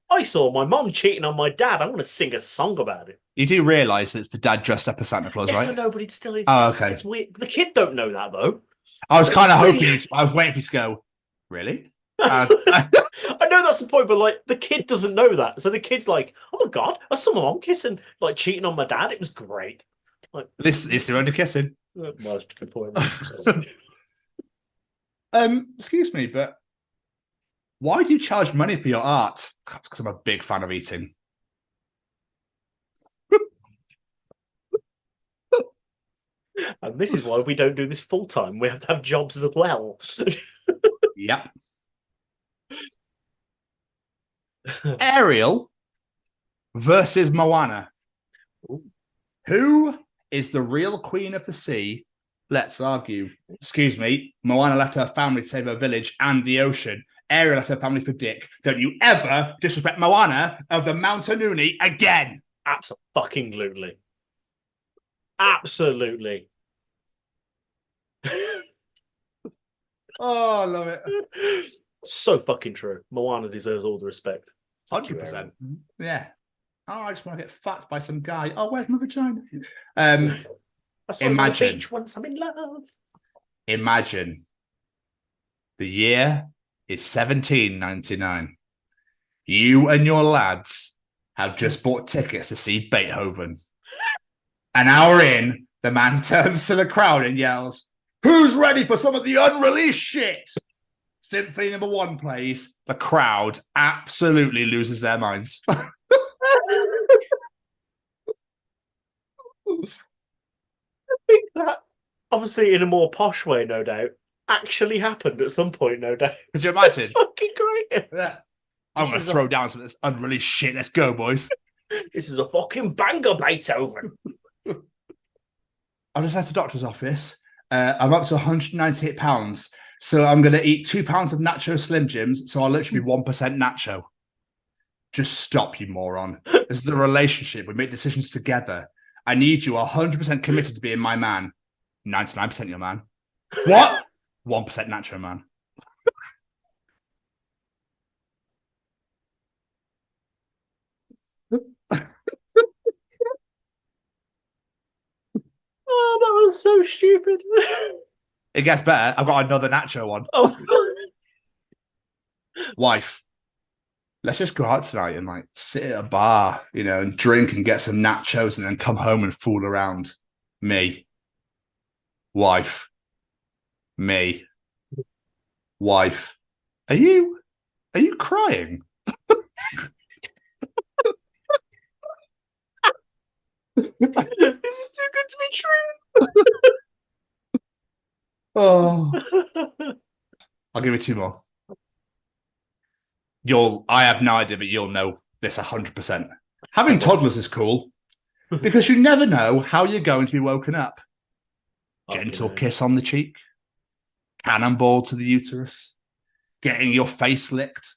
I saw my mom cheating on my dad. I'm going to sing a song about it. You do realise that it's the dad dressed up as Santa Claus, yes, right? I know, but it's still okay. It's weird. The kid don't know that, though. I was kind of hoping, I was waiting for you to go, really? I know that's the point, but like the kid doesn't know that. So the kid's like, oh my God, I saw my mom kissing, like cheating on my dad. It was great. Like, this is their only kissing. Well, that's a good point. Excuse me, but Why do you charge money for your art? That's because I'm a big fan of eating. And this is why we don't do this full time. We have to have jobs as well. Yep. Ariel versus Moana. Who is the real queen of the sea? Let's argue. Excuse me. Moana left her family to save her village and the ocean. Ariel left her family for Dick. Don't you ever disrespect Moana of the Mountainuni again. Absolutely. Absolutely. Oh, I love it. So fucking true. Moana deserves all the respect. 100%. Yeah. Oh, I just want to get fucked by some guy. Oh, where's my vagina? I saw him on the Imagine. beach once I'm in love. Imagine. The year is 1799. You and your lads have just bought tickets to see Beethoven. An hour in, the man turns to the crowd and yells, "Who's ready for some of the unreleased shit?" Symphony number 1 plays. The crowd absolutely loses their minds. I think that, obviously in a more posh way, no doubt, actually happened at some point, no doubt. Could you imagine? Fucking great. Yeah. I'm going to throw down some of this unreleased shit. Let's go, boys. This is a fucking banger, Beethoven. I just left the doctor's office. I'm up to £198. So I'm going to eat 2 pounds of Nacho Slim Jims. So I'll literally be 1% Nacho. Just stop, you moron. This is a relationship. We make decisions together. I need you 100% committed to being my man. 99% your man. What? 1% Nacho man. Oh, that was so stupid. It gets better. I've got another Nacho one. Oh. Wife, let's just go out tonight and like sit at a bar, you know, and drink and get some nachos and then come home and fool around. Me. Wife. Me. Wife. Are you crying? This is too good to be true. Oh. I'll give you 2 more. I have no idea, but you'll know this 100%. Having toddlers is cool because you never know how you're going to be woken up. Gentle kiss on the cheek, cannonball to the uterus, getting your face licked,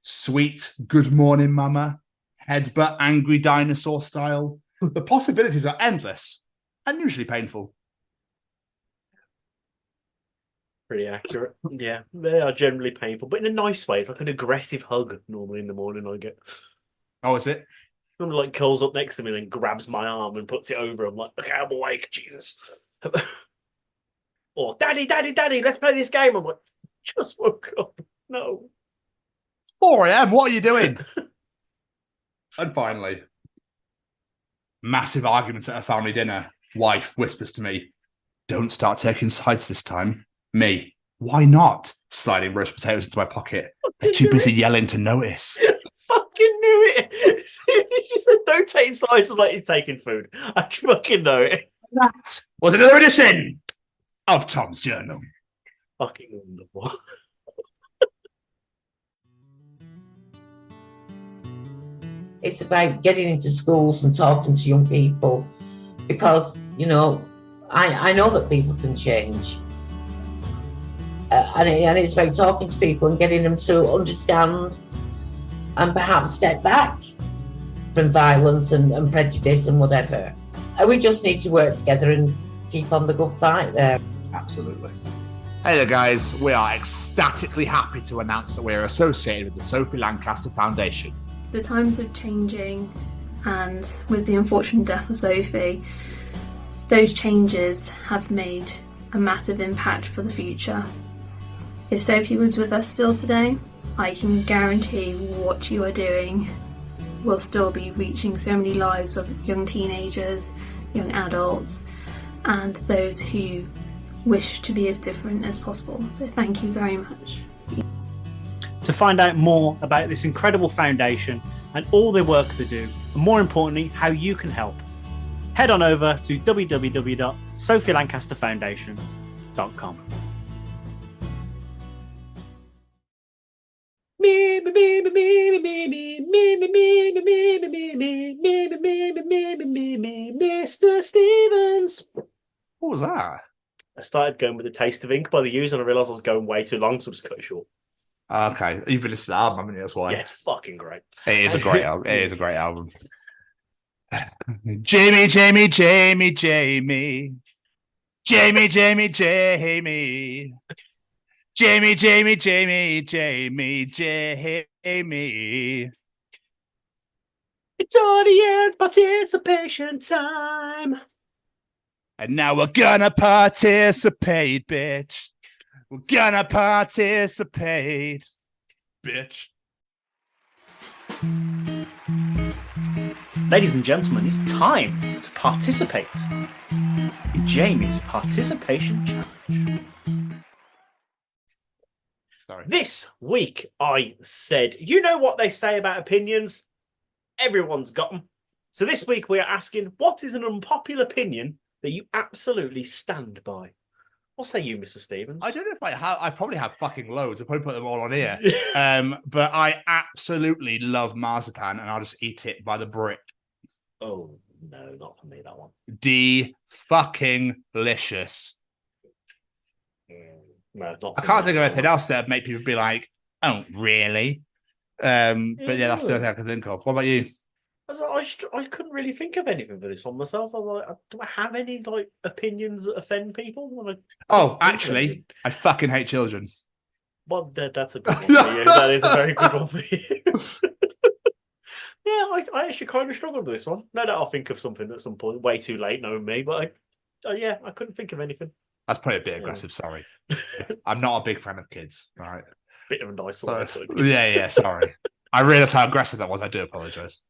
sweet good morning mama, headbutt angry dinosaur style. The possibilities are endless and usually painful. Pretty accurate. Yeah, they are generally painful, but in a nice way. It's like an aggressive hug normally in the morning I get. Oh, is it? Someone like curls up next to me and then grabs my arm and puts it over. I'm like, okay, I'm awake, Jesus. Or, Daddy, let's play this game. I'm like, just woke up. No. 4 a.m. What are you doing? And finally, massive arguments at a family dinner. Wife whispers to me, "Don't start taking sides this time." Me, "Why not?" Sliding roast potatoes into my pocket. They're too busy yelling to notice. Fucking knew it. She said, "Don't take sides." I was like, "He's taking food." I fucking know it. That was another edition of Tom's Journal. Fucking wonderful. It's about getting into schools and talking to young people because, you know, I know that people can change. And it's about talking to people and getting them to understand and perhaps step back from violence and prejudice and whatever. And we just need to work together and keep on the good fight there. Absolutely. Hey there, guys. We are ecstatically happy to announce that we are associated with the Sophie Lancaster Foundation. The times are changing, and with the unfortunate death of Sophie, those changes have made a massive impact for the future. If Sophie was with us still today, I can guarantee what you are doing will still be reaching so many lives of young teenagers, young adults, and those who wish to be as different as possible. So thank you very much. To find out more about this incredible foundation and all the work they do, and more importantly, how you can help, head on over to www.sophielancasterfoundation.com. Mr. Stevens. What was that? I started going with The Taste of Ink by The Used and I realised I was going way too long, so I just cut it short. Okay, you've been listening to the album, haven't you? That's why. Yeah, it's fucking great. It is a great album. It is a great album. Jamie. Jamie, Jamie, Jamie, Jamie, Jamie. It's audience participation time. And now we're gonna participate, bitch. We're gonna participate, bitch. Ladies and gentlemen, it's time to participate in Jamie's participation challenge. Sorry. This week I said, you know what they say about opinions? Everyone's got them. So this week we are asking, what is an unpopular opinion that you absolutely stand by? What say you, Mr. Stevens? I don't know if I have. I probably have fucking loads. I'll probably put them all on here. But I absolutely love marzipan, and I'll just eat it by the brick. Oh no, not for me. That one. Fucking-licious. No, not. I can't think of anything else that would make people be like, "Oh, really?" But yeah, that's the only thing I can think of. What about you? I couldn't really think of anything for this one myself. I'm like, do I have any like opinions that offend people? Oh, actually, I fucking hate children. Well, that's a good one for you. That is a very good one for you. Yeah, I actually kind of struggled with this one. No doubt I'll think of something at some point. Way too late, knowing me. But I couldn't think of anything. That's probably a bit aggressive. Sorry, I'm not a big fan of kids. All right, bit of a nice one. Yeah. Sorry, I realised how aggressive that was. I do apologise.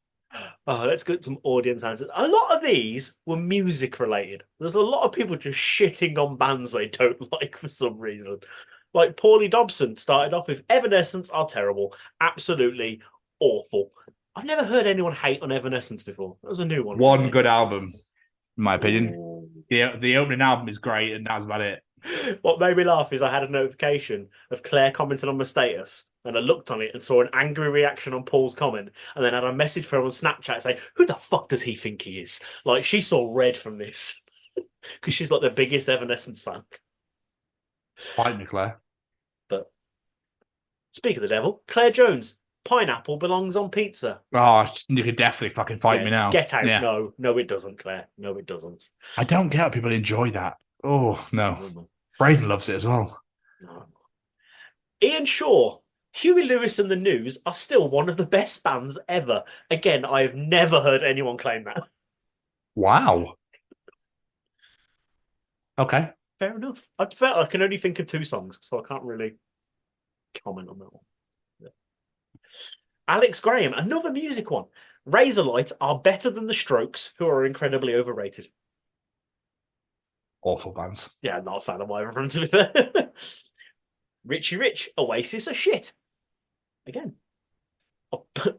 Oh, let's get some audience answers. A lot of these were music related. There's a lot of people just shitting on bands they don't like for some reason. Like Paulie Dobson started off with Evanescence are terrible, absolutely awful. I've never heard anyone hate on Evanescence before. That was a new one. One good album, in my opinion. Ooh. The opening album is great, and that's about it. What made me laugh is I had a notification of Claire commenting on my status, and I looked on it and saw an angry reaction on Paul's comment, and then had a message from her on Snapchat saying, "Who the fuck does he think he is?" Like, she saw red from this because she's like the biggest Evanescence fan. Fight me, Claire. But speak of the devil, Claire Jones, pineapple belongs on pizza. Oh, you could definitely fucking fight me now. Get out! Yeah. No, it doesn't, Claire. No, it doesn't. I don't get how people enjoy that. Oh no. Braden loves it as well. No. Ian Shaw, Huey Lewis and the News are still one of the best bands ever. Again, I have never heard anyone claim that. Wow. Okay. Fair enough. I can only think of 2 songs, so I can't really comment on that one. Yeah. Alex Graham, another music one. Razorlight are better than the Strokes, who are incredibly overrated. Awful bands. Yeah, I'm not a fan of either of them, to be fair. Richie Rich, Oasis are shit. Again.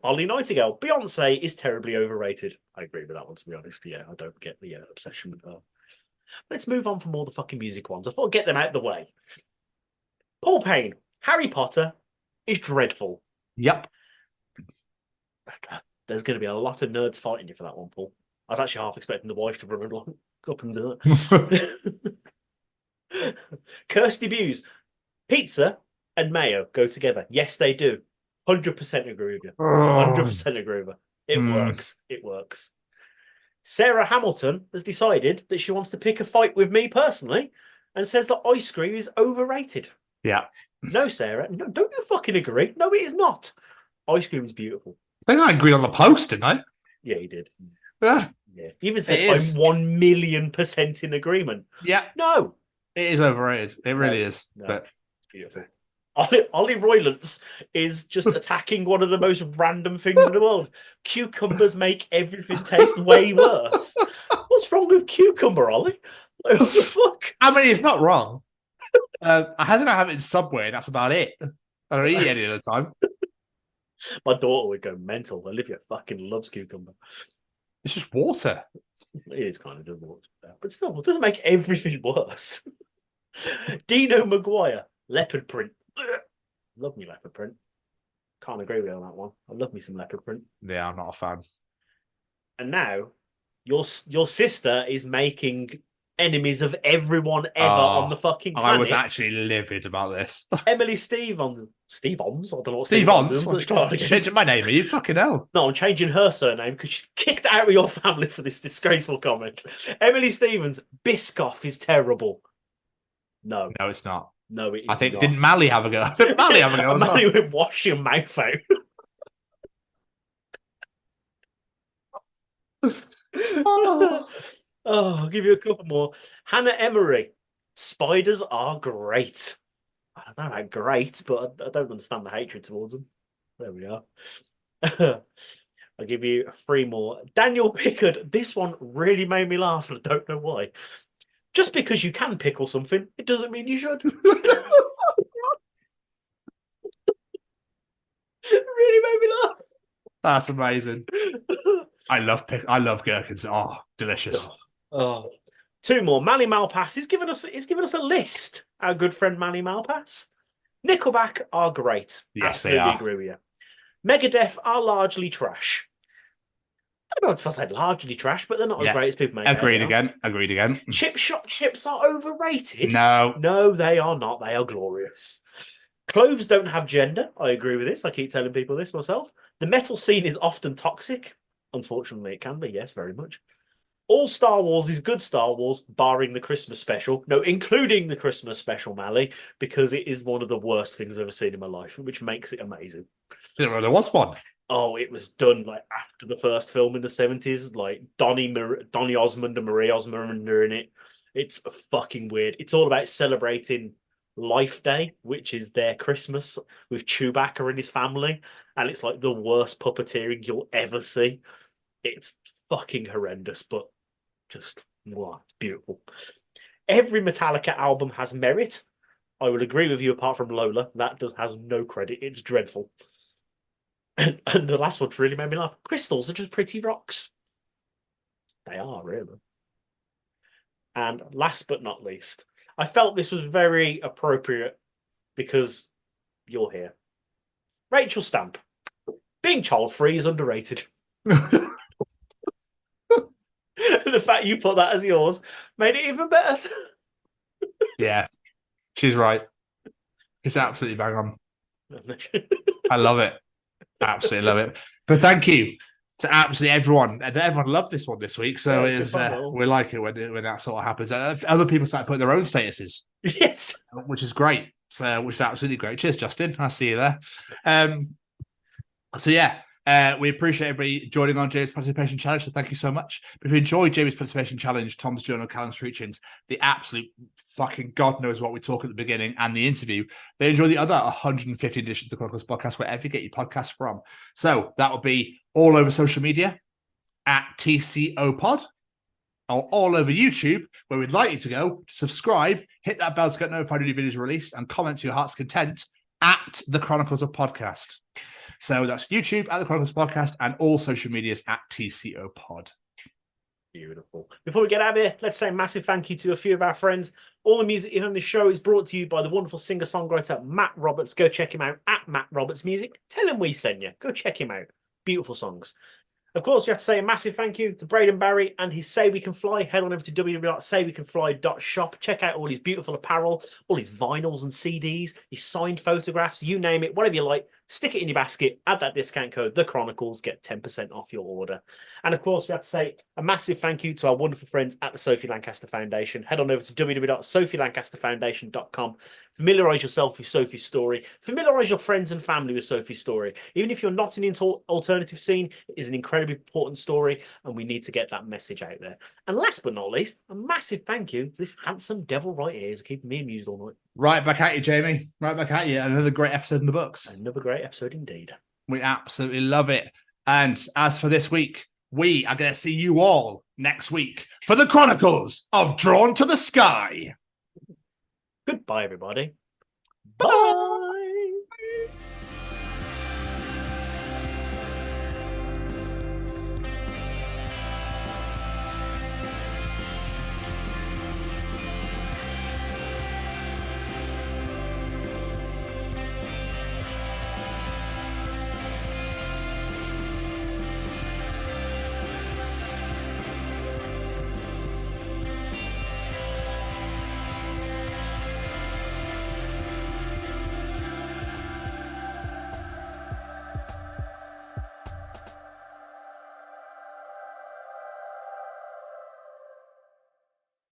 Ollie Nightingale, Beyonce is terribly overrated. I agree with that one, to be honest. Yeah, I don't get the obsession with her. Let's move on from all the fucking music ones. I thought I'd get them out of the way. Paul Payne, Harry Potter is dreadful. Yep. There's going to be a lot of nerds fighting you for that one, Paul. I was actually half expecting the wife to run along. Up and do it. Kirsty Buse, pizza and mayo go together. Yes, they do. 100% agree with you. 100% agree with you. It works. It works. Sarah Hamilton has decided that she wants to pick a fight with me personally and says that ice cream is overrated. Yeah. No, Sarah. No, don't you fucking agree? No, it is not. Ice cream is beautiful. I think I agreed on the post, didn't I? Yeah, you did. Yeah. Yeah. You even said I'm 1,000,000% in agreement. Yeah. No. It is overrated. It really is. No. But beautiful. Ollie Roylance is just attacking one of the most random things in the world. Cucumbers make everything taste way worse. What's wrong with cucumber, Ollie? Like, what the fuck? I mean, it's not wrong. I think I have it in Subway, and that's about it. I don't eat any of the time. My daughter would go mental. Olivia fucking loves cucumber. It's just water. It is kind of doing water, but still, it doesn't make everything worse. Dino Maguire, leopard print. Love me leopard print. Can't agree with you on that one. I love me some leopard print. Yeah, I'm not a fan. And now, your sister is making enemies of everyone ever on the fucking planet. I was actually livid about this. Emily Stevens. Stevens? I don't know what Stevens? is. Changing my name, are you fucking hell? No, I'm changing her surname because she kicked out of your family for this disgraceful comment. Emily Stevens, Biscoff is terrible. No. No, it's not. No, it is I think, not. didn't Mally have a go? Mally have a go as well? Mally would wash your mouth out. I'll give you a couple more. Hannah Emery, spiders are great. I don't know about great, but I don't understand the hatred towards them. There we are. I'll give you 3 more. Daniel Pickard, this one really made me laugh, and I don't know why. Just because you can pickle something, it doesn't mean you should. It really made me laugh. That's amazing. I love gherkins. Oh, delicious. Oh. 2 more. Manny Malpass. He's given us a list. Our good friend Manny Malpass. Nickelback are great. Yes, Absolutely they are. agree with you. Megadeth are largely trash. I don't know if I said largely trash, but they're not as great as people make. Agreed again. Chip Shop chips are overrated. No, they are not. They are glorious. Cloves don't have gender. I agree with this. I keep telling people this myself. The metal scene is often toxic. Unfortunately, it can be. Yes, very much. All Star Wars is good Star Wars, barring the Christmas special. No, including the Christmas special, Mally, because it is one of the worst things I've ever seen in my life, which makes it amazing. Didn't know there was one. Oh, it was done like after the first film in the 70s. Like Donny Osmond and Marie Osmond are in it. It's fucking weird. It's all about celebrating Life Day, which is their Christmas, with Chewbacca and his family. And it's like the worst puppeteering you'll ever see. It's fucking horrendous, but just, wow, it's beautiful. Every Metallica album has merit. I will agree with you, apart from Lola. That has no credit. It's dreadful. And the last one really made me laugh. Crystals are just pretty rocks. They are, really. And last but not least, I felt this was very appropriate because you're here. Rachel Stamp. Being child-free is underrated. The fact you put that as yours made it even better. Yeah, she's right. It's absolutely bang on. I love it. Absolutely love it. But thank you to absolutely everyone. And everyone loved this one this week. So we like it when that sort of happens. Other people start putting their own statuses. Yes. Which is great. So, which is absolutely great. Cheers, Justin. I see you there. So yeah. We appreciate everybody joining on James' Participation Challenge, so thank you so much. If you enjoyed James' Participation Challenge, Tom's Journal, Callum's Treachings, the absolute fucking God knows what we talk at the beginning, and the interview, they enjoy the other 150 editions of the Chronicles Podcast, wherever you get your podcast from. So that will be all over social media at TCO Pod, or all over YouTube, where we'd like you to go to subscribe, hit that bell to get notified when new videos are released, and comment to your heart's content at the Chronicles of Podcast. So that's YouTube at the Chronicles Podcast and all social medias at TCO Pod. Beautiful. Before we get out of here, let's say a massive thank you to a few of our friends. All the music in this show is brought to you by the wonderful singer-songwriter Matt Roberts. Go check him out at Matt Roberts Music. Tell him we sent you. Go check him out. Beautiful songs. Of course, we have to say a massive thank you to Braden Barry and his Say We Can Fly. Head on over to www.saywecanfly.shop. Check out all his beautiful apparel, all his vinyls and CDs, his signed photographs, you name it, whatever you like. Stick it in your basket, add that discount code, The Chronicles, get 10% off your order. And of course, we have to say a massive thank you to our wonderful friends at the Sophie Lancaster Foundation. Head on over to www.sophielancasterfoundation.com. Familiarise yourself with Sophie's story. Familiarise your friends and family with Sophie's story. Even if you're not in the alternative scene, it is an incredibly important story, and we need to get that message out there. And last but not least, a massive thank you to this handsome devil right here who's keeping me amused all night. Right back at you, Jamie. Right back at you. Another great episode in the books. Another great episode indeed. We absolutely love it. And as for this week, we are going to see you all next week for the Chronicles of Drawn to the Sky. Goodbye, everybody. Bye. Bye.